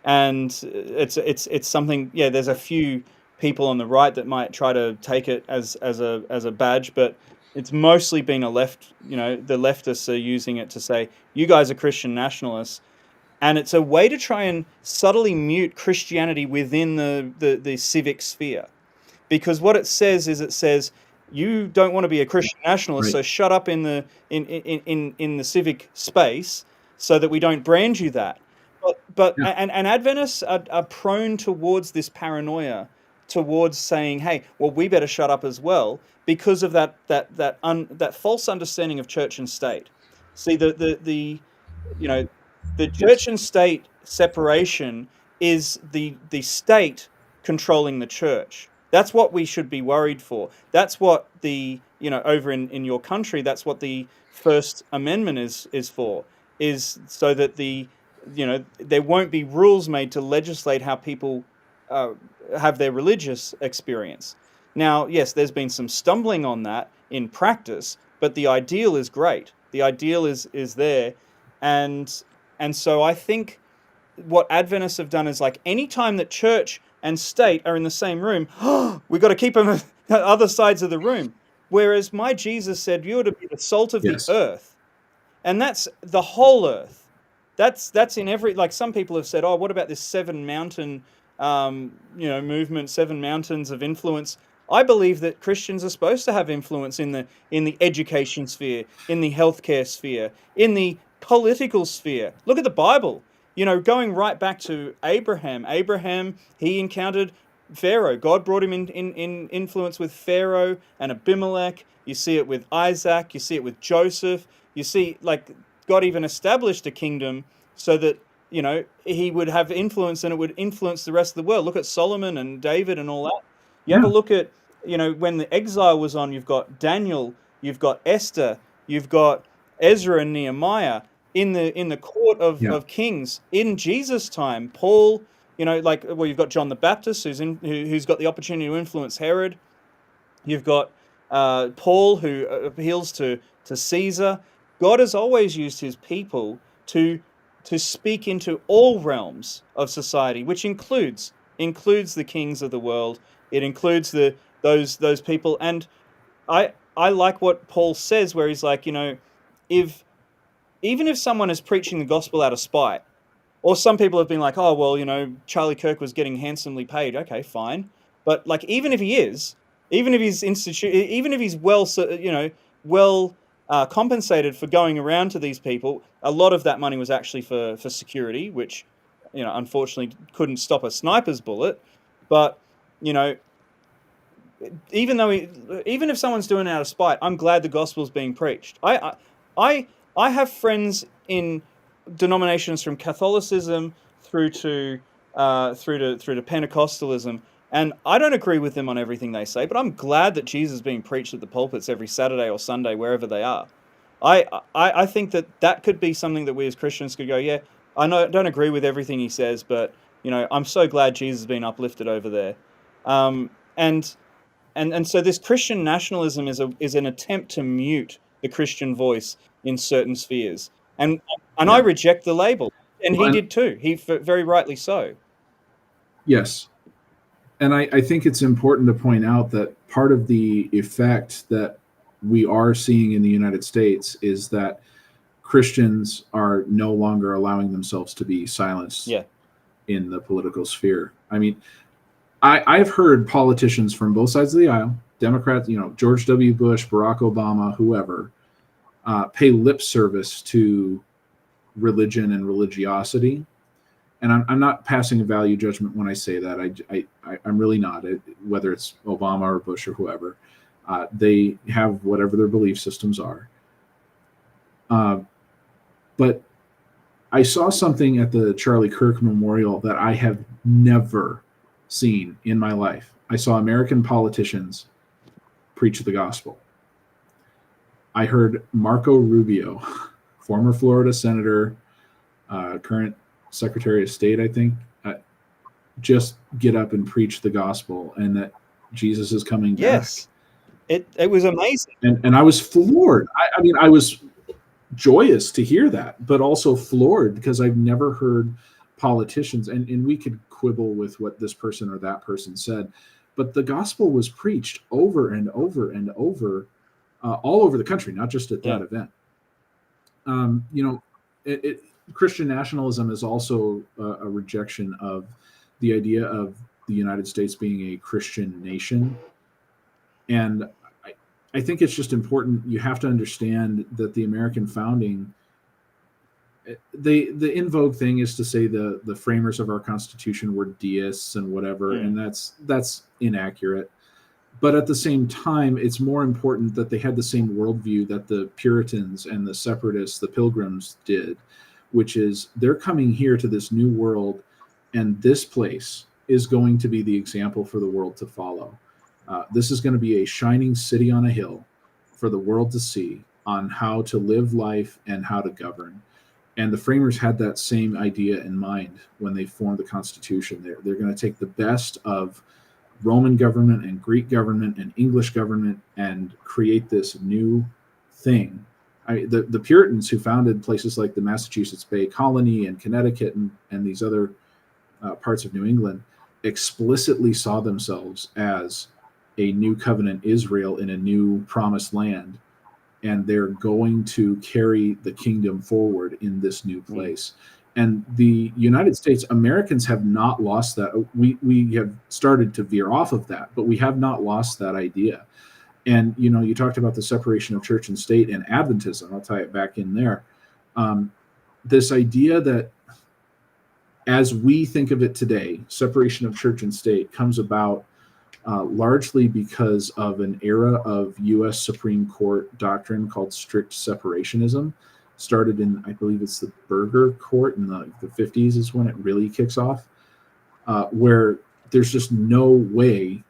S4: and it's something. Yeah, there's a few people on the right that might try to take it as a badge, but it's mostly been a left. The leftists are using it to say, you guys are Christian nationalists. And it's a way to try and subtly mute Christianity within the civic sphere. Because what it says, you don't want to be a Christian nationalist,
S6: Right.
S4: so shut up in the civic space so that we don't brand you that. But
S6: Yeah.
S4: and Adventists are prone towards this paranoia, towards saying, hey, well, we better shut up as well, because of that false understanding of church and state. See, the church and state separation is the state controlling the church. That's what we should be worried for. That's what over in your country, that's what the First Amendment is for, is so that there won't be rules made to legislate how people have their religious experience. Now, yes, there's been some stumbling on that in practice, but the ideal is great. The ideal is there, and so I think what Adventists have done is, like, any time that church and state are in the same room, we've got to keep them at other sides of the room. Whereas my Jesus said, you are to be the salt of
S6: Yes.
S4: the earth. And that's the whole earth. That's in every, like, some people have said, oh, what about this 7 mountain, movement, 7 mountains of influence? I believe that Christians are supposed to have influence in the education sphere, in the healthcare sphere, in the political sphere. Look at the Bible. Going right back to Abraham. Abraham, he encountered Pharaoh. God brought him in influence with Pharaoh and Abimelech. You see it with Isaac. You see it with Joseph. You see, like, God even established a kingdom so that, he would have influence, and it would influence the rest of the world. Look at Solomon and David and all that. You have a look at, when the exile was on, you've got Daniel, you've got Esther, you've got Ezra and Nehemiah in the court of kings in Jesus' time. Paul, you've got John the Baptist, who's got the opportunity to influence Herod. You've got Paul, who appeals to Caesar. God has always used his people to speak into all realms of society, which includes the kings of the world. It includes those people. And I like what Paul says, where he's like, even if someone is preaching the gospel out of spite, or some people have been like, oh, well, Charlie Kirk was getting handsomely paid. Okay, fine. But, like, even if he is, even if he's well compensated for going around to these people, a lot of that money was actually for security, which, unfortunately couldn't stop a sniper's bullet. But, even if someone's doing it out of spite, I'm glad the gospel's being preached. I have friends in denominations from Catholicism through to Pentecostalism, and I don't agree with them on everything they say, but I'm glad that Jesus is being preached at the pulpits every Saturday or Sunday, wherever they are. I think that could be something that we as Christians could go, yeah, don't agree with everything he says, but I'm so glad Jesus has been uplifted over there. And so this Christian nationalism is an attempt to mute the Christian voice in certain spheres. And I reject the label. And he did too. He very rightly so.
S6: Yes. And I think it's important to point out that part of the effect that we are seeing in the United States is that Christians are no longer allowing themselves to be silenced in the political sphere. I mean, I've heard politicians from both sides of the aisle, Democrats, George W. Bush, Barack Obama, whoever, pay lip service to religion and religiosity. And I'm not passing a value judgment when I say that. I'm really not. Whether it's Obama or Bush or whoever, they have whatever their belief systems are. But I saw something at the Charlie Kirk Memorial that I have never seen in my life. I saw American politicians preach the gospel. I heard Marco Rubio, former Florida senator, current Secretary of State, I think, just get up and preach the gospel and that Jesus is coming back.
S4: Yes, it was amazing.
S6: And I was floored. I mean, I was joyous to hear that, but also floored because I've never heard politicians, and we could quibble with what this person or that person said, but the gospel was preached over and over and over, all over the country, not just at that event. Christian nationalism is also a rejection of the idea of the United States being a Christian nation. And I think it's just important. You have to understand that the American founding, the in vogue thing is to say the framers of our Constitution were deists and whatever, and that's inaccurate. But at the same time, it's more important that they had the same worldview that the Puritans and the Separatists, the Pilgrims did, which is they're coming here to this new world, and this place is going to be the example for the world to follow. This is going to be a shining city on a hill for the world to see on how to live life and how to govern. And the framers had that same idea in mind when they formed the Constitution. They're going to take the best of Roman government and Greek government and English government and create this new thing. The Puritans who founded places like the Massachusetts Bay Colony and Connecticut and these other parts of New England explicitly saw themselves as a new covenant Israel in a new promised land, and they're going to carry the kingdom forward in this new place. And the United States, Americans have not lost that. We have started to veer off of that, but we have not lost that idea. And, you talked about the separation of church and state and Adventism. I'll tie it back in there. This idea that as we think of it today, separation of church and state comes about largely because of an era of U.S. Supreme Court doctrine called strict separationism. Started in, I believe it's the Burger Court in the 50s is when it really kicks off, where there's just no way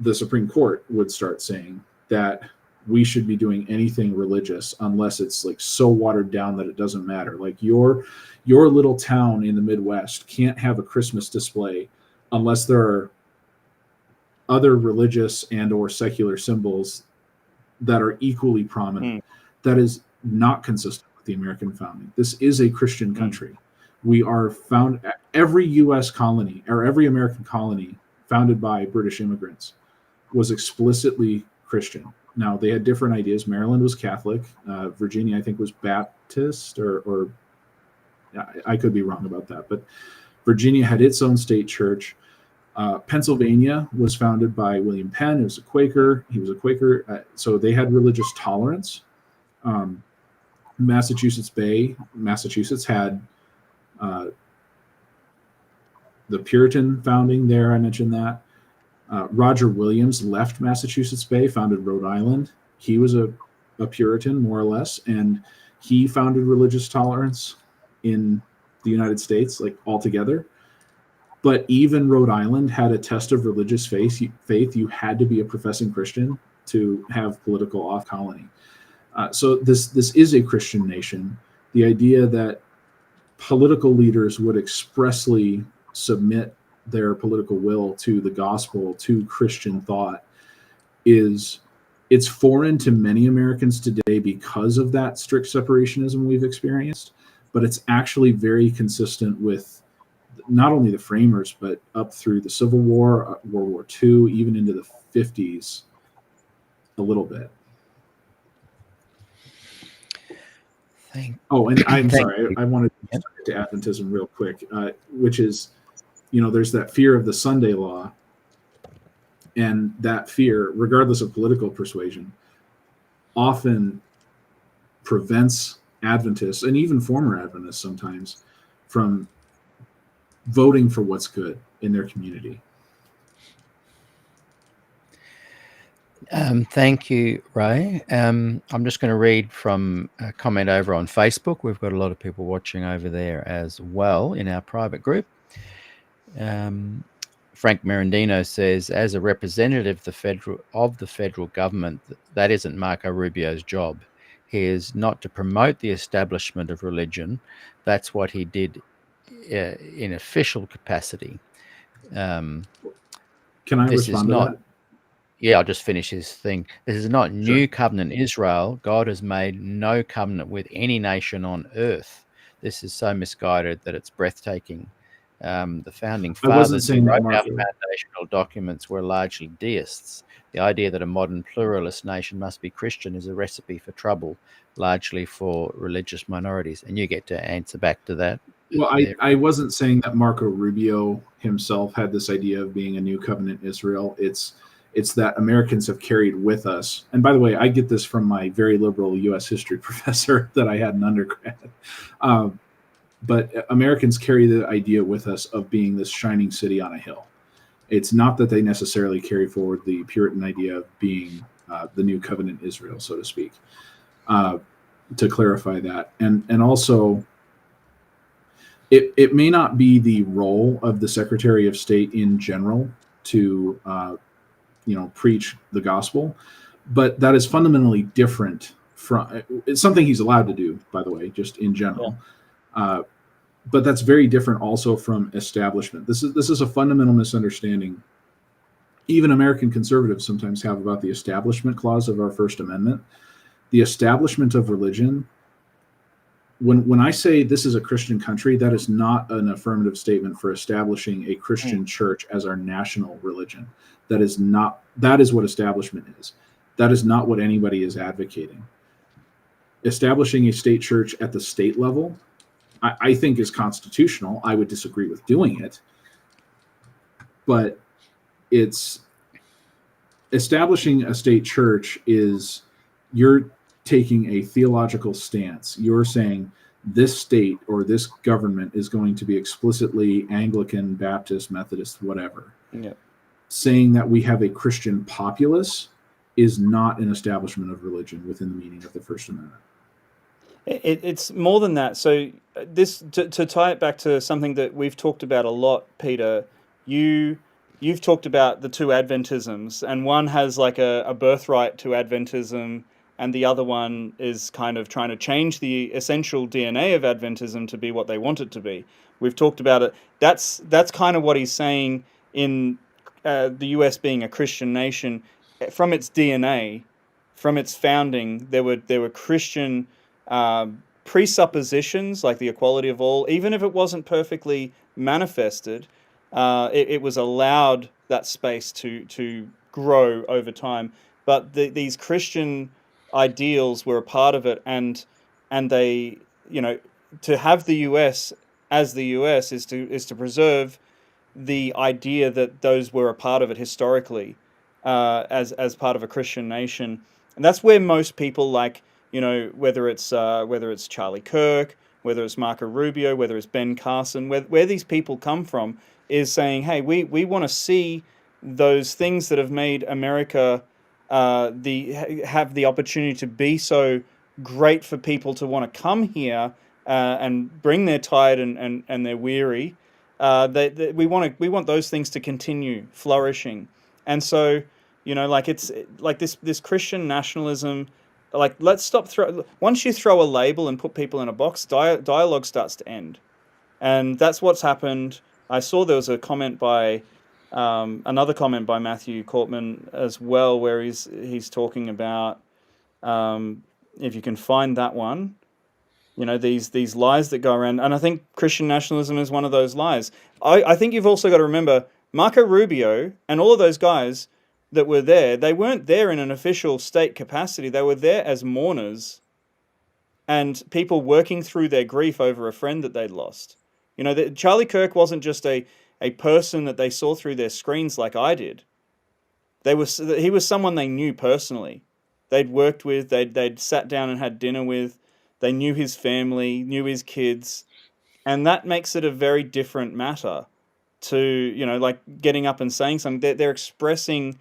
S6: the Supreme Court would start saying that we should be doing anything religious unless it's like so watered down that it doesn't matter. Like your little town in the Midwest can't have a Christmas display unless there are other religious and or secular symbols that are equally prominent. That is not consistent with the American founding. This is a Christian country. We are found, every U.S. colony or every American colony founded by British immigrants was explicitly Christian. Now, they had different ideas. Maryland was Catholic. Virginia, I think, was Baptist, or I could be wrong about that. But Virginia had its own state church. Pennsylvania was founded by William Penn, who was a Quaker. He was a Quaker. So they had religious tolerance. Massachusetts Bay, Massachusetts had the Puritan founding there. I mentioned that. Roger Williams left Massachusetts Bay, founded Rhode Island. He was a Puritan, more or less, and he founded religious tolerance in the United States, like altogether. But even Rhode Island had a test of religious faith. You had to be a professing Christian to have political off-colony. So this is a Christian nation. The idea that political leaders would expressly submit their political will to the gospel, to Christian thought, it's foreign to many Americans today because of that strict separationism we've experienced, but it's actually very consistent with not only the framers, but up through the Civil War, World War II, even into the 50s, a little bit. And I'm sorry, I wanted to get to Adventism real quick, which is, there's that fear of the Sunday law, and that fear, regardless of political persuasion, often prevents Adventists, and even former Adventists sometimes, from voting for what's good in their community.
S2: Thank you, Ray. I'm just going to read from a comment over on Facebook. We've got a lot of people watching over there as well in our private group. Frank Merendino says, as a representative of the federal government, that isn't Marco Rubio's job. He is not to promote the establishment of religion. That's what he did in official capacity.
S6: Can I
S2: This is
S6: respond to
S2: not.
S6: that?
S2: Yeah, I'll just finish his thing. This is not
S6: Sure.
S2: new covenant Israel. God has made no covenant with any nation on earth. This is so misguided that it's breathtaking. The founding
S6: I wasn't
S2: fathers who
S6: saying that,
S2: wrote our
S6: Marco.
S2: foundational documents were largely deists. The idea that a modern pluralist nation must be Christian is a recipe for trouble, largely for religious minorities. And you get to answer back to that.
S6: Well,
S2: there.
S6: I wasn't saying that Marco Rubio himself had this idea of being a new covenant Israel. It's that Americans have carried with us. And by the way, I get this from my very liberal U.S. history professor that I had in undergrad. But Americans carry the idea with us of being this shining city on a hill. It's not that they necessarily carry forward the Puritan idea of being the new covenant Israel, so to speak. To clarify that, and also, it may not be the role of the Secretary of State in general to preach the gospel, but that is fundamentally different from. It's something he's allowed to do, by the way, just in general. Yeah. But that's very different also from establishment. This is a fundamental misunderstanding even American conservatives sometimes have about the establishment clause of our First Amendment. The establishment of religion, when I say this is a Christian country, that is not an affirmative statement for establishing a Christian church as our national religion. That is what establishment is. That is not what anybody is advocating. Establishing a state church at the state level, I think is constitutional. I would disagree with doing it, but it's establishing a state church is you're taking a theological stance. You're saying this state or this government is going to be explicitly Anglican, Baptist, Methodist, whatever.
S4: Yeah.
S6: Saying that we have a Christian populace is not an establishment of religion within the meaning of the First Amendment.
S4: It's more than that. So this to tie it back to something that we've talked about a lot, Peter. You've talked about the two Adventisms, and one has like a birthright to Adventism, and the other one is kind of trying to change the essential DNA of Adventism to be what they want it to be. We've talked about it. That's kind of what he's saying in the U.S. being a Christian nation. From its DNA, from its founding, there were Christian presuppositions like the equality of all. Even if it wasn't perfectly manifested, it was allowed that space to grow over time. But these Christian ideals were a part of it, and they, to have the U.S. as the U.S. is to preserve the idea that those were a part of it historically, as part of a Christian nation. And that's where most people, like, whether it's Charlie Kirk, whether it's Marco Rubio, whether it's Ben Carson, where these people come from, is saying, hey, we want to see those things that have made America have the opportunity to be so great for people to want to come here and bring their tide and their weary. We want those things to continue flourishing. And so, it's like this Christian nationalism. Like, let's stop once you throw a label and put people in a box, dialogue starts to end. And that's what's happened. I saw there was a comment by another comment by Matthew Cortman as well, where he's talking about, if you can find that one, these lies that go around. And I think Christian nationalism is one of those lies. I think you've also got to remember Marco Rubio and all of those guys that were there, they weren't there in an official state capacity. They were there as mourners and people working through their grief over a friend that they'd lost. Charlie Kirk wasn't just a person that they saw through their screens like I did. He was someone they knew personally. They'd worked with, they'd sat down and had dinner with. They knew his family, knew his kids. And that makes it a very different matter to, like getting up and saying something. They're expressing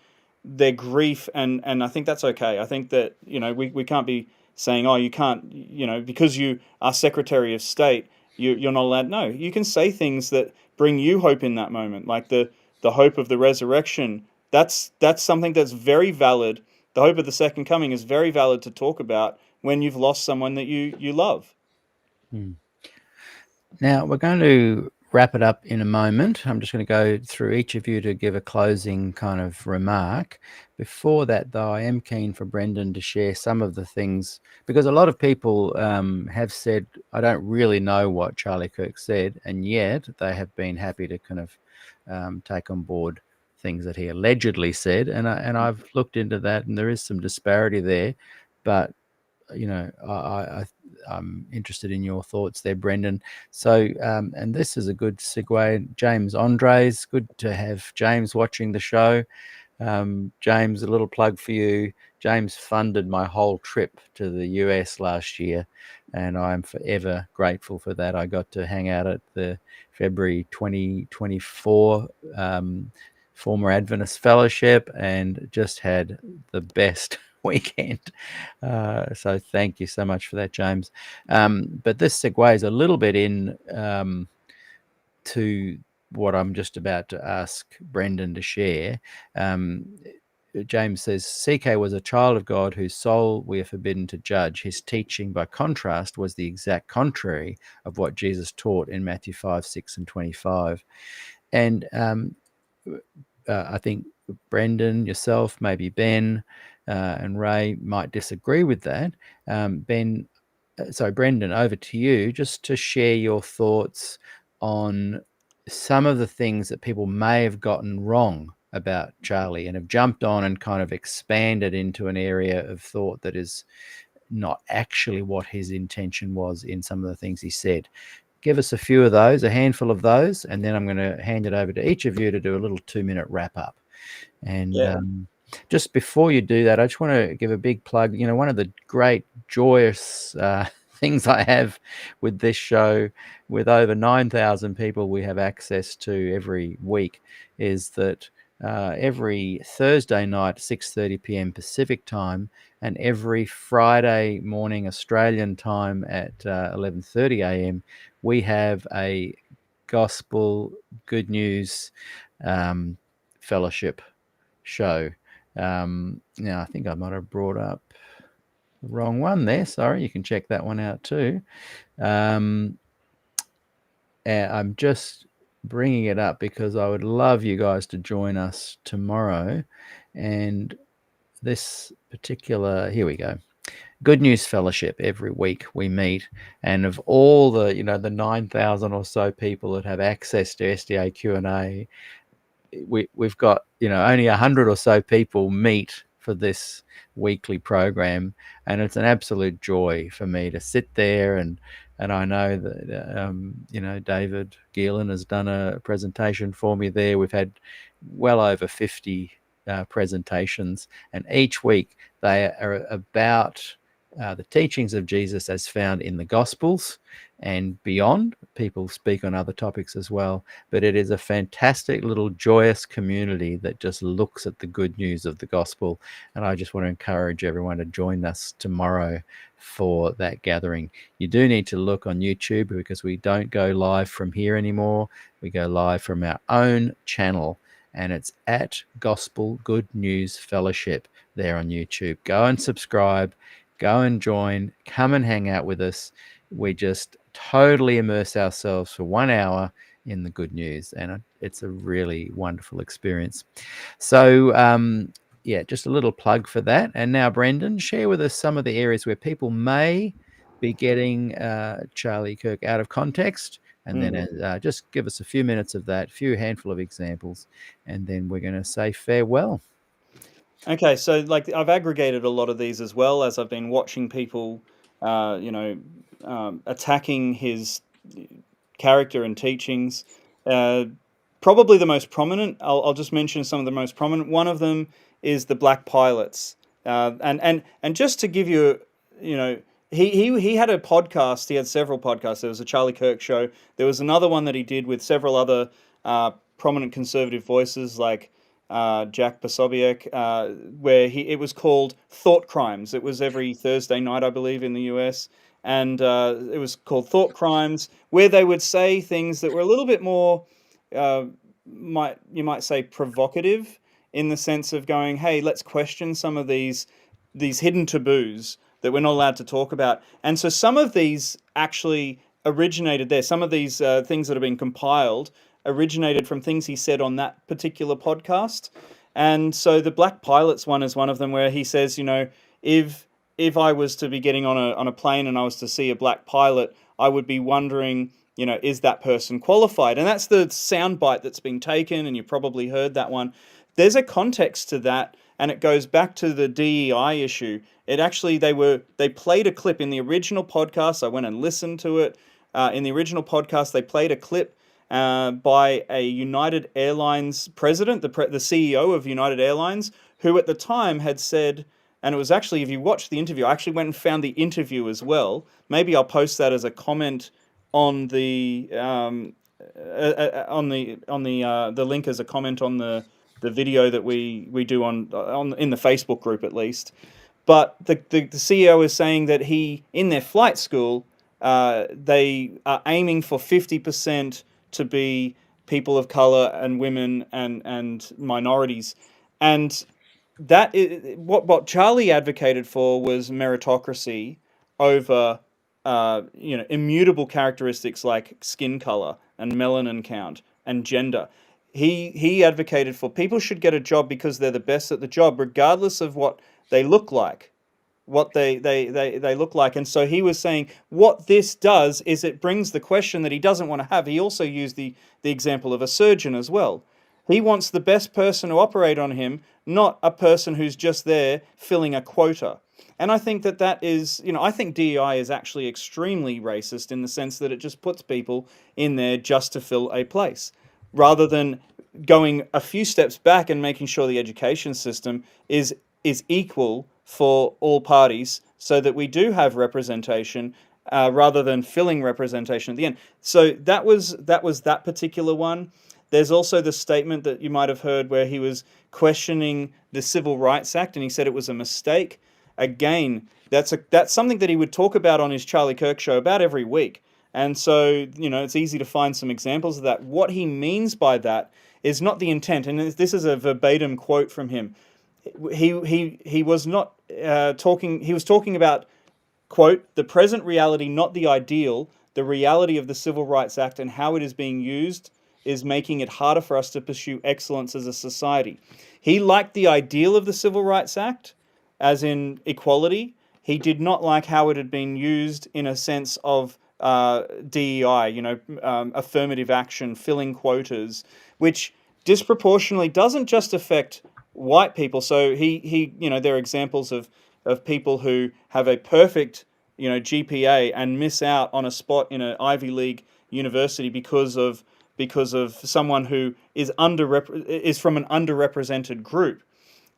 S4: their grief, and I think that's okay. I think that, we can't be saying, oh, you can't, because you are Secretary of State, you're not allowed. No, you can say things that bring you hope in that moment, like the hope of the resurrection. That's something that's very valid. The hope of the second coming is very valid to talk about when you've lost someone that you love.
S2: Now, we're going to wrap it up in a moment. I'm just going to go through each of you to give a closing kind of remark. Before that, though, I am keen for Brendan to share some of the things, because a lot of people have said, I don't really know what Charlie Kirk said, and yet they have been happy to kind of take on board things that he allegedly said. And I've looked into that, and there is some disparity there. But I'm interested in your thoughts there, Brendan. So, and this is a good segue. James Andres, good to have James watching the show. James, a little plug for you. James funded my whole trip to the US last year, and I'm forever grateful for that. I got to hang out at the February 2024 former Adventist Fellowship and just had the best weekend. So thank you so much for that, James. But this segues a little bit in to what I'm just about to ask Brendan to share. James says, CK was a child of God whose soul we are forbidden to judge. His teaching, by contrast, was the exact contrary of what Jesus taught in Matthew 5, 6, and 25. And I think Brendan, yourself, maybe Ben and Ray might disagree with that. Brendan, over to you just to share your thoughts on some of the things that people may have gotten wrong about Charlie and have jumped on and kind of expanded into an area of thought that is not actually what his intention was in some of the things he said. Give us a few of those, a handful of those, and then I'm going to hand it over to each of you to do a little 2-minute wrap up. And just before you do that, I just want to give a big plug. One of the great joyous things I have with this show, with over 9,000 people we have access to every week, is that every Thursday night, 6:30 p.m. Pacific time, and every Friday morning Australian time at 11:30 a.m., we have a gospel good news fellowship show. Now, I think I might have brought up the wrong one there. Sorry, you can check that one out too. I'm just bringing it up because I would love you guys to join us tomorrow. And this particular, here we go. Good News Fellowship. Every week we meet, and of all the the 9,000 or so people that have access to SDAQ&A, we've got only 100 or so people meet for this weekly program, and it's an absolute joy for me to sit there and I know that David Geelan has done a presentation for me there. We've had well over 50 presentations, and each week they are about the teachings of Jesus as found in the Gospels and beyond. People speak on other topics as well, but it is a fantastic little joyous community that just looks at the good news of the gospel. And I just want to encourage everyone to join us tomorrow for that gathering. You do need to look on YouTube, because we don't go live from here anymore. We go live from our own channel, and it's at Gospel Good News Fellowship there on YouTube. Go and subscribe, go and join, come and hang out with us. We just totally immerse ourselves for 1 hour in the good news, and it's a really wonderful experience. So just a little plug for that. And now, Brendan, share with us some of the areas where people may be getting Charlie Kirk out of context, and then just give us a few minutes of that, handful of examples, and then we're going to say farewell.
S4: Okay, so I've aggregated a lot of these as well, as I've been watching people attacking his character and teachings. Probably the most prominent, I'll just mention some of the most prominent. One of them is the black pilots. And just to give you, he had a podcast. He had several podcasts. There was a Charlie Kirk show. There was another one that he did with several other prominent conservative voices like Jack Posobiec, where it was called Thought Crimes. It was every Thursday night, I believe, in the US. And it was called Thought Crimes, where they would say things that were a little bit more, you might say, provocative, in the sense of going, hey, let's question some of these hidden taboos that we're not allowed to talk about. And so some of these actually originated there. Some of these things that have been compiled originated from things he said on that particular podcast. And so the Black Pilots one is one of them, where he says, if I was to be getting on a plane and I was to see a black pilot, I would be wondering, is that person qualified? And that's the soundbite that's been taken, and you probably heard that one. There's a context to that, and it goes back to the DEI issue. It actually, they played a clip in the original podcast. I went and listened to it. In the original podcast, they played a clip by a United Airlines president, the CEO of United Airlines, who at the time had said, and it was actually, if you watch the interview, I actually went and found the interview as well. Maybe I'll post that as a comment on the link as a comment on the video that we do on in the Facebook group at least. But the CEO is saying that in their flight school, they are aiming for 50% to be people of color and women and minorities. And that is, what Charlie advocated for was meritocracy over immutable characteristics like skin color and melanin count and gender. He advocated for people should get a job because they're the best at the job, regardless of what they look like. They look like. And so he was saying what this does is it brings the question that he doesn't want to have. He also used the example of a surgeon as well. He wants the best person to operate on him, not a person who's just there filling a quota. And I think that is, I think DEI is actually extremely racist in the sense that it just puts people in there just to fill a place, rather than going a few steps back and making sure the education system is equal for all parties, so that we do have representation, rather than filling representation at the end. So that was that particular one. There's also the statement that you might have heard where he was questioning the Civil Rights Act, and he said it was a mistake. Again, that's something that he would talk about on his Charlie Kirk show about every week. And so, it's easy to find some examples of that. What he means by that is not the intent, and this is a verbatim quote from him. He was not talking. He was talking about, quote, the present reality, not the ideal. The reality of the Civil Rights Act and how it is being used is making it harder for us to pursue excellence as a society. He liked the ideal of the Civil Rights Act, as in equality. He did not like how it had been used in a sense of DEI, affirmative action, filling quotas, which disproportionately doesn't just affect white people. So there are examples of people who have a perfect, GPA and miss out on a spot in an Ivy League university because of someone who is from an underrepresented group.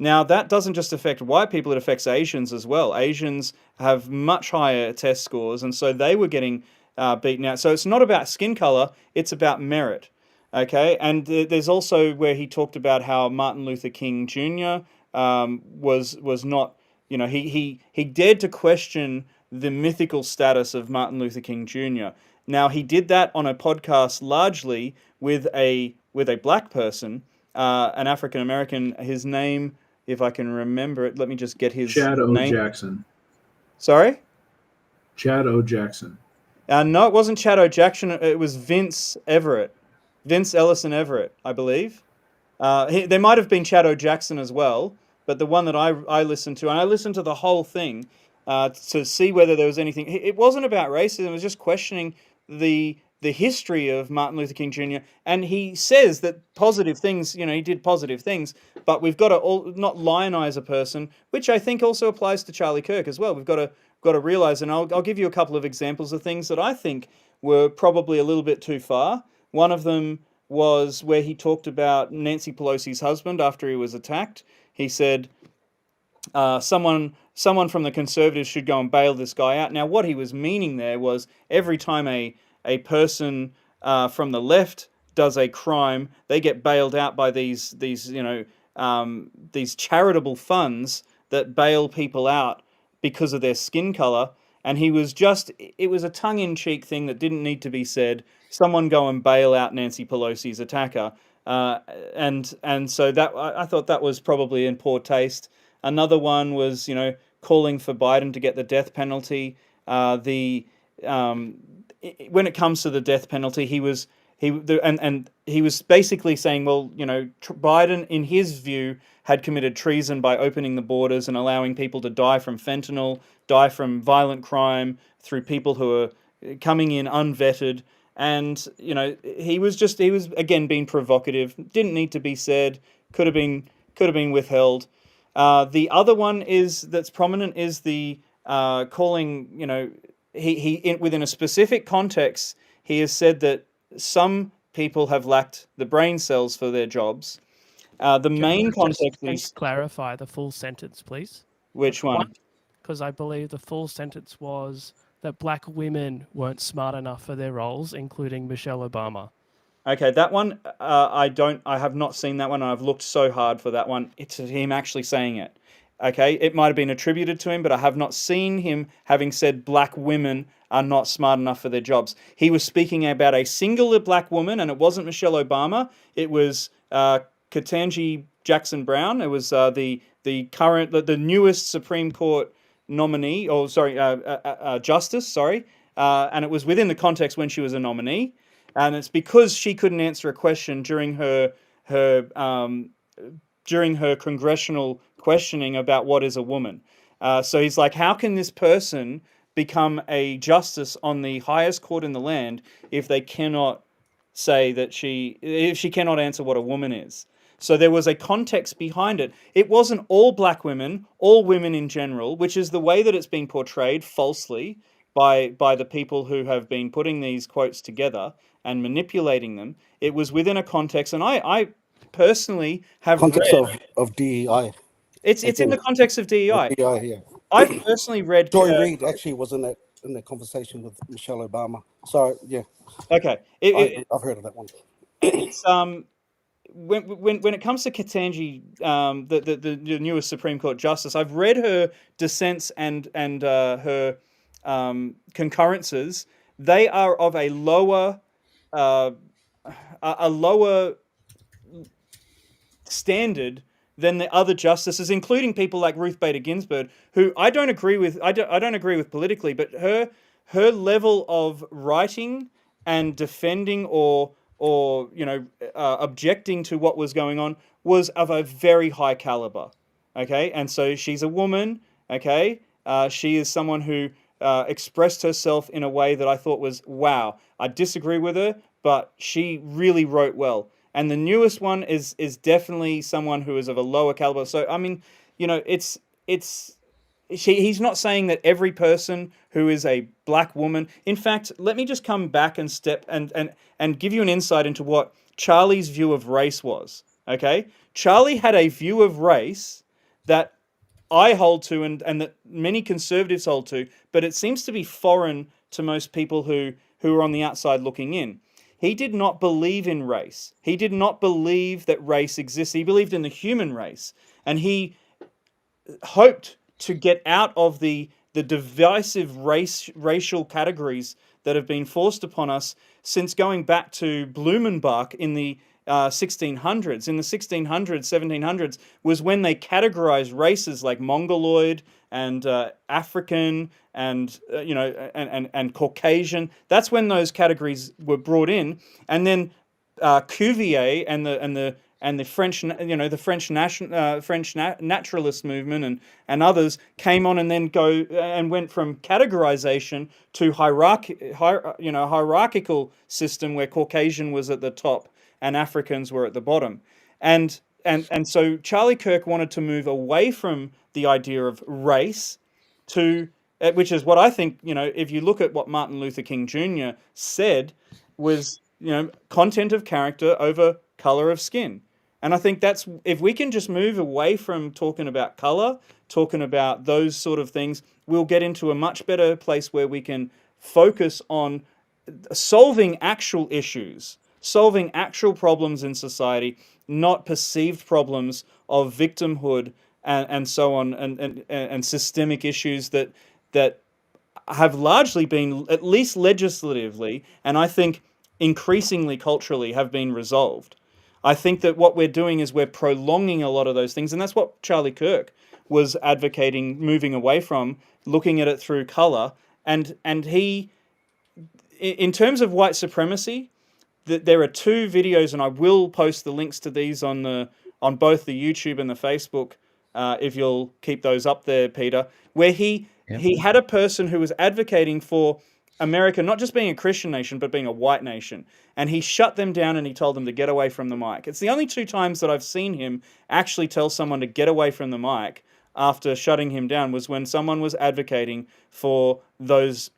S4: Now, that doesn't just affect white people, it affects Asians as well. Asians have much higher test scores, and so they were getting beaten out. So it's not about skin color, it's about merit. Okay, and there's also where he talked about how Martin Luther King Jr. was not, he dared to question the mythical status of Martin Luther King Jr. Now, he did that on a podcast largely with a black person, an African American. His name, if I can remember it, let me just get his
S6: Chad O.
S4: name.
S6: Jackson.
S4: Sorry?
S6: Chad O. Jackson.
S4: No, it wasn't Chad O. Jackson. It was Vince Ellison Everett, I believe. There might have been Chad O. Jackson as well, but the one that I listened to, and I listened to the whole thing to see whether there was anything. It wasn't about racism. It was just questioning the history of Martin Luther King Jr. And he says that positive things, he did positive things, but we've got to not lionize a person, which I think also applies to Charlie Kirk as well. We've got to realize, and I'll give you a couple of examples of things that I think were probably a little bit too far. One of them was where he talked about Nancy Pelosi's husband after he was attacked. He said, someone from the Conservatives should go and bail this guy out. Now, what he was meaning there was every time a person from the left does a crime, they get bailed out by these charitable funds that bail people out because of their skin color. And it was a tongue-in-cheek thing that didn't need to be said. Someone go and bail out Nancy Pelosi's attacker. And so that I thought that was probably in poor taste. Another one was, calling for Biden to get the death penalty. when it comes to the death penalty, he was basically saying, well, Biden, in his view, had committed treason by opening the borders and allowing people to die from fentanyl, die from violent crime through people who are coming in unvetted. And he was again being provocative. Didn't need to be said. Could have been withheld. The other one that's prominent is the calling. Within a specific context, he has said that some people have lacked the brain cells for their jobs. The main context
S5: Can you
S4: is
S5: clarify the full sentence, please?
S4: which one?
S5: Because I believe the full sentence was that black women weren't smart enough for their roles, including Michelle Obama.
S4: Okay, that one I have not seen that one. And I've looked so hard for that one. It's him actually saying it. Okay, it might have been attributed to him, but I have not seen him having said black women are not smart enough for their jobs. He was speaking about a singular black woman, and it wasn't Michelle Obama. It was Ketanji Jackson Brown. It was the newest Supreme Court nominee, justice. And it was within the context when she was a nominee, and it's because she couldn't answer a question during her congressional questioning about what is a woman. So he's like, how can this person become a justice on the highest court in the land if they cannot say that if she cannot answer what a woman is? So there was a context behind it. It wasn't all black women, all women in general, which is the way that it's been portrayed falsely by the people who have been putting these quotes together and manipulating them. It was within a context, and I personally have
S7: Context
S4: read,
S7: of DEI.
S4: it's in the context of DEI.
S7: DEI, yeah.
S4: I've personally read.
S7: Joy Reid actually was in that conversation with Michelle Obama. So yeah,
S4: Okay,
S7: I've heard of that one.
S4: it's when it comes to Ketanji, the newest Supreme Court justice, I've read her dissents and her concurrences. They are of a lower standard than the other justices, including people like Ruth Bader Ginsburg, who I don't agree with. I don't agree with politically, but her level of writing and defending or objecting to what was going on was of a very high caliber. Okay, and so she's a woman. Okay, she is someone who expressed herself in a way that I thought was wow. I disagree with her, but she really wrote well. And the newest one is definitely someone who is of a lower caliber. So I mean, he's not saying that every person who is a black woman. In fact, let me just come back and step and give you an insight into what Charlie's view of race was. Okay, Charlie had a view of race that I hold to and that many conservatives hold to, but it seems to be foreign to most people who are on the outside looking in. He did not believe in race. He did not believe that race exists. He believed in the human race. And he hoped to get out of the divisive racial categories that have been forced upon us since going back to Blumenbach in the 1600s. In the 1600s, 1700s was when they categorized races like Mongoloid and African and and Caucasian. That's when those categories were brought in, and then Cuvier and the French, the French naturalist movement and others came on and then went from categorization to hierarchical system where Caucasian was at the top and Africans were at the bottom. And so Charlie Kirk wanted to move away from the idea of race to, which is what I think, if you look at what Martin Luther King Jr. said, was, content of character over color of skin. And I think that's, if we can just move away from talking about color, talking about those sort of things, we'll get into a much better place where we can focus on solving actual issues, solving actual problems in society, not perceived problems of victimhood and so on, and systemic issues that have largely been, at least legislatively, and I think increasingly culturally, have been resolved. I think that what we're doing is we're prolonging a lot of those things, and that's what Charlie Kirk was advocating, moving away from, looking at it through color, and he in terms of white supremacy, there are two videos, and I will post the links to these on both the YouTube and the Facebook, if you'll keep those up there, Peter, where he had a person who was advocating for America not just being a Christian nation, but being a white nation. And he shut them down and he told them to get away from the mic. It's the only two times that I've seen him actually tell someone to get away from the mic after shutting him down, was when someone was advocating for those,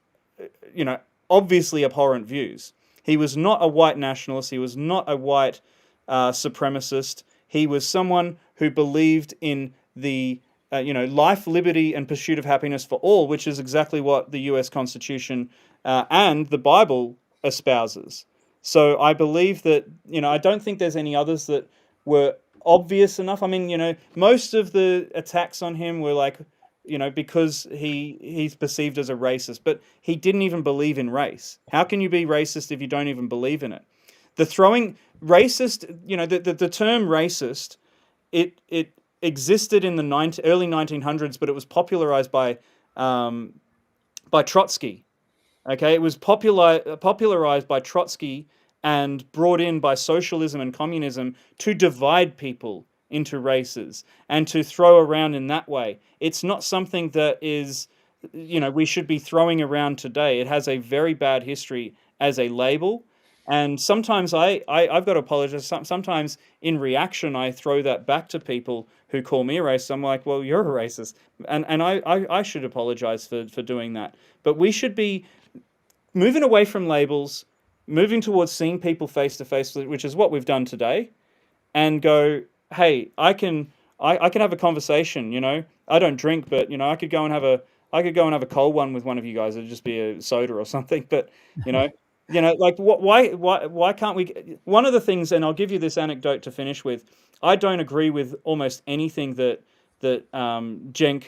S4: obviously abhorrent views. He was not a white nationalist. He was not a white supremacist. He was someone who believed in the life, liberty, and pursuit of happiness for all, which is exactly what the U.S. Constitution and the Bible espouses. So I believe that, I don't think there's any others that were obvious enough. I mean, most of the attacks on him were like, because he's perceived as a racist, but he didn't even believe in race. How can you be racist if you don't even believe in it? The throwing racist, the term racist, it existed in the early 1900s, but it was popularized by Trotsky. Okay, it was popularized by Trotsky and brought in by socialism and communism to divide people into races and to throw around in that way. It's not something that is, we should be throwing around today. It has a very bad history as a label. And sometimes I've got to apologize. Sometimes in reaction, I throw that back to people who call me a racist. I'm like, well, you're a racist. And I should apologize for doing that. But we should be moving away from labels, moving towards seeing people face to face, which is what we've done today, and go, hey, I can have a conversation. I don't drink, but I could go and have a cold one with one of you guys. It'd just be a soda or something. But like why can't we? One of the things, and I'll give you this anecdote to finish with. I don't agree with almost anything that Cenk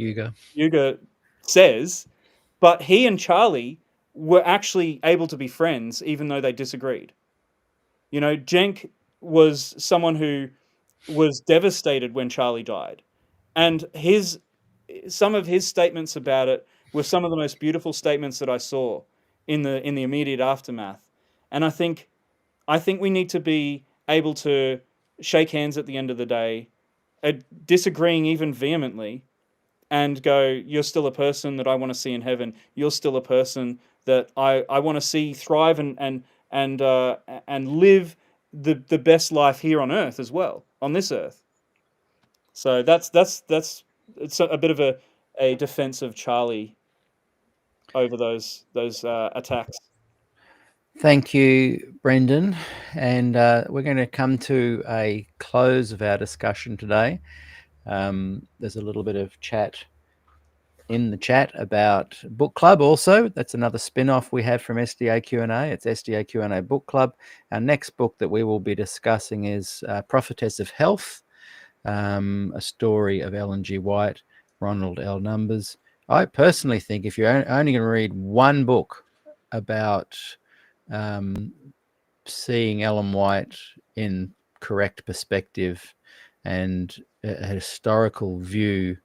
S4: Uygur says, but he and Charlie were actually able to be friends, even though they disagreed. Cenk was someone who was devastated when Charlie died, and some of his statements about it were some of the most beautiful statements that I saw in the immediate aftermath. And I think we need to be able to shake hands at the end of the day, disagreeing even vehemently, and go, you're still a person that I want to see in heaven. You're still a person that I want to see thrive and live the best life here on earth as well, on this earth. So that's it's a bit of a defense of Charlie over those attacks.
S2: Thank you, Brendan. And we're going to come to a close of our discussion today. There's a little bit of chat in the chat about book club also. That's another spin-off we have from SDAQ&A. It's SDAQ&A Book Club. Our next book that we will be discussing is Prophetess of Health, a story of Ellen G. White, Ronald L. Numbers. I personally think if you're only going to read one book about seeing Ellen White in correct perspective and a historical view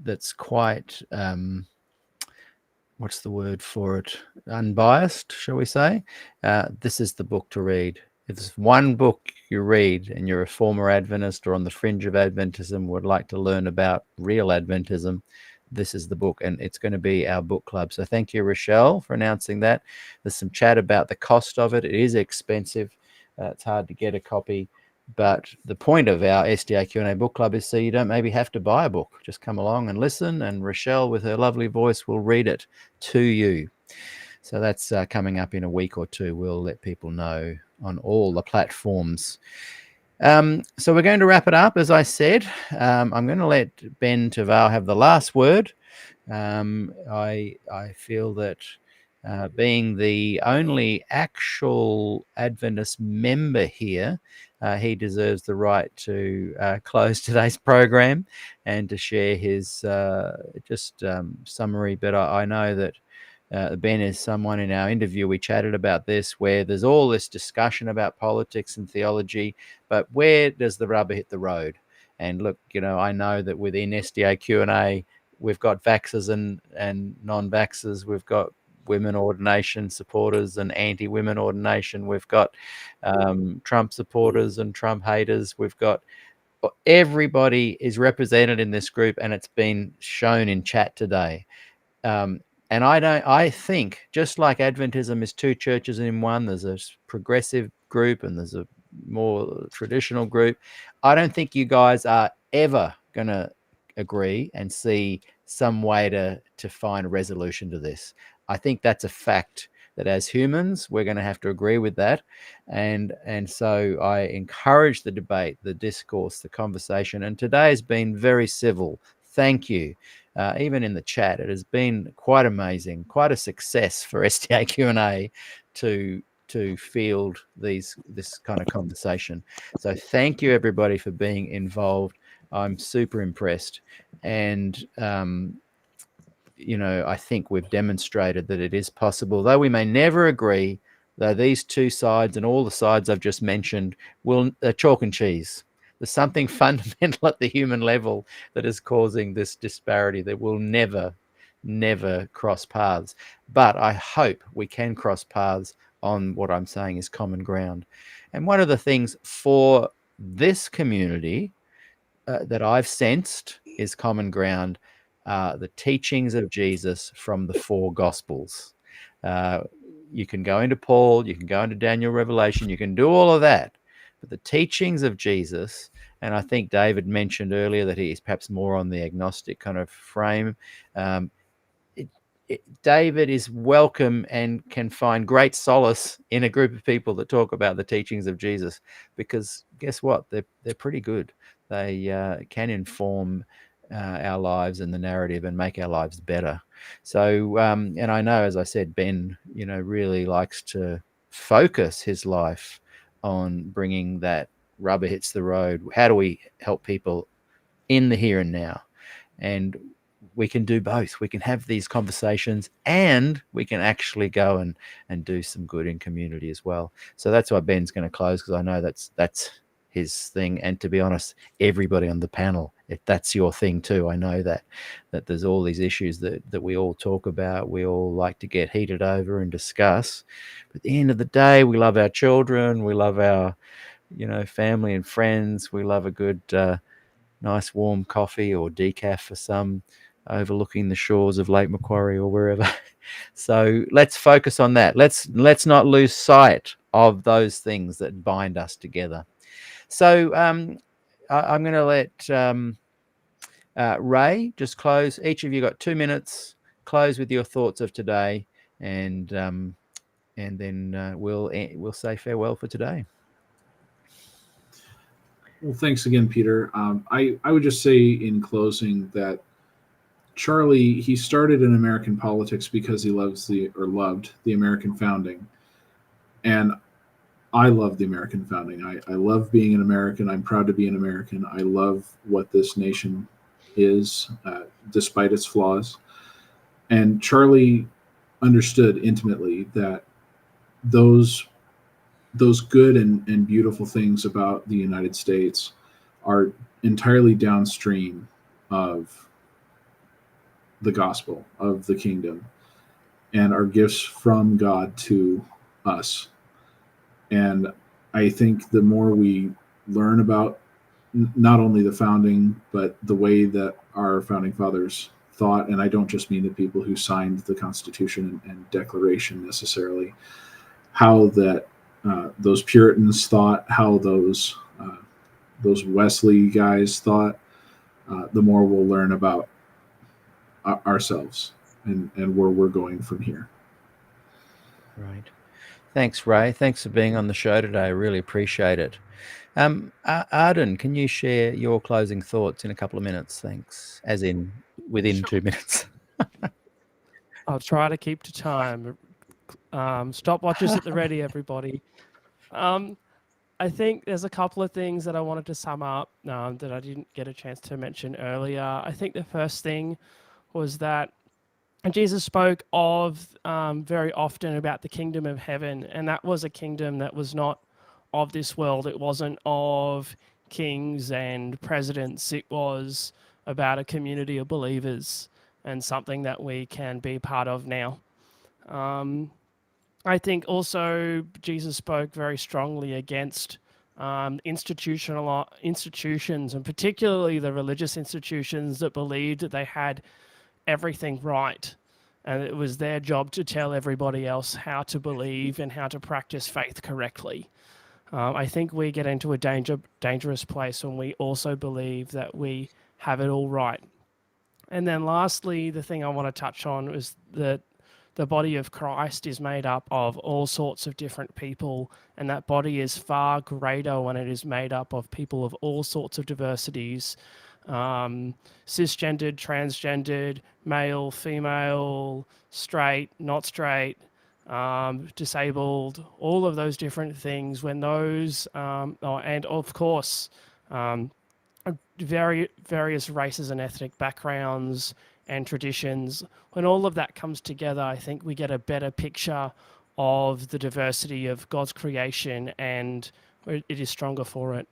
S2: that's quite, what's the word for it? Unbiased, shall we say? This is the book to read. If there's one book you read and you're a former Adventist or on the fringe of Adventism, would like to learn about real Adventism, this is the book, and it's going to be our book club. So thank you, Rochelle, for announcing that. There's some chat about the cost of it. It is expensive. It's hard to get a copy. But the point of our SDAQ&A book club is so you don't maybe have to buy a book. Just come along and listen, and Rochelle, with her lovely voice, will read it to you. So that's coming up in a week or two. We'll let people know on all the platforms. So we're going to wrap it up. As I said, I'm going to let Ben Taval have the last word. I feel that being the only actual Adventist member here, he deserves the right to close today's program and to share his summary. But I know that Ben is someone in our interview, we chatted about this, where there's all this discussion about politics and theology, but where does the rubber hit the road? And look, I know that within SDAQ&A, we've got vaxxers and non-vaxxers, we've got women ordination supporters and anti-women ordination. We've got Trump supporters and Trump haters. We've got everybody is represented in this group, and it's been shown in chat today. And I think just like Adventism is two churches in one, there's a progressive group and there's a more traditional group. I don't think you guys are ever going to agree and see some way to find a resolution to this. I think that's a fact that as humans, we're going to have to agree with that. And so I encourage the debate, the discourse, the conversation. And today has been very civil. Thank you. Even in the chat, it has been quite amazing, quite a success for SDAQ&A to field this kind of conversation. So thank you everybody for being involved. I'm super impressed, and I think we've demonstrated that it is possible, though we may never agree. Though these two sides and all the sides I've just mentioned will chalk and cheese. There's something fundamental at the human level that is causing this disparity that will never cross paths. But I hope we can cross paths on what I'm saying is common ground. And one of the things for this community that I've sensed is common ground, the teachings of Jesus from the four Gospels. You can go into Paul, you can go into Daniel, Revelation, you can do all of that. But the teachings of Jesus, and I think David mentioned earlier that he's perhaps more on the agnostic kind of frame. David is welcome and can find great solace in a group of people that talk about the teachings of Jesus, because guess what? They're pretty good. They can inform our lives and the narrative and make our lives better. So, and I know, as I said, Ben, really likes to focus his life on bringing that rubber hits the road. How do we help people in the here and now? And we can do both. We can have these conversations and we can actually go and do some good in community as well. So that's why Ben's going to close, because I know that's his thing. And to be honest, everybody on the panel, if that's your thing too, I know that there's all these issues that we all talk about, we all like to get heated over and discuss. But at the end of the day, we love our children, we love our family and friends, we love a good nice warm coffee or decaf for some, overlooking the shores of Lake Macquarie or wherever. So let's focus on that. Let's not lose sight of those things that bind us together. So I'm going to let Ray just close. Each of you got 2 minutes. Close with your thoughts of today, and then we'll say farewell for today.
S6: Well, thanks again, Peter. I would just say in closing that Charlie, he started in American politics because he loved the American founding. And I love the American founding. I love being an American. I'm proud to be an American. I love what this nation is, despite its flaws. And Charlie understood intimately that those good and beautiful things about the United States are entirely downstream of the gospel of the kingdom and are gifts from God to us. And I think the more we learn about not only the founding, but the way that our founding fathers thought, and I don't just mean the people who signed the Constitution and Declaration necessarily, how that those Puritans thought, how those Wesley guys thought, the more we'll learn about ourselves and where we're going from here.
S2: Right. Thanks, Ray. Thanks for being on the show today. I really appreciate it. Arden, can you share your closing thoughts in a couple of minutes? Thanks. As in within 2 minutes.
S5: I'll try to keep to time. Stopwatches at the ready, everybody. I think there's a couple of things that I wanted to sum up that I didn't get a chance to mention earlier. I think the first thing was that Jesus spoke of very often about the kingdom of heaven, and that was a kingdom that was not of this world. It wasn't of kings and presidents. It was about a community of believers and something that we can be part of now. I think also Jesus spoke very strongly against institutions, and particularly the religious institutions that believed that they had everything right, and it was their job to tell everybody else how to believe and how to practice faith correctly. I think we get into a dangerous place when we also believe that we have it all right. And then lastly, the thing I want to touch on is that the body of Christ is made up of all sorts of different people, and that body is far greater when it is made up of people of all sorts of diversities, cisgendered, transgendered, male, female, straight, not straight, disabled, all of those different things. When those, and of course, various races and ethnic backgrounds and traditions, when all of that comes together, I think we get a better picture of the diversity of God's creation, and it is stronger for it.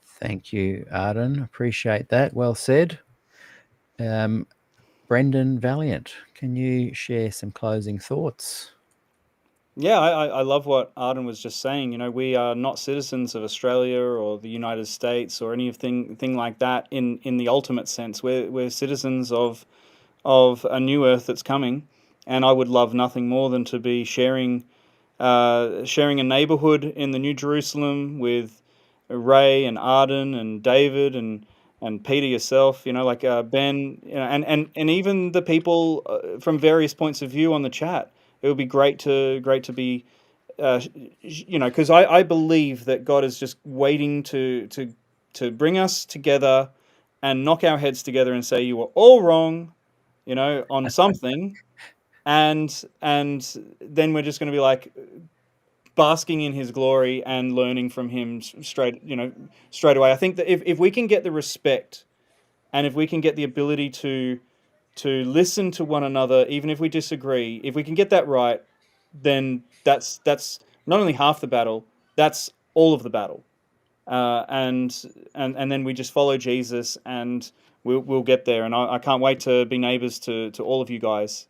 S2: Thank you, Arden. Appreciate that. Well said. Brendan Valiant, can you share some closing thoughts?
S4: Yeah, I love what Arden was just saying. You know, we are not citizens of Australia or the United States or anything like that in the ultimate sense. We're citizens of a new earth that's coming, and I would love nothing more than to be sharing a neighborhood in the New Jerusalem with Ray and Arden and David and Peter yourself. You know, like Ben, you know, and even the people from various points of view on the chat. It would be great to be, you know, because I believe that God is just waiting to bring us together and knock our heads together and say, you were all wrong, you know, on something, and then we're just going to be like basking in His glory and learning from Him straight away. I think that if we can get the respect, and if we can get the ability to listen to one another, even if we disagree, if we can get that right, then that's not only half the battle, that's all of the battle. And then we just follow Jesus, and we'll get there. And I can't wait to be neighbors to all of you guys.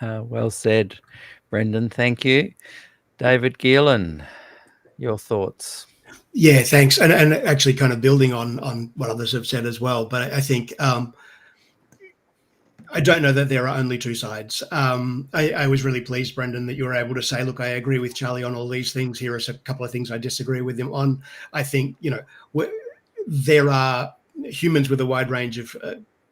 S2: Well said, Brendan. Thank you. David Geelan, your thoughts?
S3: Yeah, thanks. And actually kind of building on what others have said as well, but I think I don't know that there are only two sides. I was really pleased, Brendan, that you were able to say, look, I agree with Charlie on all these things. Here are a couple of things I disagree with him on. I think, you know, there are humans with a wide range of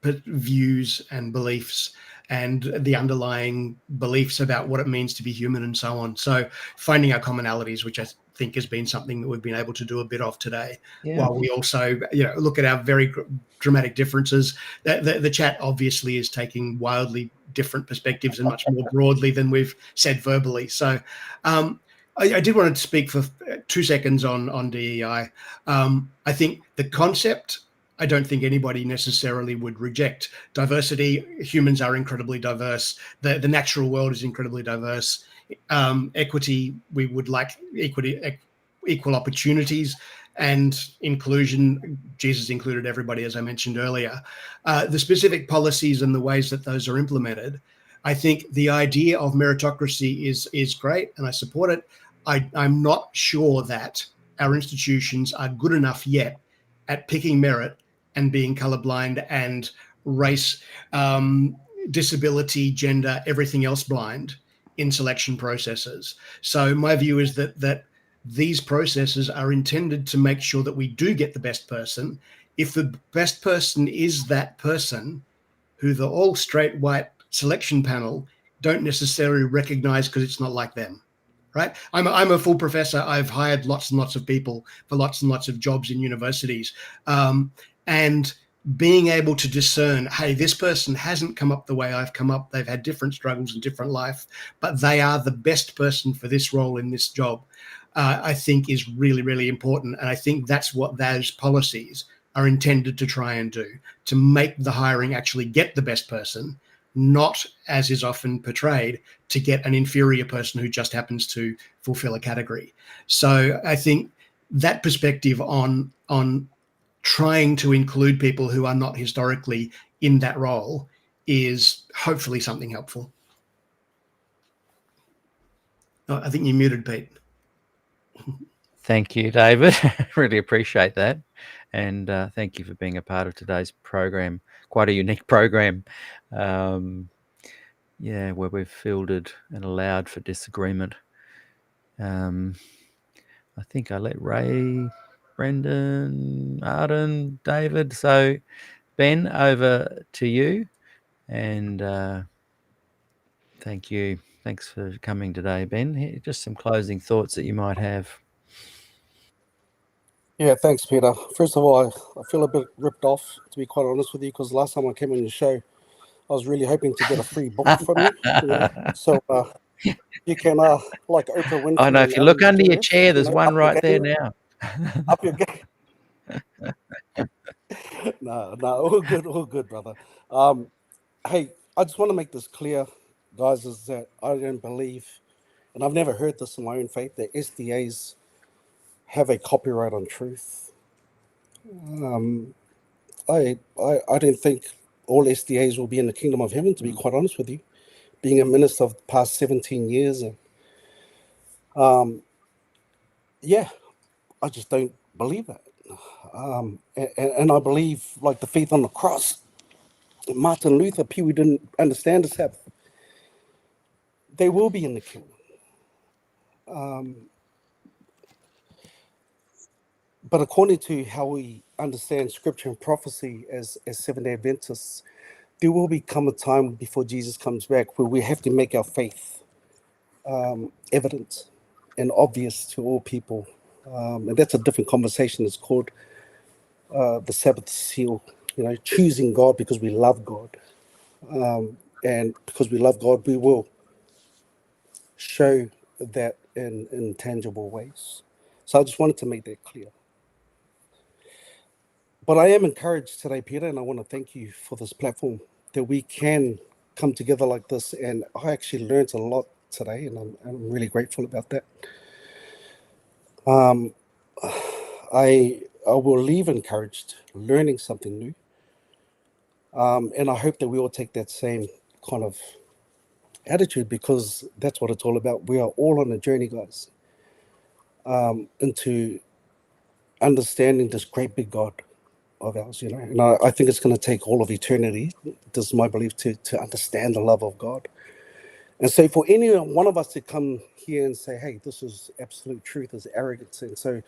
S3: views and beliefs and the underlying beliefs about what it means to be human and so on. So finding our commonalities, which I think has been something that we've been able to do a bit of today, while we also, you know, look at our very dramatic differences. The chat obviously is taking wildly different perspectives and much more broadly than we've said verbally. So I did want to speak for 2 seconds on DEI. I think the concept, I don't think anybody necessarily would reject. Diversity, humans are incredibly diverse. The natural world is incredibly diverse. Equity, we would like equal opportunities, and inclusion. Jesus included everybody, as I mentioned earlier. The specific policies and the ways that those are implemented, I think the idea of meritocracy is great, and I support it. I'm not sure that our institutions are good enough yet at picking merit and being colorblind and race, disability, gender, everything else blind in selection processes. So my view is that these processes are intended to make sure that we do get the best person. If the best person is that person who the all straight white selection panel don't necessarily recognize because it's not like them. Right? I'm a full professor. I've hired lots and lots of people for lots and lots of jobs in universities. And being able to discern, hey, this person hasn't come up the way I've come up. They've had different struggles and different life, but they are the best person for this role in this job, I think is really, really important. And I think that's what those policies are intended to try and do, to make the hiring actually get the best person, not, as is often portrayed, to get an inferior person who just happens to fulfill a category. So I think that perspective on trying to include people who are not historically in that role is hopefully something helpful. Oh, I think you muted, Pete.
S2: Thank you, David. Really appreciate that. And thank you for being a part of today's program. Quite a unique program. Yeah, where we've fielded and allowed for disagreement. I think I let Ray, Brendan, Arden, David. So, Ben, over to you. And thank you. Thanks for coming today, Ben. Just some closing thoughts that you might have.
S7: Yeah, thanks, Peter. First of all, I feel a bit ripped off, to be quite honest with you, because last time I came on your show, I was really hoping to get a free book from you. So you can, like Oprah Winfrey.
S2: I know, if you look under your
S7: DF,
S2: chair, there's one right there now.
S7: Up your game. No, all good, brother. Hey, I just want to make this clear, guys, is that I don't believe, and I've never heard this in my own faith, that SDAs have a copyright on truth. I don't think all SDAs will be in the kingdom of heaven, to be quite honest with you. Being a minister of the past 17 years, and yeah, I just don't believe that. And I believe, like the faith on the cross, Martin Luther, people didn't understand the Sabbath. They will be in the kingdom. But according to how we understand scripture and prophecy as Seventh-day Adventists, there will become a time before Jesus comes back where we have to make our faith evident and obvious to all people. And that's a different conversation. It's called the Sabbath seal, choosing God because we love God. And because we love God, we will show that in tangible ways. So I just wanted to make that clear. But I am encouraged today, Peter, and I want to thank you for this platform, that we can come together like this. And I actually learned a lot today, and I'm really grateful about that. I will leave encouraged, learning something new. And I hope that we all take that same kind of attitude, because that's what it's all about. We are all on a journey, guys, into understanding this great big God of ours, and I think it's going to take all of eternity. This is my belief, to understand the love of God. And so for any one of us to come here and say, hey, this is absolute truth, is arrogance. And so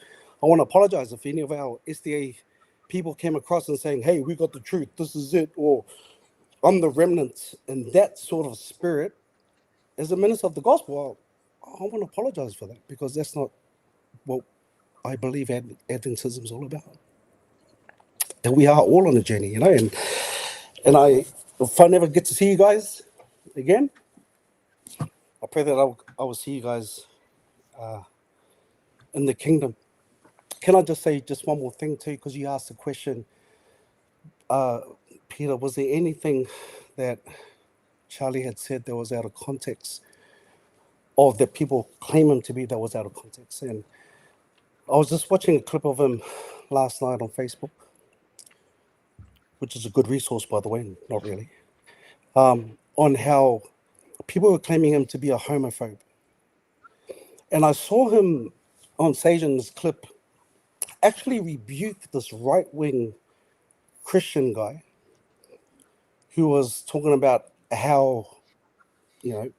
S7: I want to apologize if any of our SDA people came across and saying, hey, we got the truth, this is it, or I'm the remnant, and that sort of spirit. As a minister of the gospel, I want to apologize for that, because that's not what I believe Adventism is all about. And we are all on a journey, and if I never get to see you guys again, I pray that I will see you guys in the kingdom. Can I just say just one more thing too, because you asked the question, Peter, was there anything that Charlie had said that was out of context, or that people claim him to be that was out of context? And I was just watching a clip of him last night on Facebook, which is a good resource, by the way, not really, on how people were claiming him to be a homophobe. And I saw him on stage in this clip actually rebuke this right-wing Christian guy who was talking about how,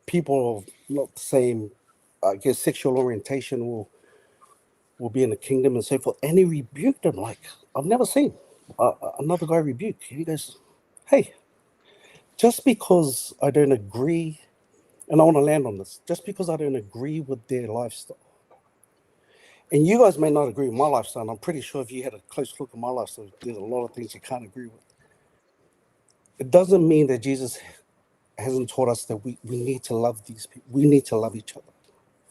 S7: people of not the same, I guess, sexual orientation will be in the kingdom and so forth. And he rebuked him like I've never seen another guy rebuke. He goes, hey, just because I don't agree, and I want to land on this, just because I don't agree with their lifestyle, and you guys may not agree with my lifestyle, and I'm pretty sure if you had a close look at my lifestyle, there's a lot of things you can't agree with. It doesn't mean that Jesus hasn't taught us that we need to love these people. We need to love each other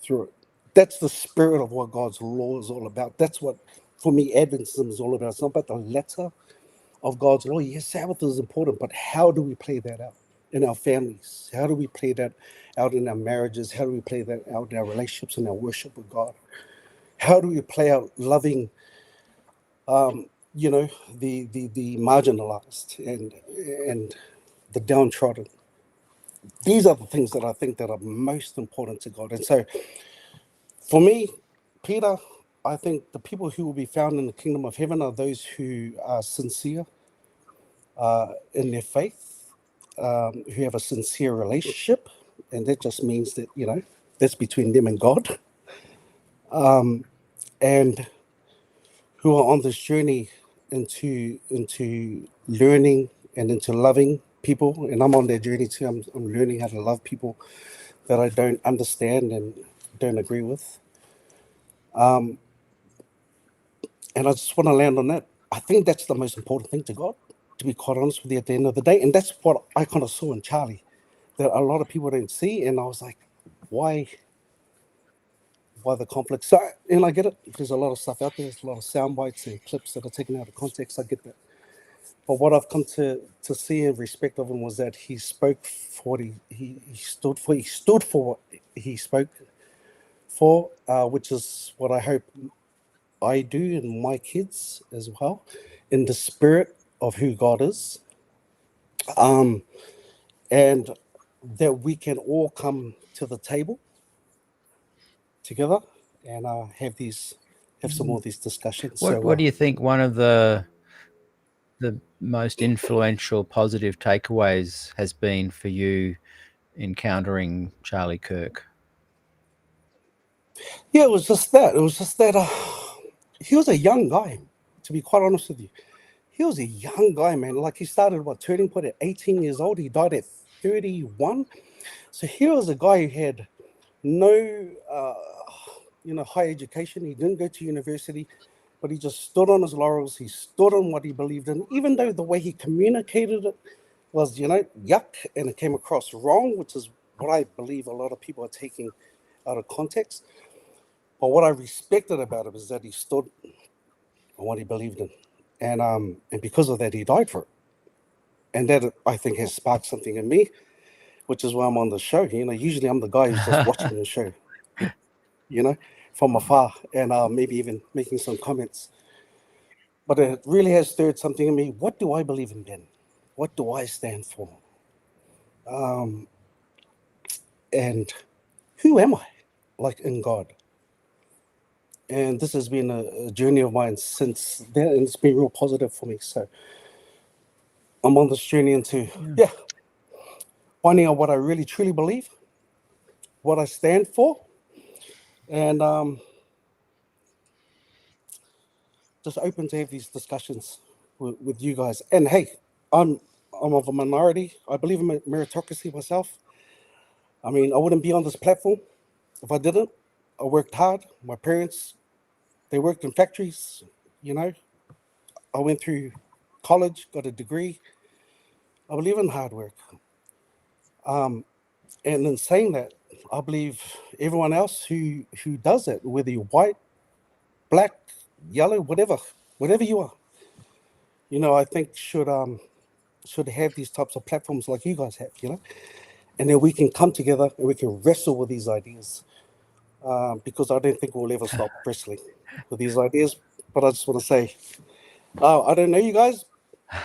S7: through it. That's the spirit of what God's law is all about. That's what, for me, Adventism is all about. It's not about the letter of God's law. Yes, Sabbath is important, but how do we play that out in our families? How do we play that out in our marriages? How do we play that out in our relationships and our worship with God? How do we play out loving, the marginalized and the downtrodden? these are the things that I think that are most important to God. And so for me, Peter, I think the people who will be found in the kingdom of heaven are those who are sincere in their faith, who have a sincere relationship. And that just means that, that's between them and God. And who are on this journey into learning and into loving people. And I'm on that journey too. I'm learning how to love people that I don't understand and don't agree with. And I just want to land on that. I think that's the most important thing to God, to be quite honest with you, at the end of the day. And that's what I kind of saw in Charlie, that a lot of people don't see. And I was like, why the conflict? So, and I get it. There's a lot of stuff out there. There's a lot of sound bites and clips that are taken out of context. I get that. But what I've come to see in respect of him was that he spoke for what he stood for. He stood for what he spoke for, which is what I hope I do and my kids as well, in the spirit of who God is. And that we can all come to the table together and have some more of these discussions.
S2: What do you think one of the most influential positive takeaways has been for you encountering Charlie Kirk?
S7: Yeah, it was just that. He was a young guy, to be quite honest with you. He was a young guy, man. Like, he started, turning point at 18 years old. He died at 31. So he was a guy who had no, high education. He didn't go to university, but he just stood on his laurels. He stood on what he believed in, even though the way he communicated it was, yuck, and it came across wrong, which is what I believe a lot of people are taking out of context. But what I respected about him is that he stood on what he believed in. And because of that, he died for it. And that, I think, has sparked something in me, which is why I'm on the show. Usually I'm the guy who's just watching the show, from afar, and maybe even making some comments. But it really has stirred something in me. What do I believe in, Ben? What do I stand for? And who am I, like, in God? And this has been a journey of mine since then, and it's been real positive for me. So I'm on this journey into, finding out what I really, truly believe, what I stand for, and just open to have these discussions with you guys. And hey, I'm of a minority. I believe in meritocracy myself. I mean, I wouldn't be on this platform if I didn't. I worked hard. My parents, they worked in factories, I went through college, got a degree. I believe in hard work. And in saying that, I believe everyone else who does it, whether you're white, black, yellow, whatever you are, I think should have these types of platforms like you guys have, and then we can come together and we can wrestle with these ideas, because I don't think we'll ever stop wrestling with these ideas. But I just want to say, I don't know you guys,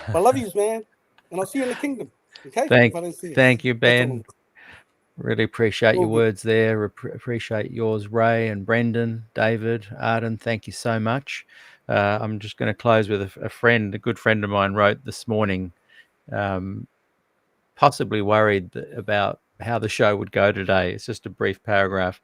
S7: but I love you, man, and I'll see you in the kingdom. Okay?
S2: Thank you, Ben. Really appreciate your
S7: good.
S2: words there. Appreciate yours, Ray and Brendan, David, Arden. Thank you so much. I'm just going to close with a good friend of mine wrote this morning, possibly worried about how the show would go today. It's just a brief paragraph.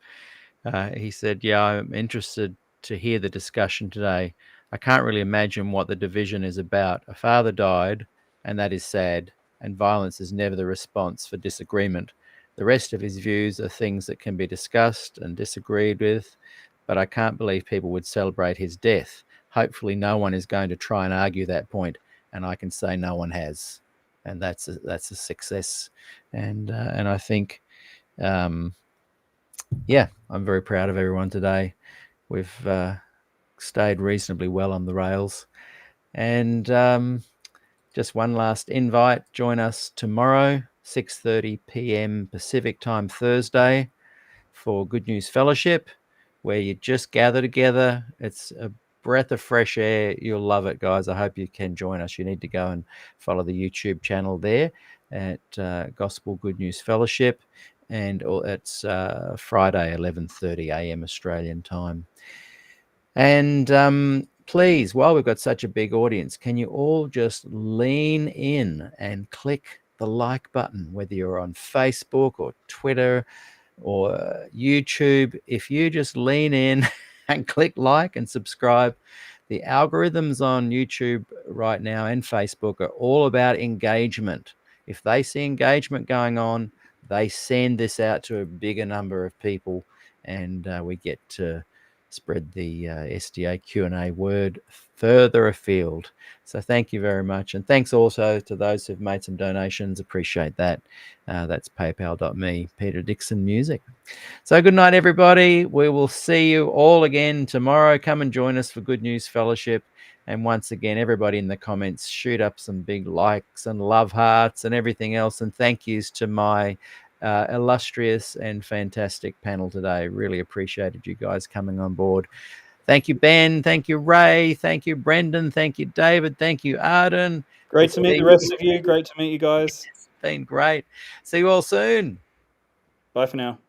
S2: He said, I'm interested to hear the discussion today. I can't really imagine what the division is about. A father died, and that is sad, and violence is never the response for disagreement. The rest of his views are things that can be discussed and disagreed with, but I can't believe people would celebrate his death. Hopefully no one is going to try and argue that point, and I can say no one has. And that's a success. And I think, I'm very proud of everyone today. We've stayed reasonably well on the rails. And just one last invite. Join us tomorrow, 6:30 p.m. Pacific time, Thursday, for Good News Fellowship, where you just gather together. It's a breath of fresh air. You'll love it, guys. I hope you can join us. You need to go and follow the YouTube channel there. at Gospel Good News Fellowship, and it's Friday 11:30 a.m. Australian time. And please, while we've got such a big audience, can you all just lean in and click the like button, whether you're on Facebook or Twitter or YouTube? If you just lean in and click like and subscribe, the algorithms on YouTube right now and Facebook are all about engagement. If they see engagement going on, they send this out to a bigger number of people, and we get to spread the SDA Q&A word further afield. So thank you very much. And thanks also to those who've made some donations. Appreciate that. That's paypal.me, Peter Dixon Music. So good night, everybody. We will see you all again tomorrow. Come and join us for Good News Fellowship. And once again, everybody in the comments, shoot up some big likes and love hearts and everything else. And thank yous to my illustrious and fantastic panel today. Really appreciated you guys coming on board. Thank you, Ben. Thank you, Ray. Thank you, Brendan. Thank you, David. Thank you, Arden.
S4: Great to meet the rest of you. Great to meet you guys.
S2: It's been great. See you all soon.
S4: Bye for now.